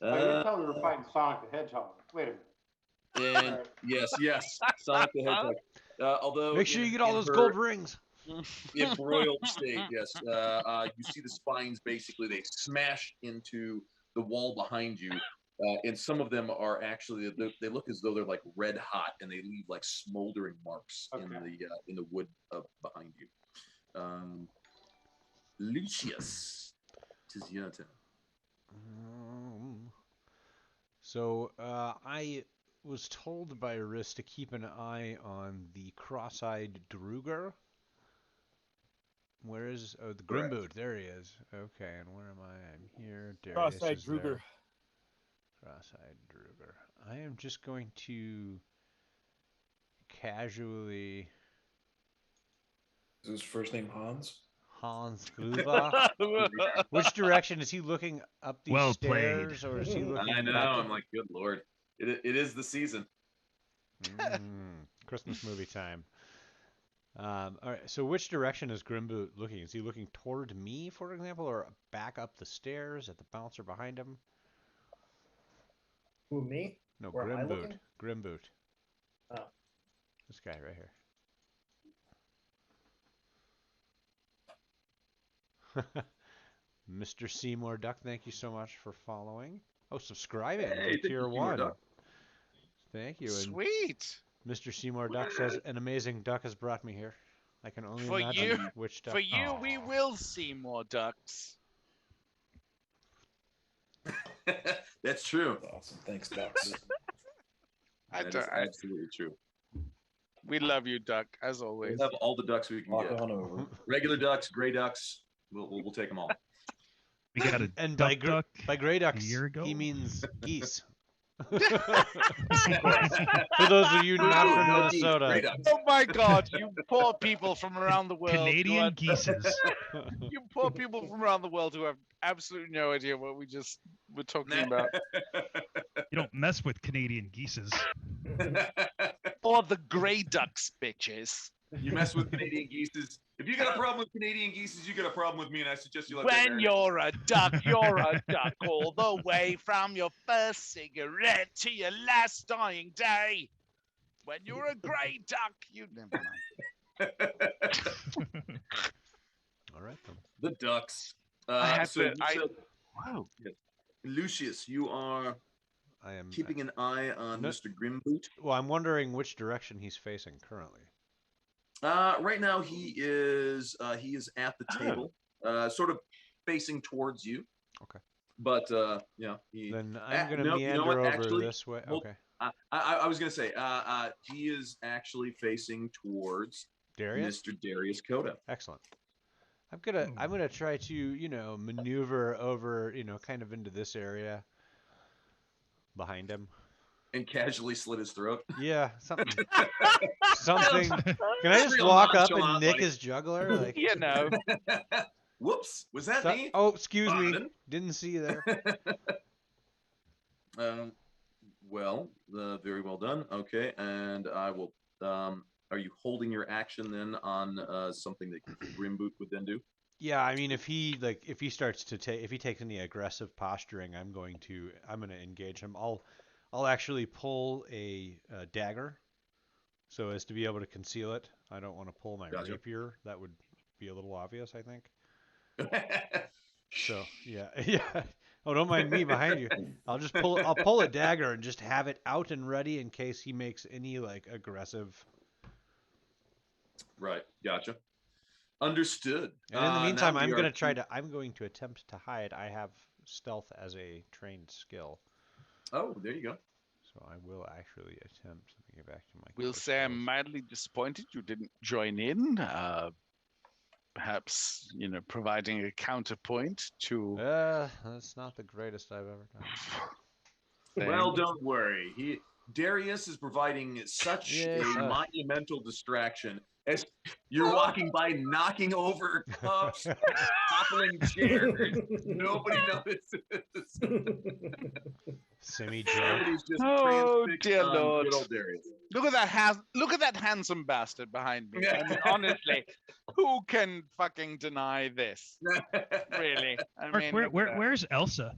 You're telling me we're fighting Sonic the Hedgehog. Wait a minute. And yes, Sonic the Hedgehog. Although make sure you get all those gold rings. Embroiled state, yes. You see the spines basically they smash into the wall behind you, and some of them are actually they look as though they're like red hot, and they leave like smoldering marks in the wood behind you. Lucius, it is your turn. So I was told by Riss to keep an eye on the cross-eyed Druger. Where is the Grimboot? There he is. Okay, and where am I? I'm here. Darius Cross-eyed is there. Druger. Cross-eyed Druger. I am just going to casually. Is his first name Hans? Hans Gruber. Which direction is he looking? Up these stairs, or is he looking? I know. Back I'm like, good lord, it is the season. Christmas movie time. All right. So, which direction is Grimboot looking? Is he looking toward me, for example, or back up the stairs at the bouncer behind him? Who, me? No, Where am I Grimboot. looking? Grimboot. Oh. This guy right here. Mr. Seymour Duck, thank you so much for following. Oh, subscribing to Tier 1. Duck. Thank you. Sweet. And Mr. Seymour Duck says, an amazing duck has brought me here. I can only For imagine which duck. For you, we will see more ducks. That's true. Awesome. Thanks, Ducks. That is absolutely true. We love you, Duck, as always. We have all the ducks we can Walk get. on over. Regular ducks, gray ducks. We'll take them all. We got a And duck duck. by gray ducks, year ago? he means geese. For those of you not from No geese, Minnesota, gray ducks. Oh my God, you poor people from around the world. Canadian geeses. You poor people from around the world who have absolutely no idea what we just were talking about. You don't mess with Canadian geeses. Or the grey ducks, bitches. You mess with Canadian geeses. If you got a problem with Canadian geeses, you got a problem with me, and I suggest you let that When marinate. you're a duck all the way from your first cigarette to your last dying day. When you're a grey duck, you never mind. all right then. The ducks. I had so to- you I- said- Wow. Lucius, you are I am keeping an eye on No- Mr. Grimboot. Well, I'm wondering which direction he's facing currently. Right now he is at the table, sort of facing towards you. Okay. But yeah, he. Then I'm gonna no, you meander know what, over actually, this way. hold- Okay. I was gonna say he is actually facing towards Darius? Mr. Darius Coda. Excellent. I'm gonna try to, maneuver over, kind of into this area behind him. And casually slit his throat. Yeah, something. Something. Can I just Real walk up and nonchalant, nick buddy. his juggler? Like, You know. Whoops, was that me? oh, excuse me. Pardon? Didn't see you there. Well, very well done. Okay, and I will. Are you holding your action then on something that Grimboot would then do? Yeah, I mean, if he takes any aggressive posturing, I'm gonna engage him. I'll actually pull a dagger, so as to be able to conceal it. I don't want to pull my Gotcha. rapier. That would be a little obvious, I think. So yeah, yeah. Oh, don't mind me behind you. I'll pull a dagger and just have it out and ready in case he makes any aggressive. Right, gotcha. Understood. And in the Now meantime, we I'm are going to attempt to hide. I have stealth as a trained skill, Oh, there you go. so I will actually attempt. Let me get back to my. We'll core say I'm skills. mildly disappointed you didn't join in. Perhaps, providing a counterpoint to. That's not the greatest I've ever done. Well, don't worry. Darius is providing such Yes, a monumental distraction as you're walking by, knocking over cups, toppling chairs. Nobody notices. Semi-joke. Everybody's just Oh, transfixed dear on Lord. good old Darius. Look at that handsome bastard behind me. I mean, honestly, who can fucking deny this? Really? I Mark, mean, where's Elsa?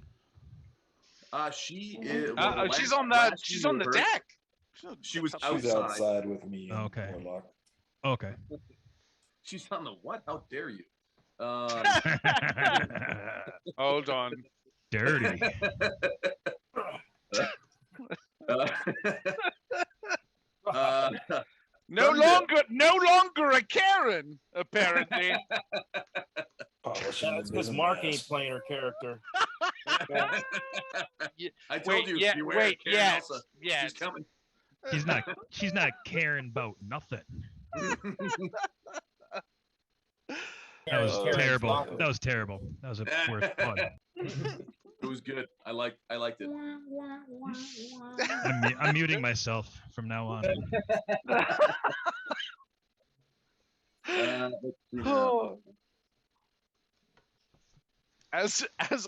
She is. she's on the deck. She was She's outside. outside with me. and Okay. Warlock. Okay. She's on the what? How dare you? Hold on. Dirty. uh, No longer a Karen, apparently. Polishing That's the because business Mark ain't ass. playing her character. I told you. Beware, wait, Karen yes, Elsa. yes. She's coming. She's not caring about nothing. That was Karen's terrible. Stalker. That was terrible. That was a worse pun. It was good. I liked it. I'm muting myself from now on. Let's see now. Oh. As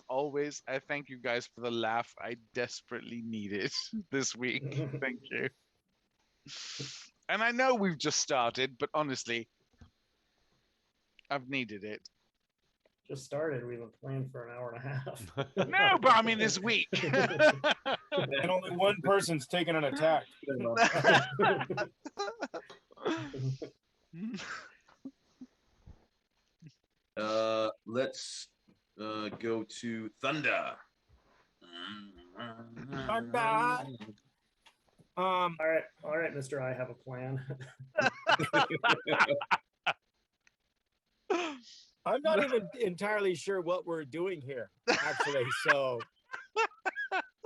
always, I thank you guys for the laugh I desperately needed this week. Thank you. And I know we've just started, but honestly, I've needed it. Just started. We've been playing for an hour and a half. No, but I mean this week. And only one person's taking an attack. Let's go to Thunder. Thunder. All right, Mister. I have a plan. I'm not even entirely sure what we're doing here, actually. So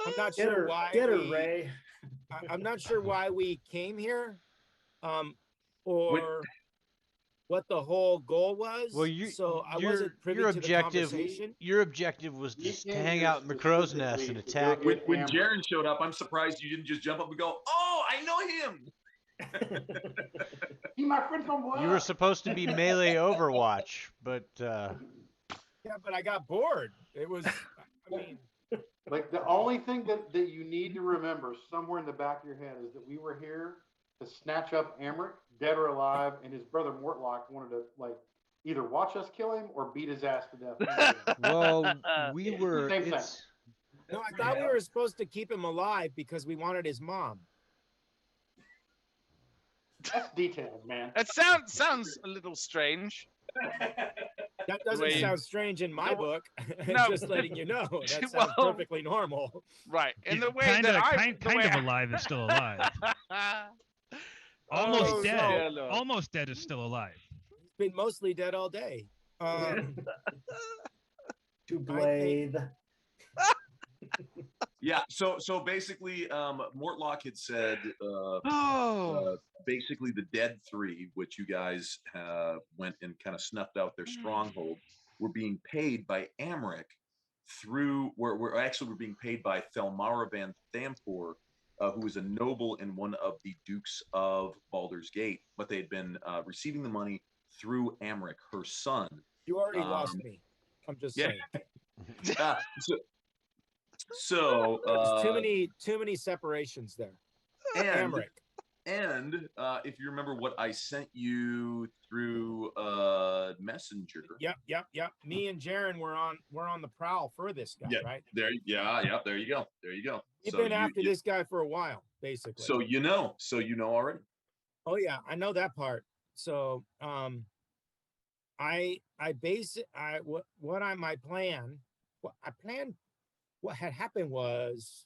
I'm not Get sure her, why. get her, we- Ray. I'm not sure why we came here, or what the whole goal was. Well, so I wasn't privy your to the objective. conversation. Your objective was We just to came hang here out in the crow's nest specifically and to go attack. get When Amber. Jaren showed up, I'm surprised you didn't just jump up and go, "Oh, I know him." He my friend from work. You were supposed to be melee Overwatch, but Yeah, but I got bored. It was, I mean, Like the only thing that you need to remember somewhere in the back of your head is that we were here to snatch up Amric, dead or alive, and his brother Mortlock wanted to like either watch us kill him or beat his ass to death. well, we were. Same thing. It's no, I thought we were supposed to keep him alive because we wanted his mom. That's detailed, man. That sounds a little strange. That doesn't Wait. sound strange in my No, book. no. Just letting you know. That sounds Well, perfectly normal. Right. In the way kind that of, I kind of alive is still alive. Almost Oh, dead. no. Almost dead is still alive. He's been mostly dead all day. To Blade. Yeah. So basically, Mortlock had said, Oh. basically the dead three, which you guys went and kind of snuffed out their stronghold, were being paid by Amric through we're actually being paid by Thelmara Van Thampor, who was a noble in one of the dukes of Baldur's Gate, but they had been receiving the money through Amric, her son. You already lost me. I'm just yeah. saying. So There's too many separations there. Amric. And if you remember what I sent you through Messenger. Yep. Me and Jaren were on the prowl for this guy, right? There you go. You've been after this guy for a while, basically. So you know already. Oh yeah, I know that part. So my plan, what had happened was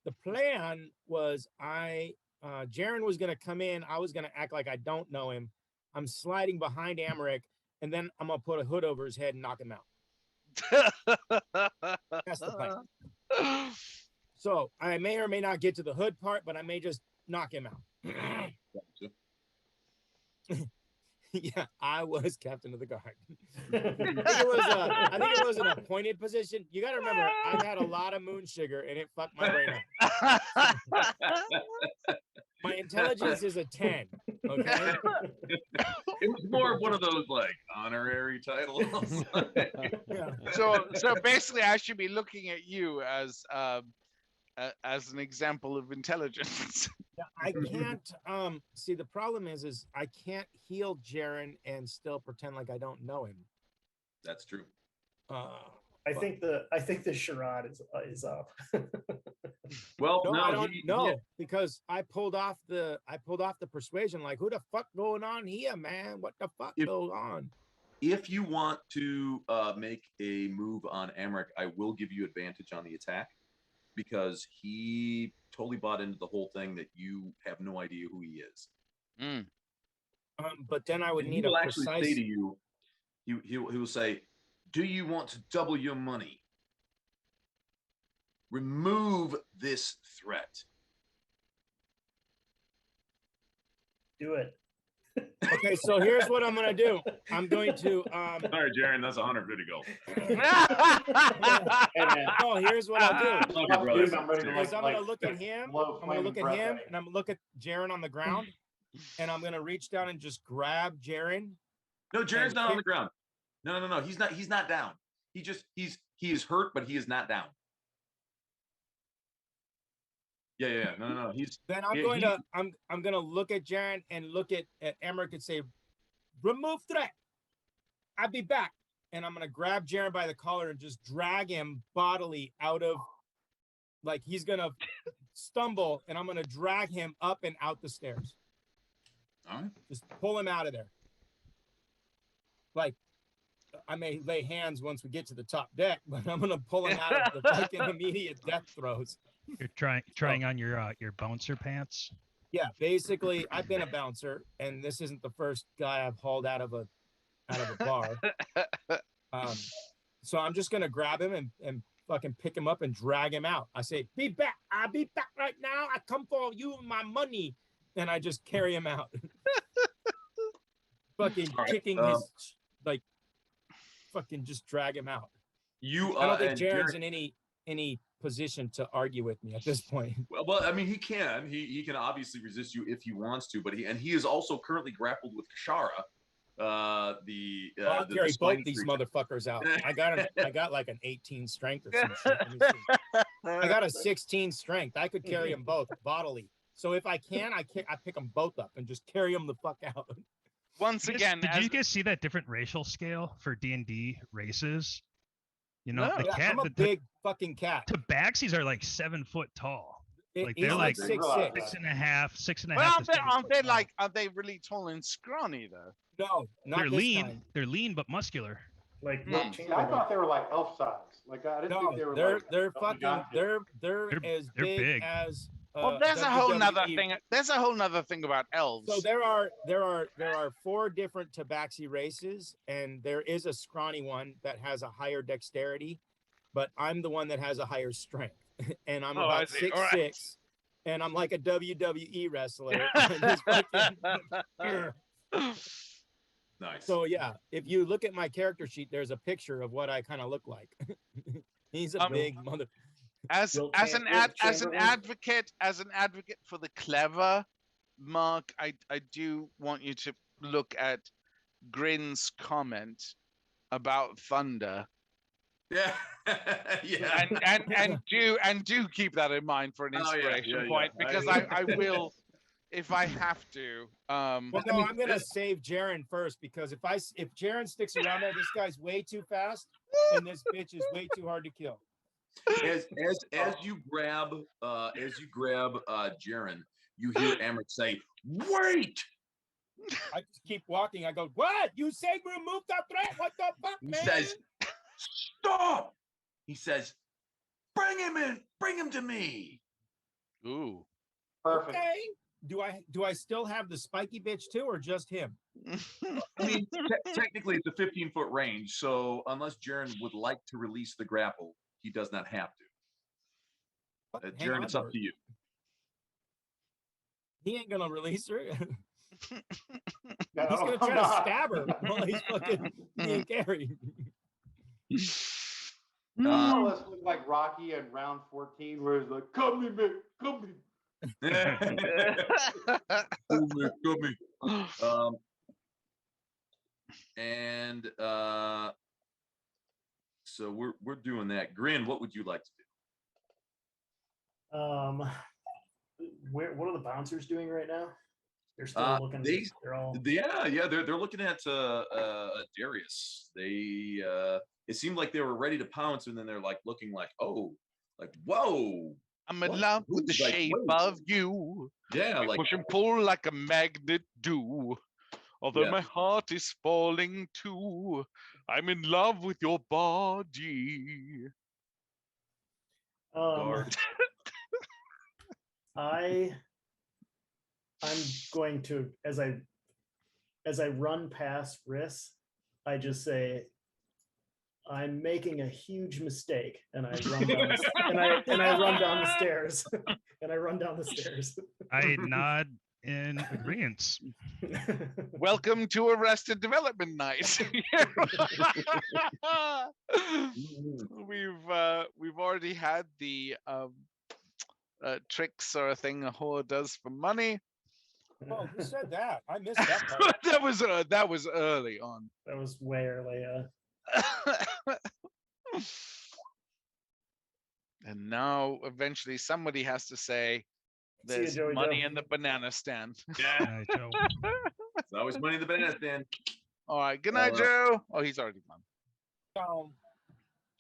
the plan was Jaren was gonna come in, I was gonna act like I don't know him. I'm sliding behind Amric, and then I'm gonna put a hood over his head and knock him out. That's the plan. So I may or may not get to the hood part, but I may just knock him out. Yeah, I was captain of the guard. I think it was an appointed position. You got to remember, I've had a lot of moon sugar and it fucked my brain up. My intelligence is a 10. Okay. It was more of one of those like honorary titles. Yeah. So basically, I should be looking at you as an example of intelligence. Yeah, I can't see the problem is I can't heal Jaren and still pretend like I don't know him. That's true. I think the charade is up. Well, No, I no, don't know because I pulled off the persuasion. Like, who the fuck going on here, man? What the fuck goes on? If you want to make a move on Amric, I will give you advantage on the attack because he totally bought into the whole thing that you have no idea who he is. Mm. But then I would And need he will a actually precise. say to you, he will say, "Do you want to double your money? Remove this threat." Do it. Okay, so here's what I'm gonna do. I'm going to Sorry, Jaren, that's 150 gold. Hey, man. no, here's what I'll do. Love you, brother. Dude, I'm ready to Because I'm like, gonna look at him. blow I'm gonna look flaming at breath him at and I'm gonna look at Jaren on the ground, and I'm gonna reach down and just grab Jaren. No, Jaren's And not on kick- the ground. No. He's not down. He is hurt, but he is not down. Yeah. No. He's Then I'm Yeah, going he- to I'm gonna look at Jaren and look at Emmerich and say, remove threat. I'll be back. And I'm gonna grab Jaren by the collar and just drag him bodily out of, like he's gonna stumble, and I'm gonna drag him up and out the stairs. all right. Just pull him out of there. Like, I may lay hands once we get to the top deck, but I'm gonna pull him out of the fucking immediate death throes. You're trying on your bouncer pants. Yeah, basically, I've been a bouncer, and this isn't the first guy I've hauled out of a bar. So I'm just gonna grab him and fucking pick him up and drag him out. I say, be back. I'll be back right now. I come for you and my money. And I just carry him out. Fucking kicking his, like, fucking just drag him out. I don't think Jaren's in any position to argue with me at this point. Well, I mean, he can obviously resist you if he wants to, but he is also currently grappled with Kashara. I'll carry both these motherfuckers out. I got like an 18 strength or some shit. Let me see. I got a 16 strength. I could carry them both bodily. So if I can, I pick them both up and just carry them the fuck out. Once again, did you guys see that different racial scale for D&D races? You know, No. the cat. I'm a big fucking cat. Tabaxis are like 7 foot tall. Like He's they're like 6'6". 6.5. Well, to 7 aren't foot they tall. like? Are they really tall and scrawny though? No, not They're this lean. time. They're lean but muscular. Like I thought they were like elf size. Like I didn't think they were. They're like, fucking. They're as they're big. as. Well, there's a whole nother WWE. thing. There's a whole nother thing about elves. So there are 4 different Tabaxi races, and there is a scrawny one that has a higher dexterity, but I'm the one that has a higher strength, and I'm about 6'6", and I'm like a WWE wrestler. Nice. So yeah, if you look at my character sheet, there's a picture of what I kind of look like. He's a big mother. As an advocate for the clever, Mark, I do want you to look at Grin's comment about thunder. Yeah. Yeah. And do keep that in mind for an inspiration point, because I will, if I have to. Well, no, I'm gonna save Jaren first, because if Jaren sticks around there, this guy's way too fast, and this bitch is way too hard to kill. As you grab Jaren, you hear Amrit say, "Wait!" I just keep walking. I go, "What? You say remove the threat? What the fuck, man?" He says, "Stop!" He says, "Bring him in. Bring him to me." Ooh. Perfect. Okay. Do I still have the spiky bitch too, or just him? I mean, technically it's a 15-foot range, so unless Jaren would like to release the grapple, he does not have to. Jaren, it's up to you. He ain't gonna release her. No, He's gonna try to stab her while he's fucking being carried. Let's look like Rocky in round 14, where he's like, "Come me, man, come me." And so we're doing that. Grin, what would you like to do? What are the bouncers doing right now? They're still looking. They're all. They're looking at Darius. They it seemed like they were ready to pounce, and then they're like looking like, oh, like whoa. I'm in love with the shape of you. Yeah, we like push and pull like a magnet do. Although my heart is falling too, I'm in love with your body. I'm going to, as I run past Riss, I just say, "I'm making a huge mistake," and I run down and I run down the stairs. And I run down the stairs. I nod in agreement. Welcome to Arrested Development Night. We've already had the tricks are a thing a whore does for money. Oh, who said that? I missed that part. that was early on. That was way early. And now eventually somebody has to say there's Joey money Joe. in the banana stand. yeah, it's always money in the banana stand. All right, good night, Joe. Oh, he's already gone.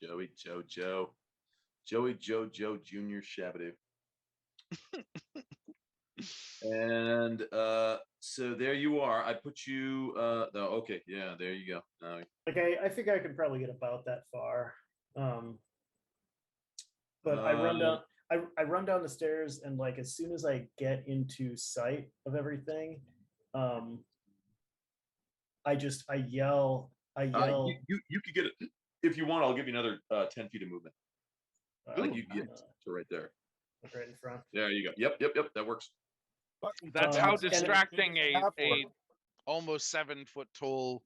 Joey Joe Jr. Shabadoo. And so there you are. I put you okay, yeah, there you go. Okay, I think I could probably get about that far. But I run down I run down the stairs, and like as soon as I get into sight of everything, I yell. You could get it if you want. I'll give you another 10 feet of movement. I feel like you get to right there. Like right in front. There you go. Yep. That works. That's Um, how and- distracting a Half-orc. almost 7 foot tall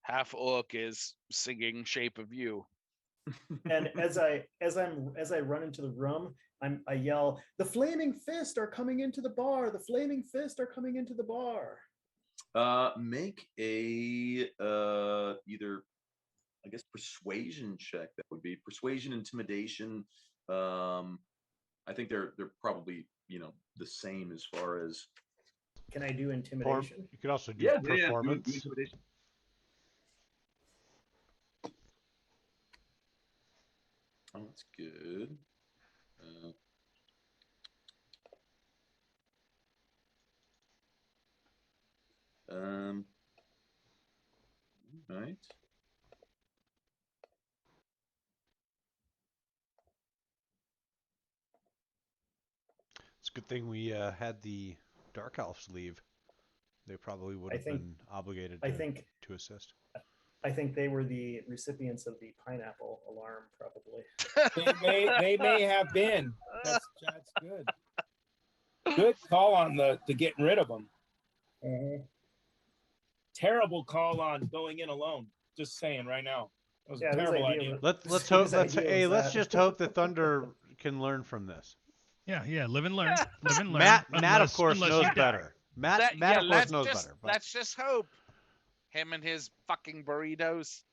half orc is singing "Shape of You." And as I run into the room, I yell, "The flaming fist are coming into the bar! The flaming fist are coming into the bar!" Make a either, I guess, persuasion check. That would be persuasion, intimidation. I think they're probably the same as far as. Can I do intimidation? You could also do Yeah, performance. do intimidation. Oh, that's good. Right. It's a good thing we had the Dark Elves leave. They probably would I have think- been obligated I think to assist. I think they were the recipients of the pineapple alarm, probably. They may have been. That's good. Good call on the getting rid of them. Terrible call on going in alone. Just saying right now. That was Yeah, a whose terrible idea idea. was- Let's hope. whose Let's idea was let's that? just hope that Thunder can learn from this. Yeah, live and learn. Live and learn. Matt, of unless- course, unless knows you die. better. Matt, of course, knows better. But Let's just hope. Him and his fucking burritos.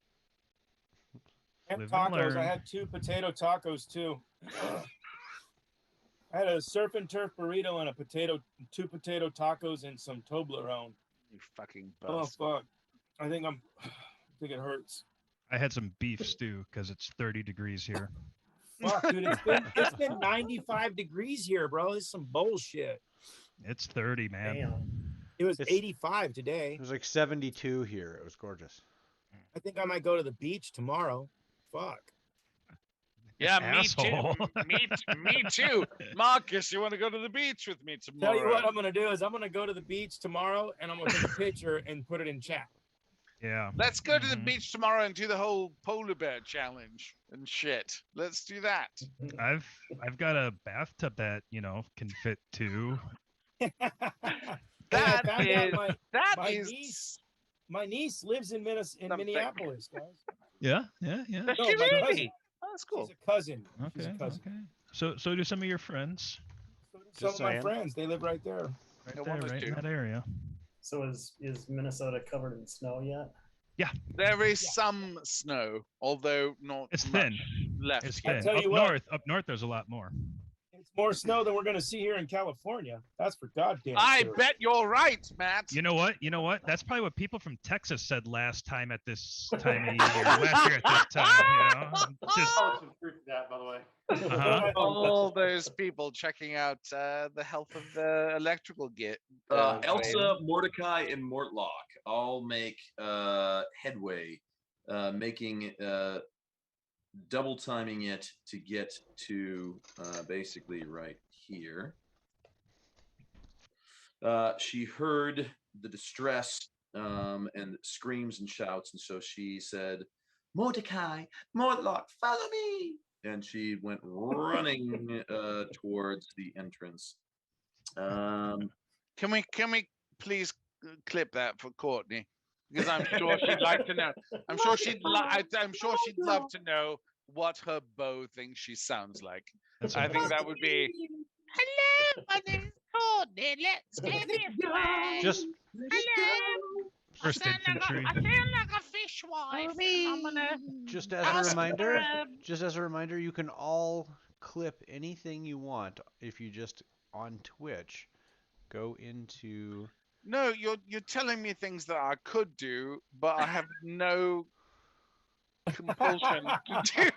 And Live and tacos. I learn. had 2 potato tacos too. I had a surf and turf burrito and 2 potato tacos and some Toblerone. You fucking Oh bastard. fuck! I think it hurts. I had some beef stew because it's 30 degrees here. Fuck, dude, it's been 95 degrees here, bro. This is some bullshit. It's 30, man. Damn. It was It's- 85 today. it was like 72 here. It was gorgeous. I think I might go to the beach tomorrow. Fuck. Yeah, me Asshole. too. Me too. Marcus, you want to go to the beach with me tomorrow? Tell you what I'm gonna do is I'm gonna go to the beach tomorrow and I'm gonna take a picture and put it in chat. Yeah. Let's go to the Mhm. beach tomorrow and do the whole polar bear challenge and shit. Let's do that. I've got a bathtub that can fit 2. That I found is- out That my is niece- my niece lives in Something. Minneapolis, guys. Yeah. Does No, she my really? cousin. Oh, that's cool. She's a cousin. She's Okay. a cousin. Okay. So do some of your friends So do some Just of my saying. friends, they live right there. right Yeah, there, one or right in two. that area. So is Minnesota covered in snow yet? There is some snow, although not It's much thin. left. It's I thin. tell Up you what. north, there's a lot more. It's more snow than we're gonna see here in California. That's for goddamn I sure. bet you're right, Matt. You know what? That's probably what people from Texas said last time at this time of year. Last year at this time. Just Oh, some truth to that, by the way. uh-huh. All those people checking out the health of the electrical gate. Elsa, Mordecai, and Mortlock all make headway, making double timing it to get to basically right here. She heard the distress and screams and shouts, and so she said, "Mordecai, Mortlock, follow me!" And she went running towards the entrance. Can we please clip that for Courtney? Because I'm sure she'd like to know. I'm sure she'd love to know what her bow thinks she sounds like. That's I think amazing. that would be. Hello, my name is Courtney. Let's go this way. Just Hello. First infantry. I sound like a fishwife. I'm gonna. just as ask a reminder, for, you can all clip anything you want if you just on Twitch go into. No, you're telling me things that I could do, but I have no compulsion to do.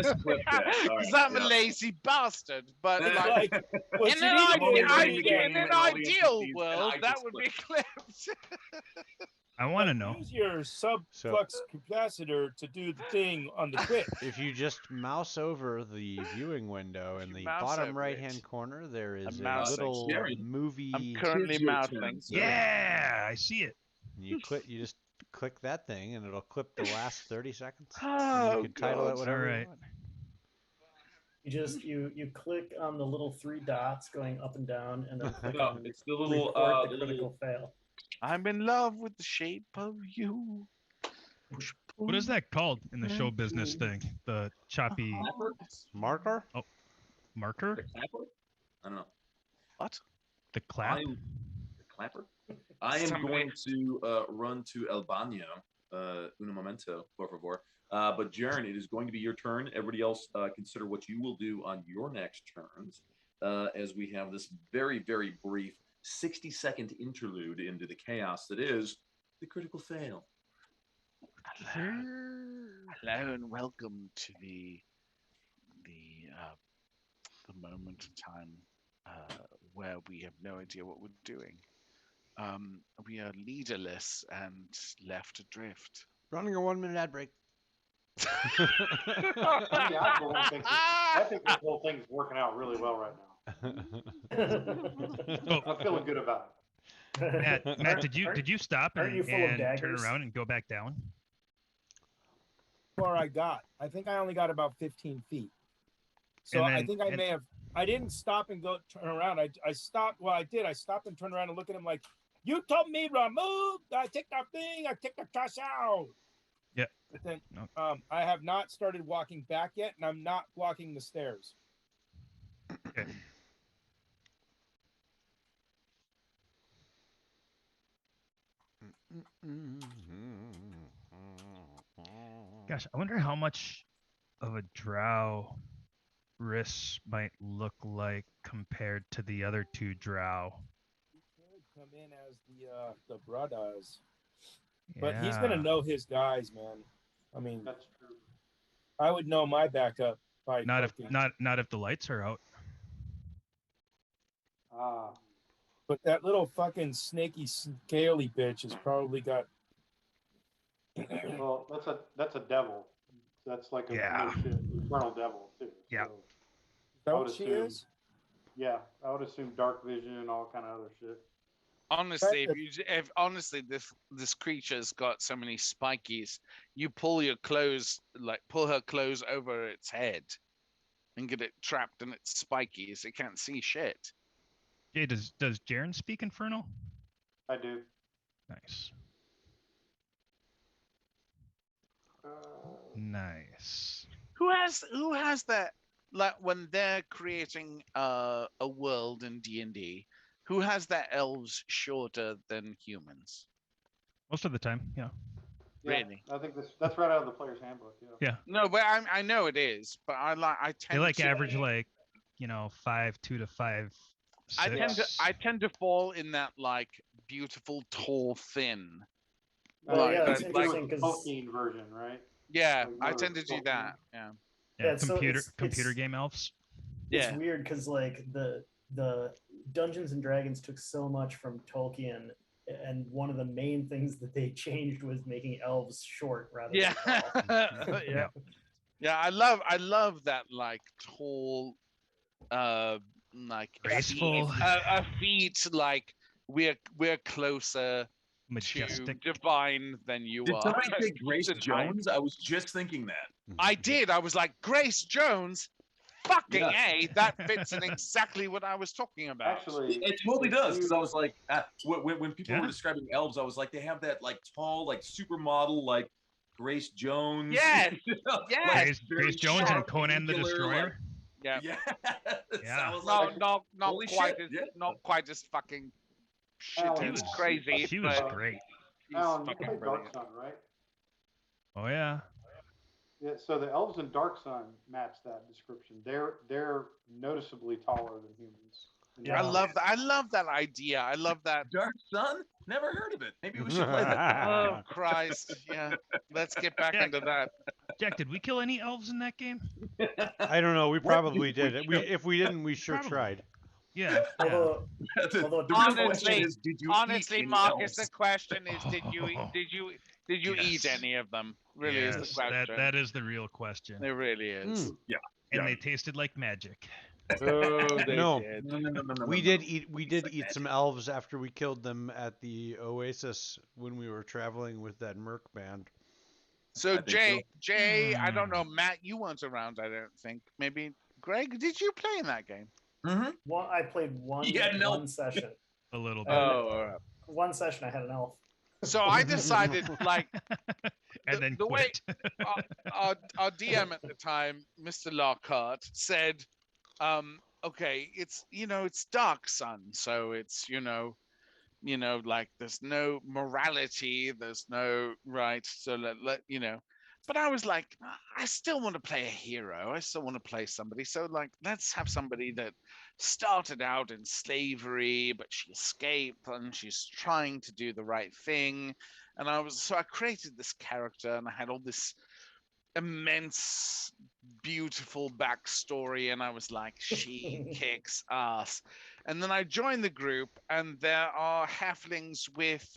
Just clip that. All right, Because I'm a yeah. lazy bastard. But Yeah. like, Like, what in you an, need to I'm only do is running you the need game in an and all the ideal NPCs, and world, I that just would clip be clipped. I want to know. use your subflux capacitor to do the thing on the Twitch. If you just mouse over the viewing window in you the mouse bottom over right it. hand corner, there is a mousing. little Sharon. movie. I'm currently It's your mouthing. turn. Yeah, I see it. You just click that thing, and it'll clip the last 30 seconds. and Oh, you can title it God. whatever Alright. you want. You click on the little 3 dots going up and down, and then click No, on it's the little report the the critical little fail. I'm in love with the shape of you. Push, What is pull, that called in the show and business pull. thing? The choppy clapper. Marker? marker? The clapper. I don't know. What? The clap? I'm the clapper. I am Somebody- going to run to El Baño. Un momento, por favor. But Jaren, it is going to be your turn. Everybody else, consider what you will do on your next turns, as we have this very, very brief 60-second interlude into the chaos that is the critical fail. Hello and welcome to the moment in time where we have no idea what we're doing. We are leaderless and left adrift. Running a 1-minute ad break. I think this whole thing's working out really well right now. I'm feeling good about it. Matt, did you stop aren't and, you full of and turn daggers? around and go back down? Where I got, I think I only got about 15 feet. So And I then- think I and- may have. I didn't stop and go turn around. I stopped. Well, I did. I stopped and turned around and looked at him like, "You told me to move. I take that thing. I take the trash out." Yeah. But then, No. I have not started walking back yet, and I'm not walking the stairs. Okay. Gosh, I wonder how much of a drow Riss might look like compared to the other 2 drow. He could come in as the brothers, but he's gonna Yeah. know his guys, man. I mean, That's true. I would know my backup by Not if fucking- not if the lights are out. Ah, But that little fucking snaky, scaly bitch has probably got. well, that's a devil. That's like a Yeah. no shit, infernal devil too. Yeah. So, Is that I what would she assume- is? yeah, I would assume dark vision, all kind of other shit. Honestly, That- if honestly this creature's got so many spikies, you pull your clothes, like pull her clothes over its head, and get it trapped in its spikies. It can't see shit. Jay, does Jaren speak Infernal? I do. Nice. Uh, Nice. Who has that? Like when they're creating a world in D&D, who has that elves shorter than humans? Most of the time, yeah. yeah, Really? I think that's right out of the player's handbook. Yeah. Yeah. No, but I know it is, but I They tend like to average like, 5'2" to 5'6". I tend to fall in that like beautiful, tall, thin. Oh, Like, yeah, that's like- interesting because Tolkien version, right? Yeah, Like I more tend to do Tolkien. that. Yeah. Yeah, so computer game elves. it's Yeah. weird because like the Dungeons and Dragons took so much from Tolkien, and one of the main things that they changed was making elves short rather Yeah. than tall. yeah. Yeah, I love that like tall like Graceful. a feet like we're closer Majestic. to divine than you Did are. somebody say Grace Tonight. Jones? I was just thinking that. I did. I was like, Grace Jones, fucking Yeah. A, that fits in exactly what I was talking about. Actually, It totally if does, because you- I was like, when people Yeah. were describing elves, I was like, they have that like tall, like supermodel, like Grace Jones. Yes, You know, yes. like, Grace, very Grace Jones and sharp, Conan the angular, Destroyer. like- yeah. yeah. Yeah. I was No, like, not holy quite shit, as yeah. not quite as fucking shit Alan, as was- crazy. She was but great. she's Alan, you fucking play brilliant. Dark Sun, right? Oh yeah. Yeah, so the elves in Dark Sun match that description. They're noticeably taller than humans. in Yeah. I Dark love that. I love that idea. I love that. Dark Sun? Never heard of it. Maybe we should play that. Oh Christ! Yeah, let's get back Yeah. into that. Jack, did we kill any elves in that game? I don't know. We probably we did. If we didn't, we sure Probably. tried. Yeah. yeah. Although the real Honestly- question is, did you Honestly, eat any Marcus, the elves? question is, did you eat Yes. any of them? Really is the Yes, question. that is the real question. It really is. Mm. And yeah. they tasted like magic. Oh, they No. did. No, We no. did eat. We did like eat some elves after we killed them at the Oasis when we were traveling with that Merc band. So I think Jay, I don't Hmm. know, Matt, you weren't around. I don't think. Maybe Greg, did you play in that game? Mm-hmm. I played one Yeah, no. one session. A little bit. Oh, all right. One session, I had an elf. So I decided, like, and then the way quit. our DM at the time, Mr. Lockhart, said, okay, it's Dark Sun, so it's like there's no morality, there's no right. So but I was like, I still want to play a hero. I still want to play somebody. So like, let's have somebody that started out in slavery, but she escaped and she's trying to do the right thing. And I created this character and I had all this immense, beautiful backstory. And I was like, she kicks ass. And then I joined the group and there are halflings with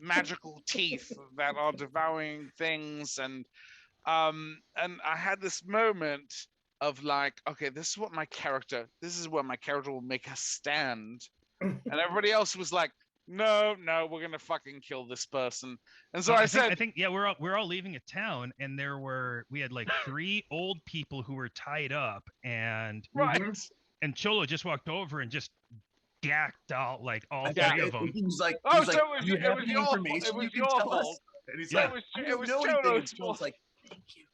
magical teeth that are devouring things, and I had this moment of like, okay, this is where my character will make a stand. And everybody else was like, no, we're gonna fucking kill this person. And so I said, I think yeah, we're all leaving a town, and we had like 3 old people who were tied up, and right. and Cholo just walked over and just gacked out like all Yeah. 3 of them. He was like, Oh, he was so like, it was- "You it have was any your fault. information It was you can your tell us?" fault. And he's So like, it was- "I it don't was know anything." Cholo's And Joel's fault. like, "Thank you."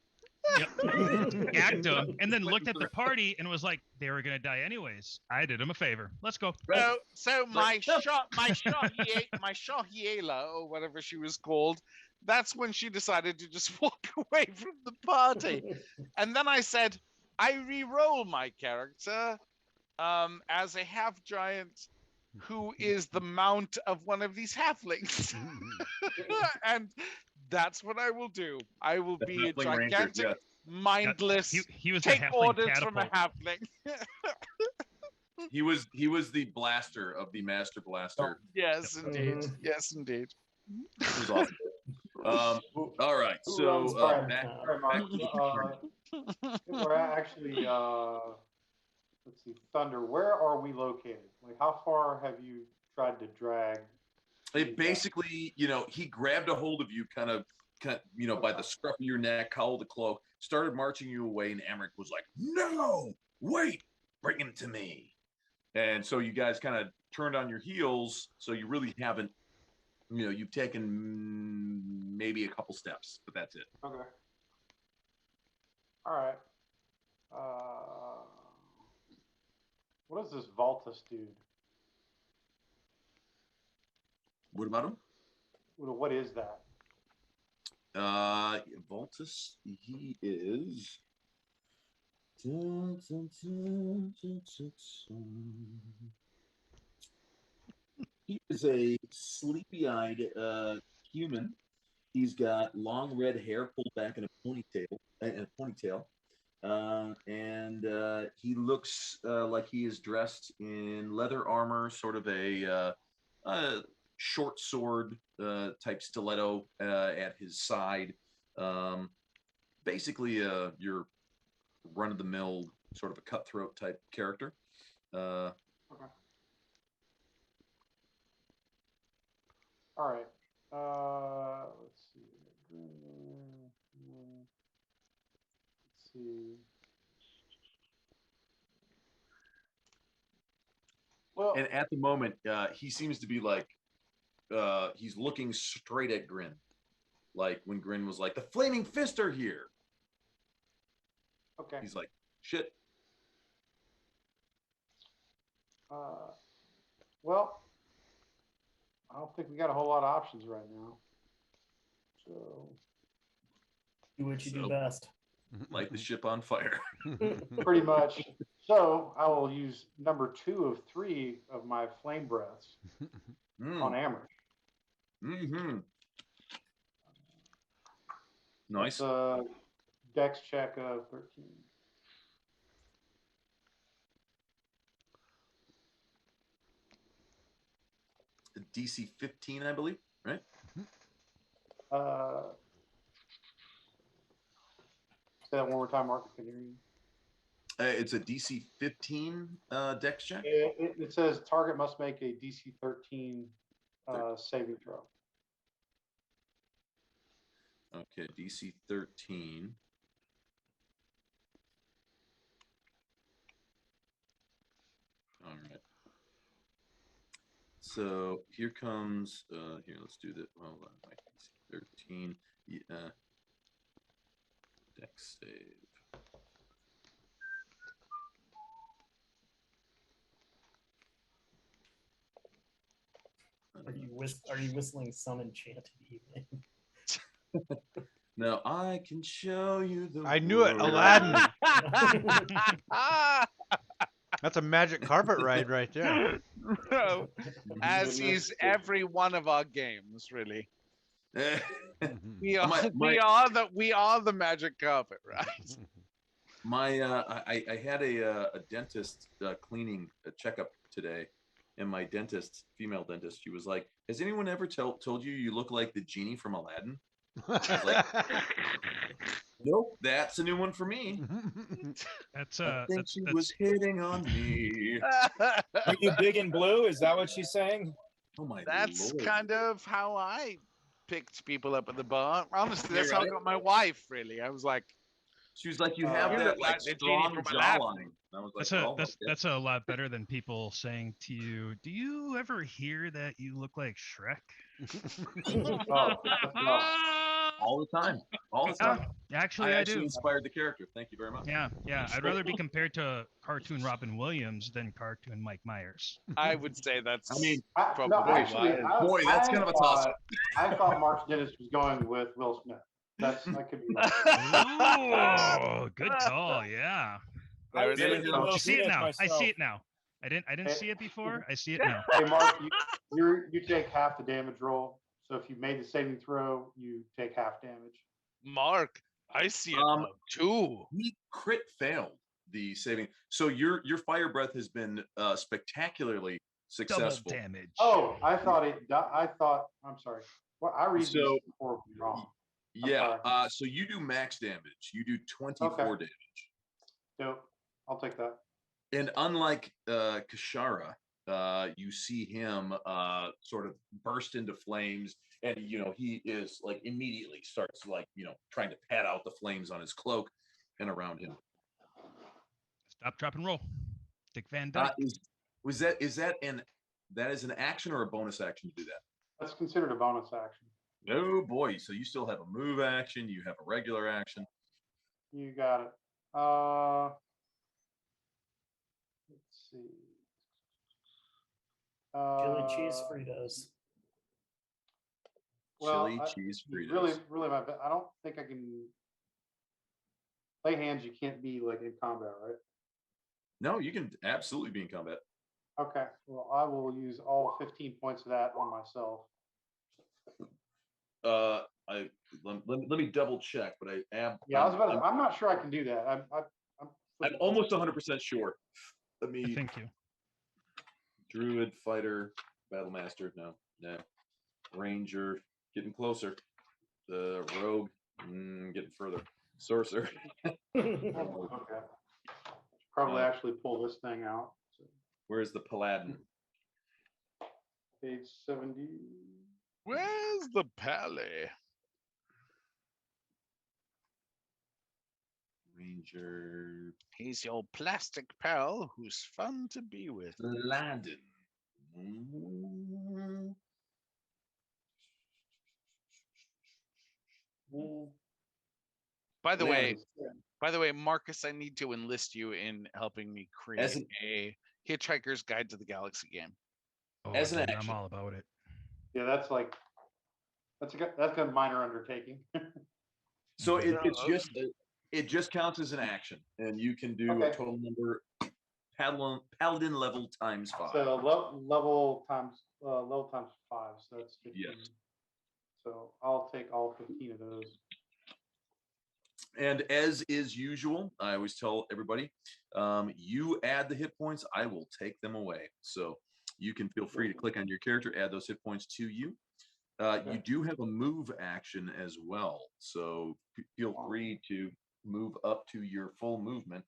Gacked them, and then looked at the party and was like, they were gonna die anyways. I did them a favor. Let's go. Right. So Like, no. my Shahiela, or whatever she was called, that's when she decided to just walk away from the party. And then I said, I re-roll my character as a half giant who is the mount of one of these halflings. And that's what I will do. I will The be a halfling ranger, gigantic, yeah. mindless, He was take the halfling orders from a catapult. halfling. He was the blaster of the master blaster. Yes, indeed. Mhm. Yes, indeed. It was awesome. All right, Who runs so Prime back Time? to the party. We're actually, let's see, Thunder. Where are we located? Like, how far have you tried to drag? It basically, he grabbed a hold of you, kind of, by the scruff of your neck, cowl the cloak, started marching you away, and Emmerich was like, "No, wait, bring him to me." And so you guys kind of turned on your heels. So you really haven't, you've taken maybe a couple steps, but that's it. Okay. All right. What is this Voltus dude? What about him? What is that? Voltus, he is. He is a sleepy-eyed human. He's got long red hair pulled back in a ponytail, and he looks like he is dressed in leather armor, sort of a short sword type stiletto at his side. Basically, your run-of-the-mill sort of a cutthroat type character. Okay. All right. Let's see. Let's see. Well, And at the moment, he seems to be like, he's looking straight at Grin. Like when Grin was like, "The Flaming Fist are here." okay. He's like, "Shit." Well, I don't think we got a whole lot of options right now. So Do what you do So- best. Light the ship on fire. pretty much. So I will use number 2 of 3 of my flame breaths on Amber. Mm-hmm. Nice. It's a dex check of 13. DC 15, I believe, right? Say that one more time, Mark. I can hear you. It's a DC 15 dex check. It says target must make a DC 13 saving throw. Okay, DC 13. All right. So here comes. Here, let's do that. Well, my DC 13. Yeah. Dex save. Are you whistling some enchanted evening? Now I can show you the. I knew it, world. Aladdin. That's a magic carpet ride right there. As Goodness. is every one of our games, really. We are, My- we are the magic carpet, right? I had a dentist cleaning a checkup today, and my dentist, female dentist, she was like, "Has anyone ever told you you look like the genie from Aladdin?" Like, nope, that's a new one for me. That's I think she that's was hitting on me. Are you big and blue? Is that what she's saying? Oh my That's lord! kind of how I picked people up at the bar. Honestly, that's You're how I right. got my wife, really. I was like, She was like, "You have You that look like like the genie strong from Aladdin." jawline." And I was like, "Well, okay." that's a lot better than people saying to you, "Do you ever hear that you look like Shrek?" Oh, no. all the time, all the Yeah, time. actually, I I actually do. inspired the character. Thank you very much. Yeah, I'd rather be compared to cartoon Robin Williams than cartoon Mike Myers. I would say that's I mean, probably actually, why. boy, that's kind of a toss-up. I thought Mark Dennis was going with Will Smith. That could be right. Ooh, good call. Yeah, I There was it is. thinking I Will I see it Smith now. I myself. see it now. I didn't see it before. I see it now. Hey, Mark, you take half the damage roll. So if you made the saving throw, you take half damage. Mark, I see it Um, now too. He crit failed the saving, so your fire breath has been spectacularly Double successful. damage. Oh, I thought I'm sorry. Well, I read So- these horribly wrong. Yeah. sorry. So you do max damage. You do 24 Okay. damage, Nope. I'll take that. and unlike Kashara, you see him sort of burst into flames, and he is like immediately starts like trying to pat out the flames on his cloak and around him. Stop, drop, and roll. Dick Van Dyke. Is that an action or a bonus action to do that? That's considered a bonus action. Oh boy, so you still have a move action, you have a regular action. You got it. Let's see. Chili cheese Fritos. Well, Chili cheese Fritos. Really, I don't think I can play hands. You can't be like in combat, right? No, you can absolutely be in combat. Okay. Well, I will use all 15 points of that on myself. Let me double check, but I'm not sure I can do that. I'm almost 100% sure. Let me. Thank you. Druid, fighter, battle master. No. Ranger, getting closer. The rogue, getting further. Sorcerer. Okay. Probably actually pull this thing out. So, Where's the paladin? page 70. Where's the pally? Ranger. He's your plastic pal who's fun to be with. Paladin. By the way, Man, Marcus, I need to enlist you in helping me create As an- a Hitchhiker's Guide to the Galaxy game. Oh, As an dude, I'm action. all about it. yeah, that's a minor undertaking. So Mhm. it just counts as an action, and you can do a Okay. total number paladin level times 5. So level times 5, so that's 15. Yes. So I'll take all 15 of those. And as is usual, I always tell everybody, you add the hit points, I will take them away. So you can feel free to click on your character, add those hit points to you. You do have a move action as well, so feel free to move up to your full movement.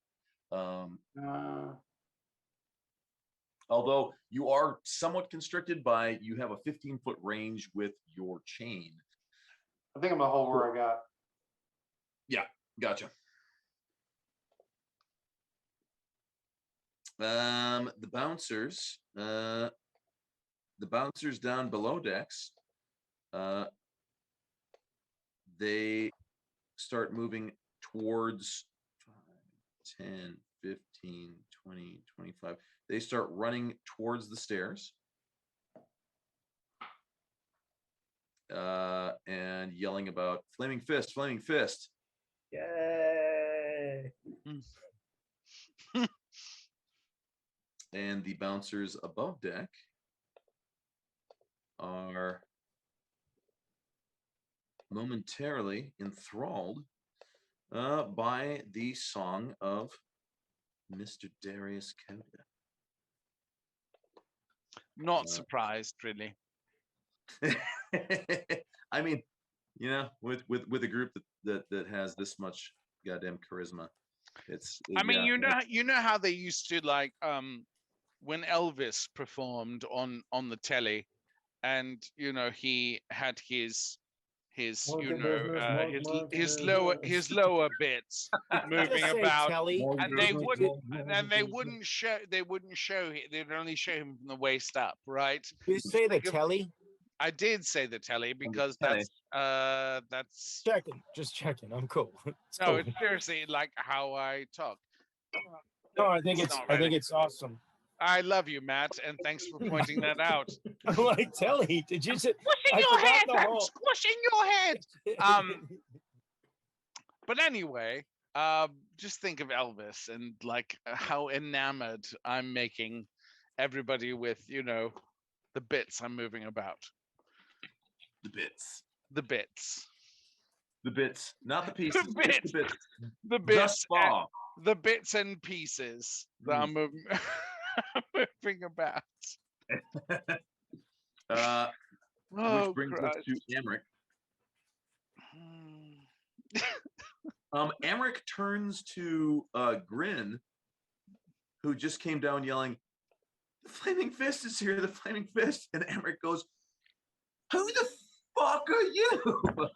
Although you are somewhat constricted by you have a 15-foot range with your chain. I think I'm gonna hold where I got. Yeah, gotcha. The bouncers down below decks, they start moving towards 5, 10, 15, 20, 25. They start running towards the stairs. And yelling about flaming fist, flaming fist. Yay! And the bouncers above deck are momentarily enthralled by the song of Mr. Darius Coda. Not surprised, really. I mean, you know, with a group that has this much goddamn charisma, I mean, yeah. you know how they used to like when Elvis performed on the telly, and you know he had his Monkey business, his business. lower bits moving Just say about, Telly. and they wouldn't show they'd only show him from the waist up, right? You say the telly. I did say the telly because telly. that's Just checking. I'm cool. It's no, cool. it's seriously like how I talk. No, I think It's it's not I think ready. it's awesome. I love you, Matt, and thanks for pointing that out. I'm like telly. Did you say? Squishing I your forgot head, the I'm whole- squishing your head. But anyway, just think of Elvis and like how enamored I'm making everybody with, you know, the bits I'm moving about. The bits. The bits. The bits, not the pieces. The bits. Just the bits. The Thus bits. far. The bits and pieces that I'm moving about. Which brings us to Amric. Amric turns to Grin, who just came down yelling, "The Flaming Fist is here, the Flaming Fist." And Amric goes, "Who the fuck are you?"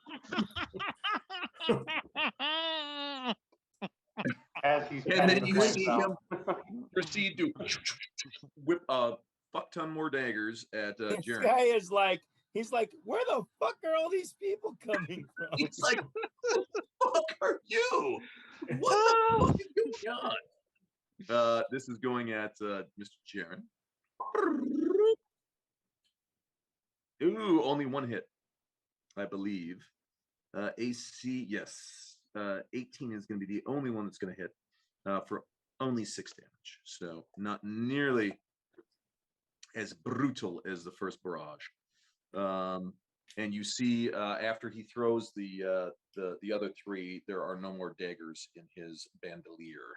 As he's And then petting you the see flames him proceed to whip a fuck ton more daggers at This Jaren. guy is like, he's like, where the fuck are all these people coming from? He's like, "Who the fuck are you? What the fuck is going on?" This is going at Mr. Jaren. Ooh, only one hit, I believe. AC, yes. 18 is going to be the only one that's going to hit for only 6 damage. So not nearly as brutal as the first barrage. And you see after he throws the other 3, there are no more daggers in his bandolier.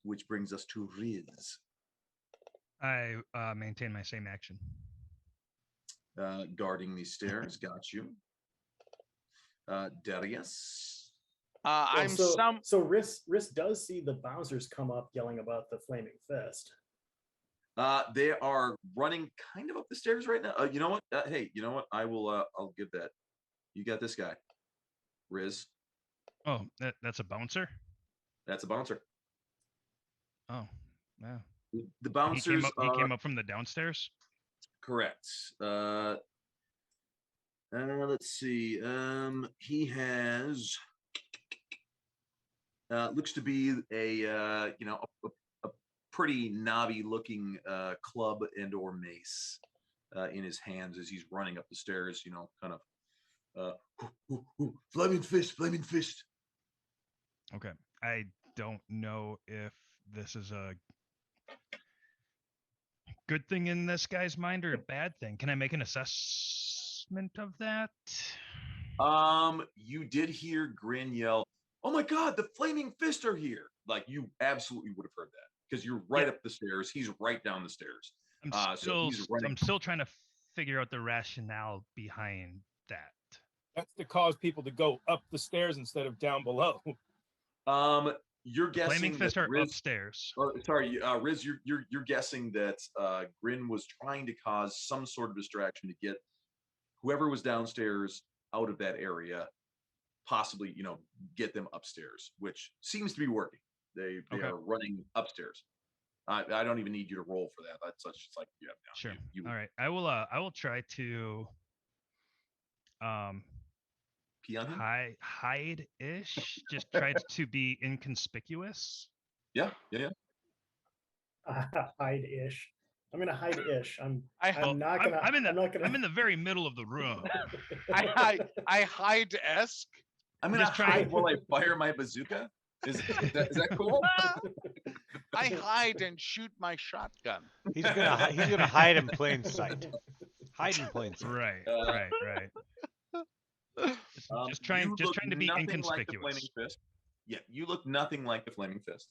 Which brings us to Riz. I maintain my same action. Guarding these stairs, got you. Darius. So Riss does see the bouncers come up yelling about the flaming fist. They are running kind of up the stairs right now. You know what? Hey, you know what? I'll give that. You got this guy, Riz. Oh, that's a bouncer? That's a bouncer. Oh, yeah. The bouncers. He came up from the downstairs? Correct. Let's see. He has looks to be a pretty knobby looking club and or mace in his hands as he's running up the stairs. You know, kind of flaming fist, flaming fist. Okay. I don't know if this is a good thing in this guy's mind or a bad thing. Can I make an assessment of that? You did hear Grin yell, "Oh my God, the flaming fist are here!" Like you absolutely would have heard that because you're right up the stairs. He's right down the stairs. So he's running. I'm still trying to figure out the rationale behind that. That's to cause people to go up the stairs instead of down below. You're guessing Flaming Fist are Riz, upstairs. Sorry, Riz, you're guessing that Grin was trying to cause some sort of distraction to get whoever was downstairs out of that area, possibly, get them upstairs, which seems to be working. They Okay. are running upstairs. I don't even need you to roll for that. That's just like yeah. No, Sure. You, All right. I will try to pee on him? hide-ish. Just try to be inconspicuous. Yeah. Hide-ish. I'm gonna hide-ish. I'm Well, not gonna. I'm in the I'm not gonna. I'm in the very middle of the room. I hide-esque. I'm gonna Just try- hide while I fire my bazooka. Is that cool? I hide and shoot my shotgun. He's gonna hide in plain sight. Hide in plain sight. Right. Just trying You to look be nothing inconspicuous. Like the flaming fist. Yeah, you look nothing like the flaming fist.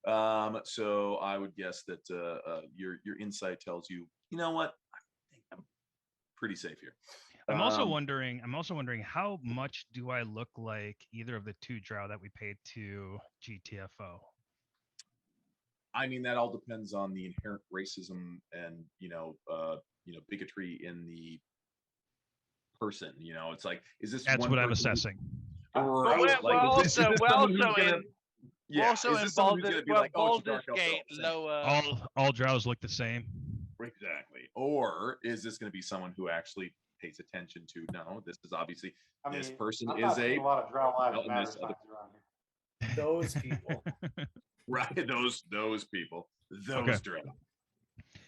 So I would guess that your insight tells you, you know what? I think I'm pretty safe here. I'm also wondering how much do I look like either of the two drow that we paid to GTFO? I mean, that all depends on the inherent racism and bigotry in the person. It's like, is this That's one what I'm person assessing. Right. We're also Yeah, also is in this someone who's gonna be like, oh, it's Baldur's dark elf, Gate they're all the lower. All drows look the same. Exactly. Or is this going to be someone who actually pays attention to? No, this is obviously this person I'm is not seeing a lot of Drow Lives well, Matter this signs other- around here. Those people. right. Those people, those Okay. drow.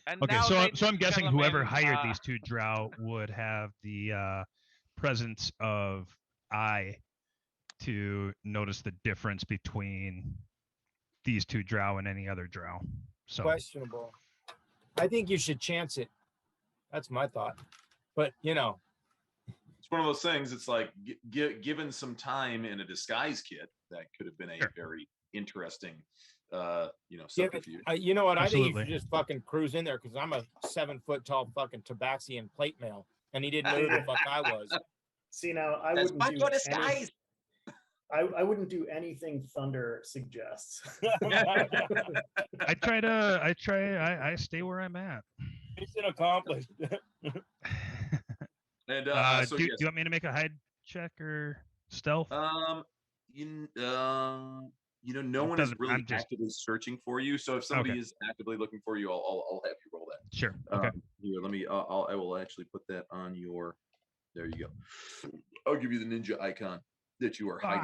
And Okay, now so they I'm just guessing tell 'em whoever in, hired these two drow would have the presence of eye to notice the difference between these two drow and any other drow. So Questionable. I think you should chance it. That's my thought. But It's one of those things. It's like given some time in a disguise kit, that could have been a Sure. very interesting, yeah, subterfuge. you know what? I think you Absolutely. should just fucking cruise in there because I'm a 7-foot tall fucking Tabaxian plate mail, and he didn't know who the fuck I was. See, now I That's wouldn't but do your disguise. I wouldn't do anything Thunder suggests. I stay where I'm at. Mission accomplished. And Do yes. you want me to make a hide check or stealth? No one is doesn't- really I'm just- actively searching for you. So if somebody Okay. is actively looking for you, I'll have you roll that. Sure. Okay. Here, let me. I will actually put that on your. There you go. I'll give you the ninja icon that you are hiding.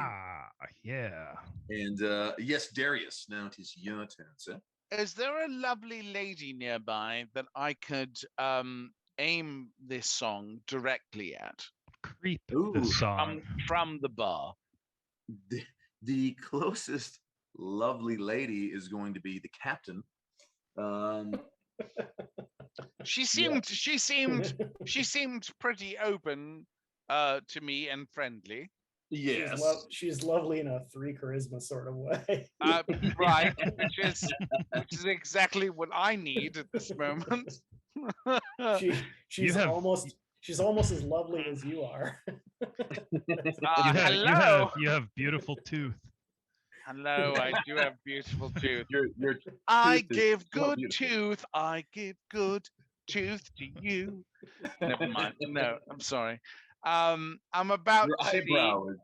Yeah. And yes, Darius. Now it is your turn, sir. Is there a lovely lady nearby that I could aim this song directly at Creep Ooh, this song. from the bar? The closest lovely lady is going to be the captain. She seemed pretty open to me and friendly. Yes. She's lovely in a 3 charisma sort of way. Right, which is exactly what I need at this moment. She's have- almost as lovely as you are. Hello. You have beautiful tooth. Hello, I do have beautiful tooth. Your I tooth is give so good beautiful. tooth. I give good tooth to you. Never mind. No, I'm sorry. I'm about Your to eyebrow is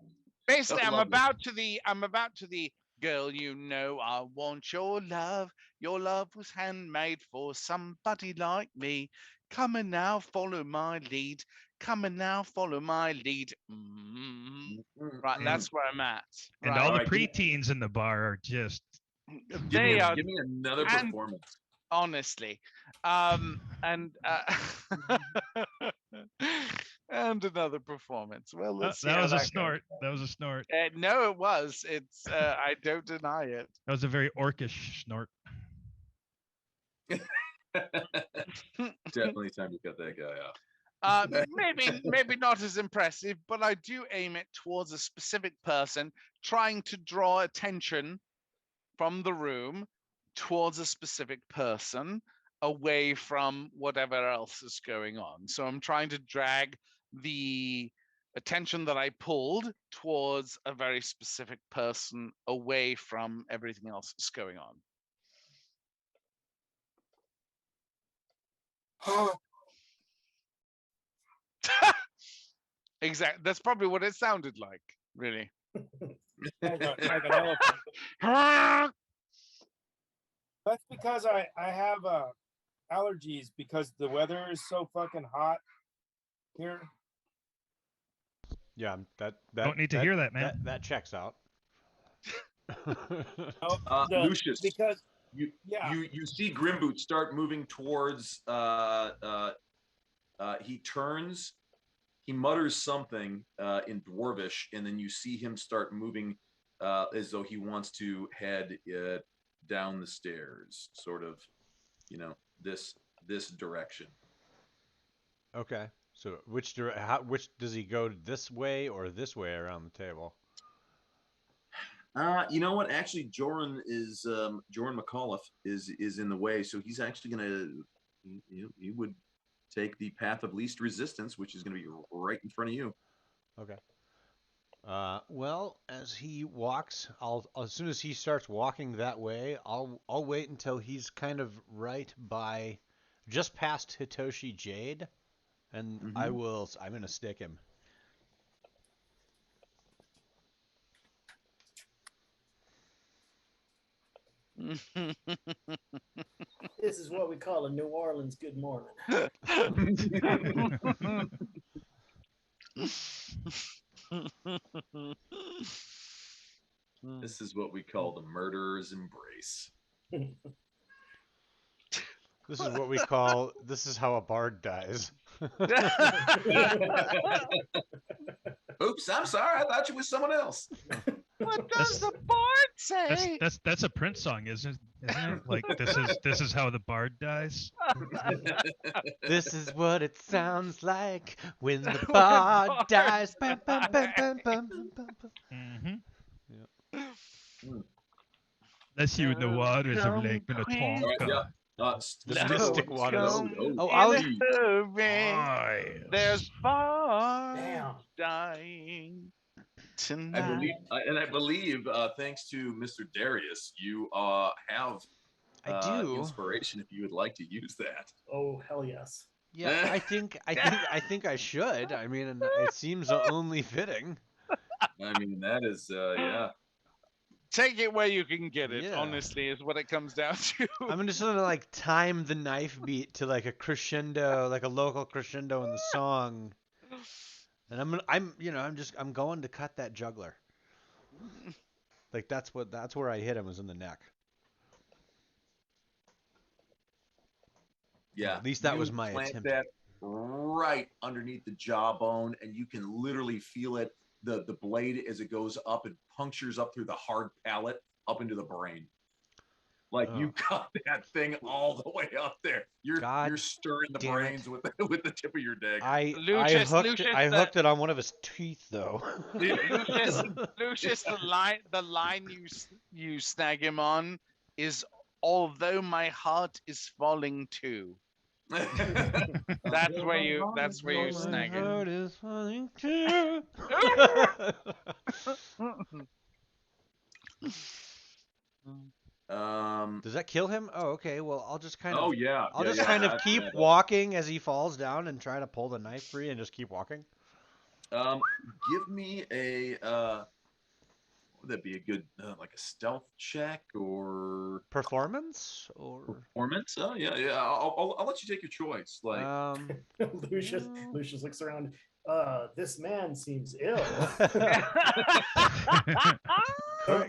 basically I'm lovely. about to the girl, you know I want your love. Your love was handmade for somebody like me. Come and now follow my lead. Come and now follow my lead. Right, that's where I'm at. And Right. all the Alright, give me- preteens in the bar are just Give me, They are give me another and- performance. honestly and and another performance. Well, let's see that how was a goes. snort. That was a snort. No, it was. It's I don't deny it. That was a very orcish snort. Definitely time to cut that guy off. Maybe not as impressive, but I do aim it towards a specific person, trying to draw attention from the room towards a specific person, away from whatever else is going on. So I'm trying to drag the attention that I pulled towards a very specific person, away from everything else that's going on. Exactly. That's probably what it sounded like, really. Like an elephant. That's because I have allergies because the weather is so fucking hot here. Yeah, that Don't need to hear that, man. That checks out. Oh, Lucius, because you yeah, you see Grimboot start moving towards. He turns. He mutters something in Dwarvish, and then you see him start moving as though he wants to head down the stairs, sort of, this direction. Okay. So which does he go this way or this way around the table? You know what? Actually, Joran McAuliffe is in the way, so he's actually gonna. He would take the path of least resistance, which is gonna be right in front of you. Okay. Well, as he walks, as soon as he starts walking that way, I'll wait until he's kind of right by, just past Hitoshi Jade, and Mhm. I'm gonna stick him. This is what we call a New Orleans good morning. This is what we call the murderer's embrace. This is what we call. This is how a bard dies. Oops, I'm sorry. I thought you was someone else. What does the bard say? That's a Prince song, isn't it? Like this is how the bard dies. This is what it sounds like when the bard dies. Bam, bam, bam, bam, bam, bam, bam, bam. Mm-hmm. Hmm. That's you in the waters of Lake All right, Minnetonka. yeah. The mystic waters. Oh, I was. There's bard Damn. dying I tonight. believe, thanks to Mr. Darius, you have I do. inspiration if you would like to use that. Oh hell yes. Yeah, I think I should. I mean, and it seems only fitting. I mean, that is, yeah. Take it where you can get it, Yeah. honestly, is what it comes down to. I'm just gonna like time the knife beat to like a crescendo, like a local crescendo in the song, and I'm going to cut that juggler. Like that's where I hit him, was in the neck. Yeah. At least that was You my plant attempt. that right underneath the jawbone, and you can literally feel it. The blade as it goes up, it punctures up through the hard palate up into the brain. Like you got that thing all the way up there. You're stirring the brains with the tip of your dagger. I hooked it on one of his teeth though. Lucius, the line you snag him on is, although my heart is falling too. That's where you snag My it. heart is falling too. Does that kill him? Oh, okay. Well, I'll just kind of. Oh yeah. I'll yeah, just yeah, kind of that- keep that- walking as he falls down and try to pull the knife free and just keep walking. Give me a would that be a good like a stealth check or Performance or performance? Oh yeah, yeah. I'll let you take your choice. Like Lucius looks around. This man seems ill.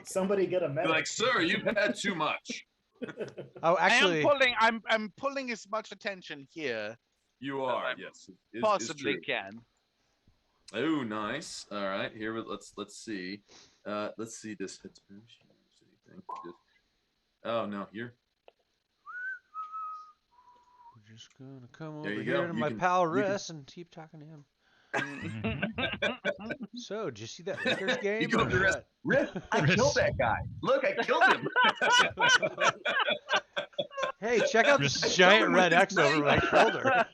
Somebody get a medic. like, sir, you've had too much. Oh, actually, I'm pulling as much attention here. You are, yes. Possibly can. Oh, nice. All right, here let's see. Let's see this hits anything. Oh no, here. we're just gonna come There over you go. here to You my can- pal you can- Riss and keep talking to him. So, did you see that Lakers game? You go or up to Riss. what? Riss, I killed that guy. Look, I killed him. Hey, check out this giant red X over my shoulder.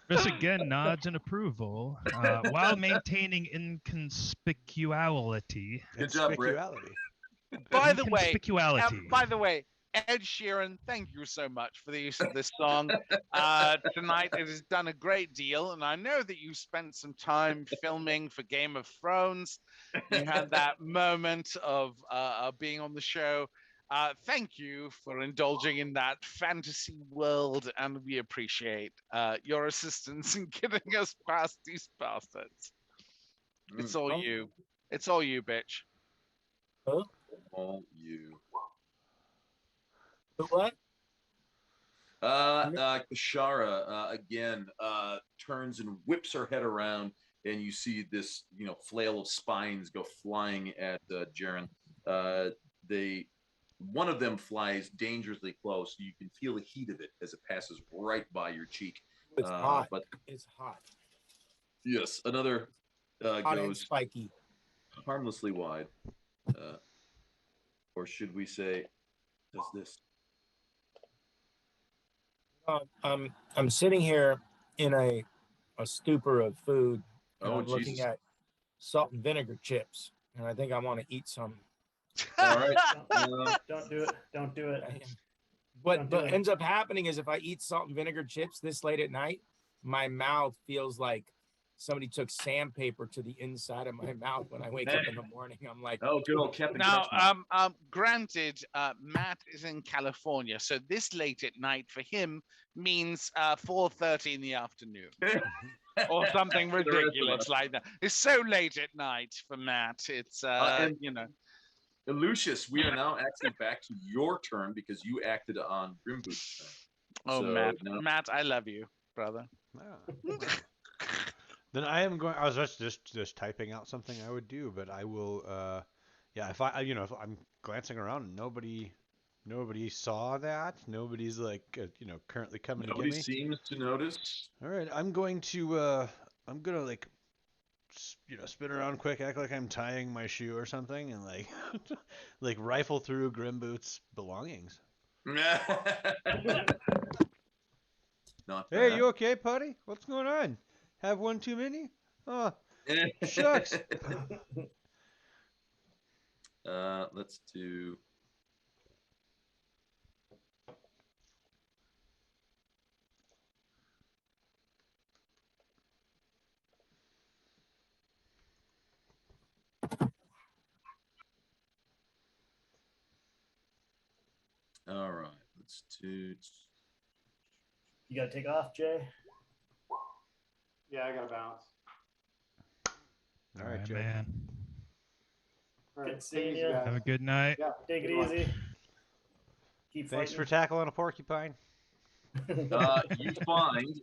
Chris again nods in approval while maintaining inconspicuality. Good job, Britt. Conspicuality. By the way, Inconspicuality. Ed Sheeran, thank you so much for the use of this song. Tonight it has done a great deal, and I know that you spent some time filming for Game of Thrones. You had that moment of being on the show. Thank you for indulging in that fantasy world, and we appreciate your assistance in getting us past these bastards. It's all you. It's all you, bitch. Huh? All you. The what? Kashara again turns and whips her head around, and you see this, flail of spines go flying at Jaren. One of them flies dangerously close. You can feel the heat of it as it passes right by your cheek. It's hot. But It's hot. yes, another Hot and goes spiky. harmlessly wide, or should we say, does this? I'm sitting here in a stupor of food, and Oh, I'm looking Jesus. at salt and vinegar chips, and I think I want to eat some. All right. Don't do it. Don't do it. What Don't do it. ends up happening is if I eat salt and vinegar chips this late at night, my mouth feels like somebody took sandpaper to the inside of my mouth when I wake up in the morning. I'm like, Oh, good old Captain Now, Crunchmouth. granted, Matt is in California, so this late at night for him means 4:30 in the afternoon, or something ridiculous like that. It's so late at night for Matt. It's And Lucius, we are now actually back to your turn because you acted on Grimboot's turn. Oh, So, Matt, no. Matt, I love you, brother. Then I am going. I was just typing out something I would do, but I will. Yeah, if if I'm glancing around and nobody saw that, nobody's like currently coming to Nobody get me. seems to notice. All right, I'm going to like spin around quick, act like I'm tying my shoe or something, and like like rifle through Grimboot's belongings. Not Hey, bad. you okay, buddy? What's going on? Have one too many? Oh, shucks. Let's do. All right, let's do. You gotta take off, Jay. Yeah, I got to bounce. All right, Jay. man. All Good right, seeing take it easy, ya. guys. Have a good night. Yeah, Take it good one. easy. Keep Thanks for fighting. tackling a porcupine. You find,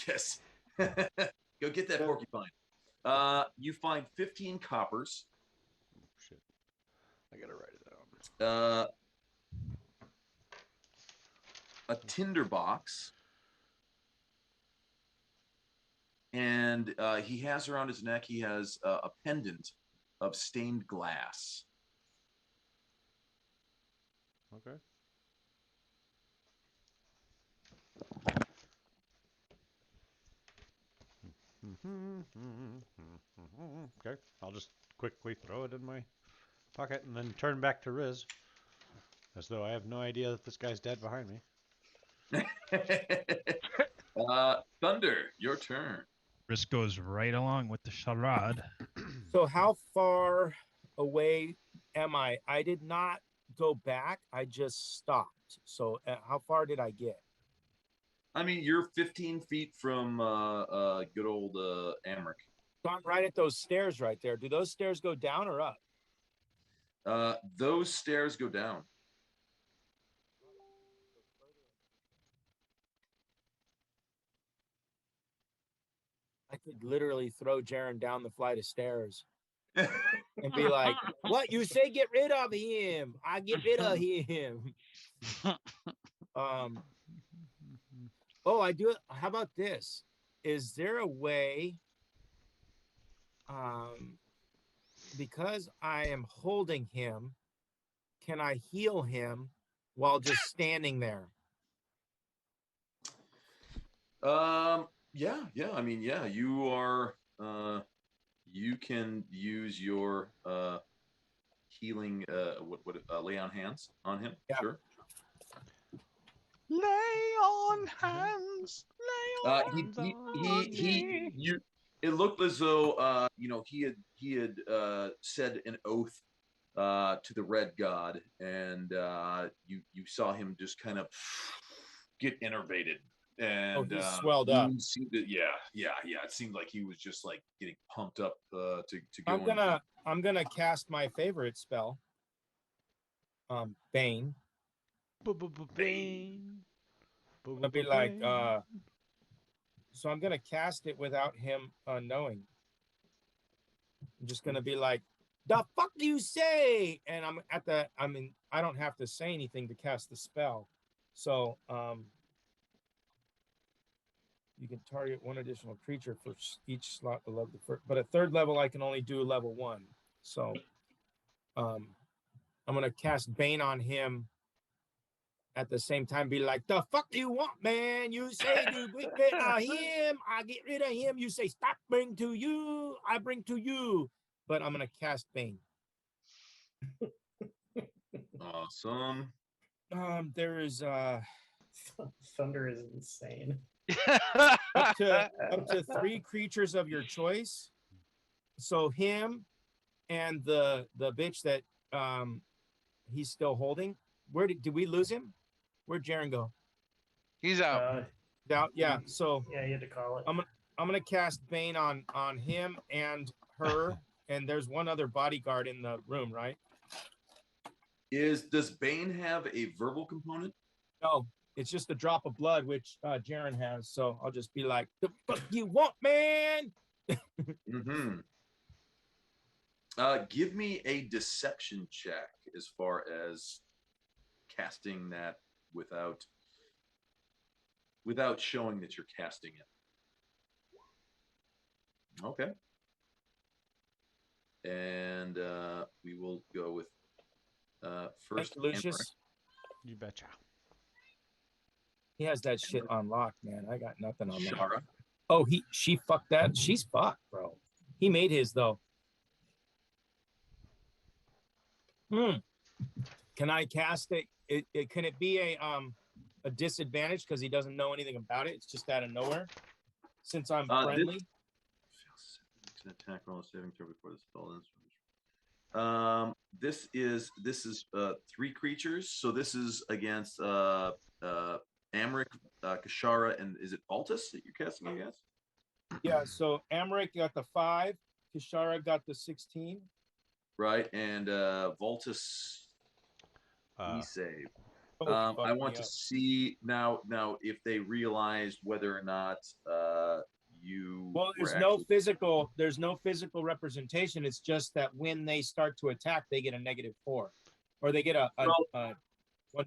yes. Go get that porcupine. You find 15 coppers. Shit. I gotta write it down. A tinderbox. And he has around his neck, he has a pendant of stained glass. Okay. Okay, I'll just quickly throw it in my pocket and then turn back to Riz, as though I have no idea that this guy's dead behind me. Thunder, your turn. Risk goes right along with the charade. so how far away am I? I did not go back. I just stopped. So how far did I get? I mean, you're 15 feet from good old Amric. So I'm right at those stairs right there. Do those stairs go down or up? Those stairs go down. I could literally throw Jaren down the flight of stairs and be like, "What you say? Get rid of him! I get rid of him." Oh, I do it. How about this? Is there a way? Because I am holding him, can I heal him while just standing there? Yeah. I mean, yeah, you are. You can use your healing. Lay on hands on him. Yeah. Sure. Lay on hands. Lay on hands on me. It looked as though he had said an oath to the red god, and you saw him just kind of get innervated, and he's swelled up. you seemed to, yeah. It seemed like he was just like getting pumped up to go. I'm gonna cast my favorite spell, Bane. Bane. I'm gonna be like, so I'm gonna cast it without him knowing. I'm just gonna be like, the fuck do you say? And I don't have to say anything to cast the spell. So you can target one additional creature for each slot below the first, but at third level I can only do level 1. So I'm gonna cast Bane on him at the same time, be like, the fuck do you want, man? You say to get rid of him, I get rid of him. You say stop, bring to you, I bring to you. But I'm gonna cast Bane. Awesome. There is Thunder is insane. up to 3 creatures of your choice. So him and the bitch that he's still holding. Where did we lose him? Where'd Jaren go? He's out. Out. Yeah. So yeah, you had to call it. I'm gonna cast Bane on him and her, and there's one other bodyguard in the room, right? Does Bane have a verbal component? No, it's just a drop of blood, which Jaren has. So I'll just be like, the fuck you want, man? Mm-hmm. Give me a deception check as far as casting that without showing that you're casting it. Okay. And we will go with first Lucius. Emmerich. You betcha. He has that shit unlocked, man. I got nothing on that. Shara. Oh, she fucked that. She's fucked, bro. He made his though. Can I cast it? Can it be a disadvantage because he doesn't know anything about it? It's just out of nowhere. Since I'm friendly. Attack roll a saving throw before the spell ends. This is 3 creatures, so this is against Amric, Kashara, and is it Baltus that you're casting, I guess? Yeah, so Amric got the 5, Kashara got the 16. Right, and Voltus save. I want to see now if they realized whether or not you. Well, there's no physical representation. It's just that when they start to attack, they get a -4, or they get a 1d4.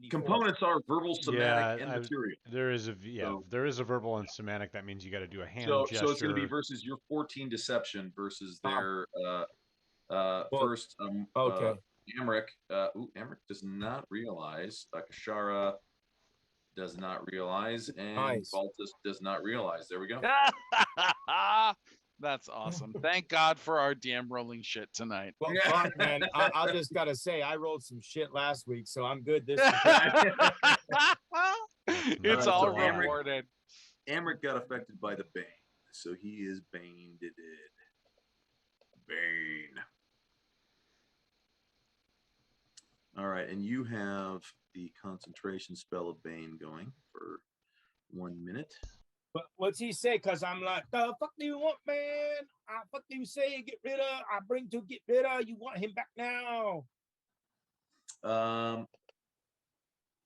Components are verbal, somatic, and material. There is a verbal and somatic. That means you got to do a hand gesture. So it's going to be versus your 14 deception versus their first. Okay. Amric. Amric does not realize. Kashara does not realize, and Nice. Baltus does not realize. There we go. That's awesome. Thank God for our DM rolling shit tonight. Well, fuck, man. I just gotta say, I rolled some shit last week, so I'm good this week. It's all rewarded. Amric got affected by the Bane, so he is Baned. Bane. All right, and you have the concentration spell of Bane going for 1 minute. But what's he say? Because I'm like, the fuck do you want, man? Fuck do you say? Get rid of. I bring to get rid of. You want him back now? And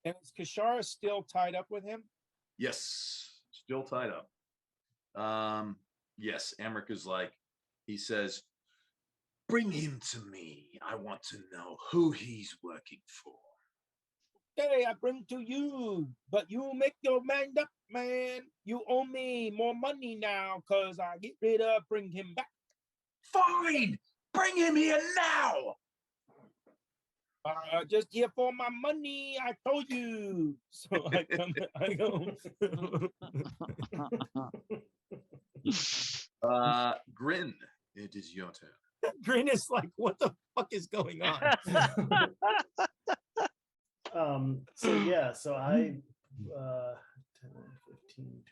is Kashara still tied up with him? Yes, still tied up. Yes, Amric is like, he says, bring him to me. I want to know who he's working for. Okay, I bring to you, but you make your mind up, man. You owe me more money now because I get rid of, bring him back. Fine, bring him here now. Just here for my money, I told you. So I go. Grin, it is your turn. Grin is like, what the fuck is going on? So I 10, 15, 20,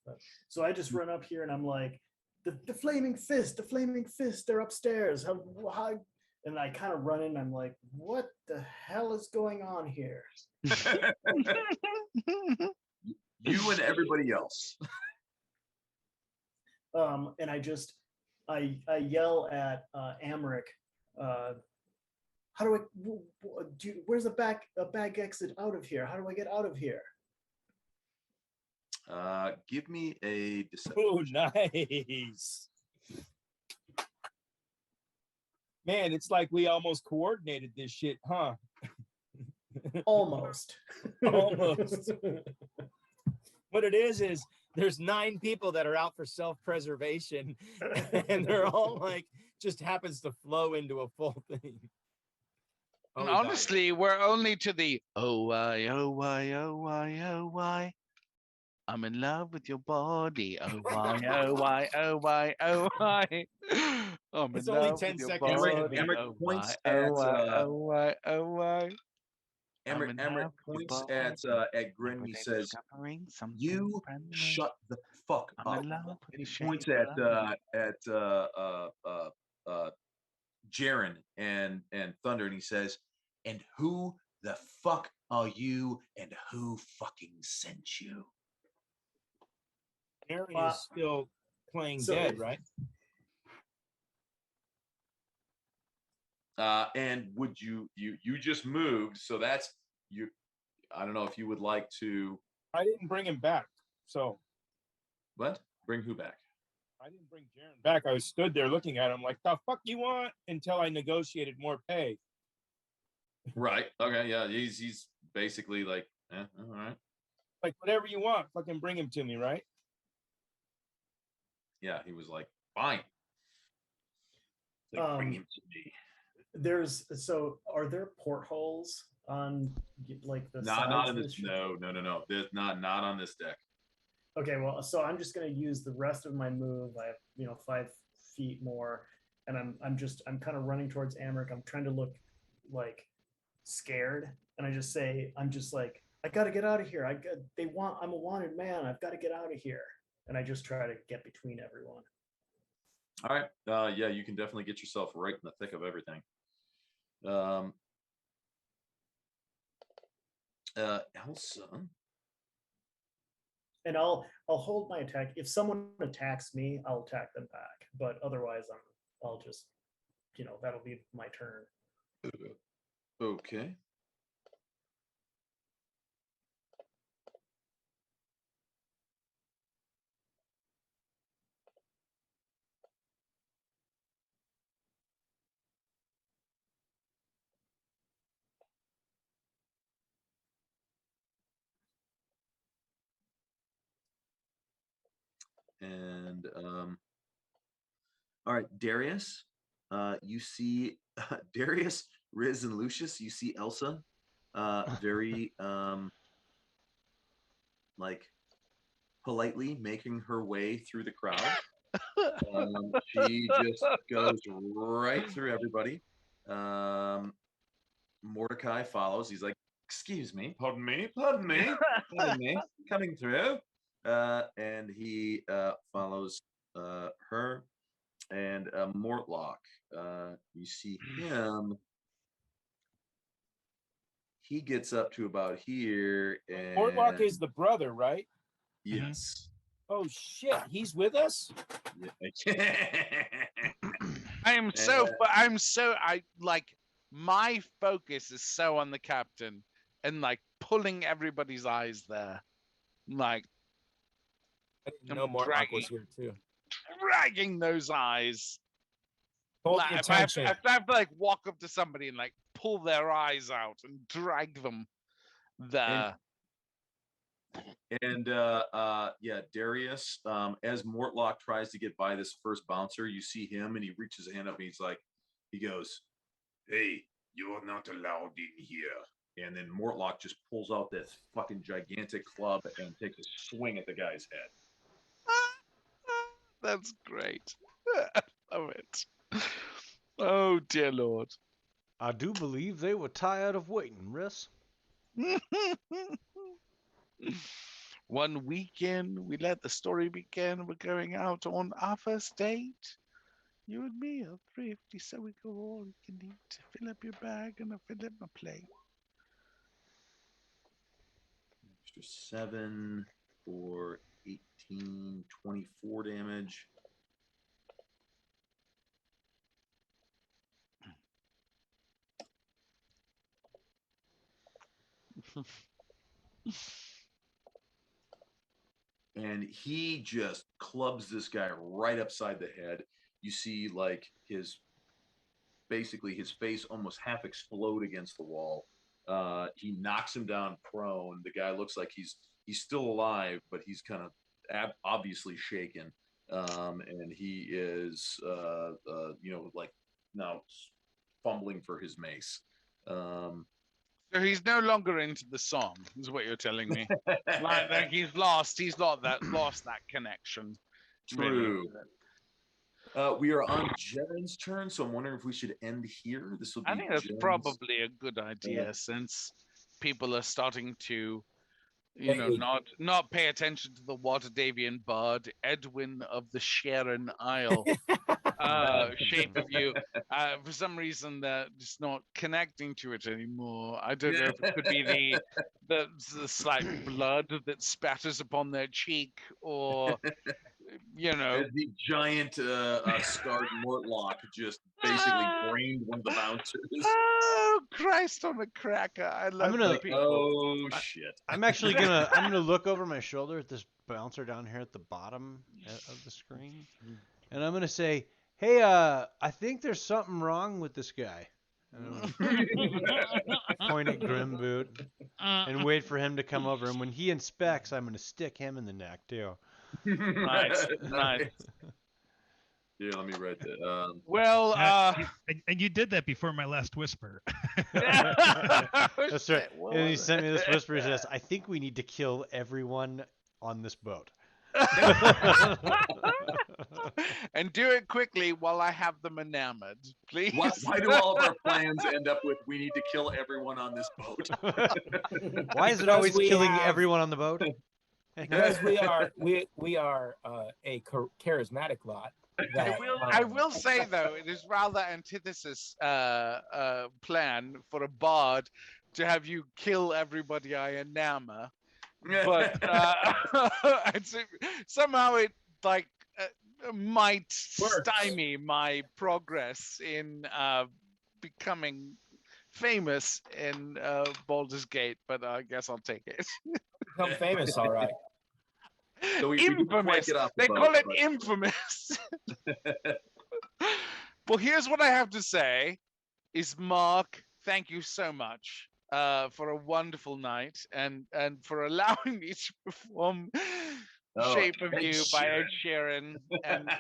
25. So I just run up here and I'm like, the flaming fist, they're upstairs. How and I kind of run in. I'm like, what the hell is going on here? You and everybody else. And I yell at Amric, how do I where's a back exit out of here? How do I get out of here? Give me a deception. Oh, nice. Man, it's like we almost coordinated this shit, huh? Almost. Almost. What it is there's 9 people that are out for self-preservation, and they're all like, just happens to flow into a full thing. And honestly, we're only to the oh why, oh why, oh why, oh why. I'm in love with your body. Oh why, oh why, oh why, oh why. I'm It's in only love 10 with your seconds. body. Emmerich Oh points why, at oh why, oh why, oh why. Emmerich points at Grin. He says, "You shut the fuck up." And he points at Jaren and Thunder, and he says, "And who the fuck are you? And who fucking sent you?" Aaron is still playing dead, right? And would you just moved, so that's you. I don't know if you would like to. I didn't bring him back, so. What? Bring who back? I didn't bring Jaren back. I stood there looking at him like, the fuck you want? Until I negotiated more pay. Right. Okay. Yeah. He's basically like, all right. Like, whatever you want, fucking bring him to me, right? Yeah. He was like, fine. Like, bring him to me. Are there portholes on like the not sides on of this. ship? No. There's not on this deck. Okay, well, so I'm just gonna use the rest of my move. I have 5 feet more, and I'm kind of running towards Amric. I'm trying to look like scared, and I just say, I'm just like, I gotta get out of here. I'm a wanted man. I've got to get out of here, and I just try to get between everyone. All right. Yeah, you can definitely get yourself right in the thick of everything. Elsa. And I'll hold my attack. If someone attacks me, I'll attack them back. But otherwise, I'll just, that'll be my turn. Okay. And all right, Darius, you see Darius, Riz, and Lucius. You see Elsa, very like politely making her way through the crowd. She just goes right through everybody. Mordecai follows. He's like, "Excuse me, pardon me, coming through." And he follows her. And Mortlock, you see him. He gets up to about here. And Mortlock is the brother, right? Yes. Oh shit, he's with us? Yeah. My focus is so on the captain and like pulling everybody's eyes there. Like, I didn't know Mortlock was here too. Dragging those eyes. Like, if I have to like walk up to somebody and like pull their eyes out and drag them there. And yeah, Darius, as Mortlock tries to get by this first bouncer, you see him and he reaches a hand up and he goes, "Hey, you're not allowed in here." And then Mortlock just pulls out this fucking gigantic club and takes a swing at the guy's head. That's great. I love it. Oh, dear Lord. I do believe they were tired of waiting, Riss. One weekend, we let the story begin. We're going out on our first date. You and me are thrifty, so we go all you can eat. Fill up your bag and I fill up my plate. Extra 7 for 18, 24 damage. And he just clubs this guy right upside the head. You see, like, basically his face almost half explode against the wall. He knocks him down prone. The guy looks like he's still alive, but he's kind of obviously shaken. And he is, like now fumbling for his mace. So he's no longer into the song, is what you're telling me. like he's lost that connection. True. We are on Jeren's turn, so I'm wondering if we should end here. This will be. I think that's Jeren's... probably a good idea since people are starting to, not pay attention to the Waterdhavian bard, Edwin of the Sharon Isle. Shape of you. For some reason, they're just not connecting to it anymore. I don't know if it could be the slight blood that spatters upon their cheek, or As the giant scarred Mortlock just basically brained one of the bouncers. Oh, Christ on a cracker! I love people. Oh shit! I'm actually gonna look over my shoulder at this bouncer down here at the bottom of the screen, and I'm gonna say, "Hey, I think there's something wrong with this guy." Point at Grimboot and wait for him to come over, and when he inspects, I'm gonna stick him in the neck too. Nice. Yeah, let me write that. Well, and you did that before my last whisper. That's right. And he sent me this whisper. He says, "I think we need to kill everyone on this boat." And do it quickly while I have them enamored, please. Why do all of our plans end up with "we need to kill everyone on this boat"? Why is it always killing everyone on the boat? Because we are a charismatic lot. That, I will say though, it is rather antithesis plan for a bard to have you kill everybody I enamor, but somehow it might stymie my progress in becoming famous in Baldur's Gate. But I guess I'll take it. Become famous, all right. So infamous. They call it infamous. Well, here's what I have to say: is Mark, thank you so much for a wonderful night and for allowing me to perform "Shape of You" by Ed Sheeran and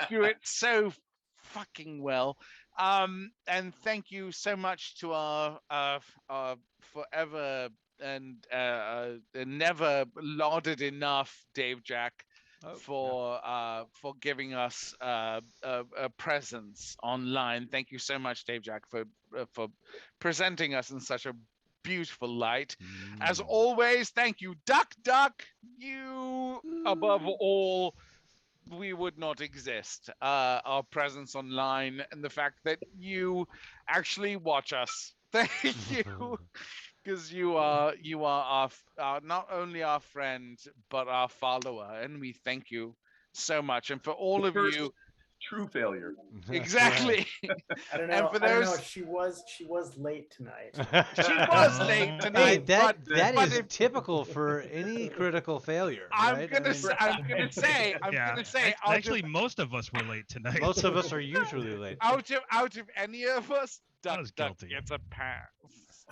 do it so fucking well. And thank you so much to our forever and never lauded enough Dave Jack for giving us a presence online. Thank you so much, Dave Jack, for presenting us in such a beautiful light. As always, thank you, Duck. You above all. We would not exist. Our presence online and the fact that you actually watch us. Thank you. Because you are our not only our friend but our follower, and we thank you so much. And for all of you, true failure. Exactly. I don't know. And for those, she was late tonight. She was late tonight. Hey, that is typical for any critical failure. I'm gonna say. Actually, most of us were late tonight. Most of us are usually late. Out of any of us, Duck guilty. gets a pass.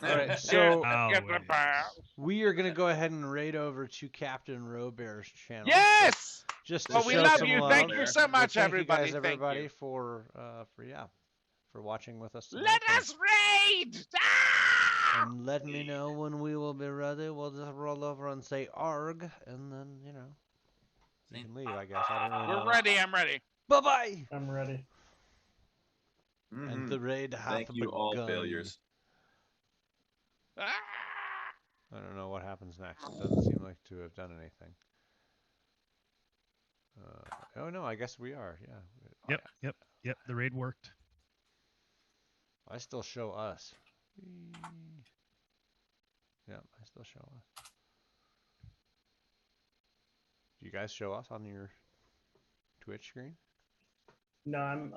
All right, so Gets a pass. we are gonna go ahead and raid over to Captain Robear's channel. Yes. Just to Well, we show love some you. love. Thank you so much, Thank everybody. You guys, Thank everybody, you. for watching with us tonight. Let us raid. And let me know when we will be ready. We'll just roll over and say "arg," and then you can leave. I guess I don't really know. We're ready. I'm ready. Bye bye. I'm ready. And the raid hath Thank you, all begun. failures. I don't know what happens next. It doesn't seem like to have done anything. Oh no, I guess we are. Yeah. Yep. Yep, the raid worked. I still show us. Yeah, I still show us. Do you guys show us on your Twitch screen? No, I'm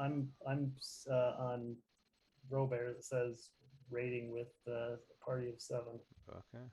on Robert. It says rating with a party of 7. Okay.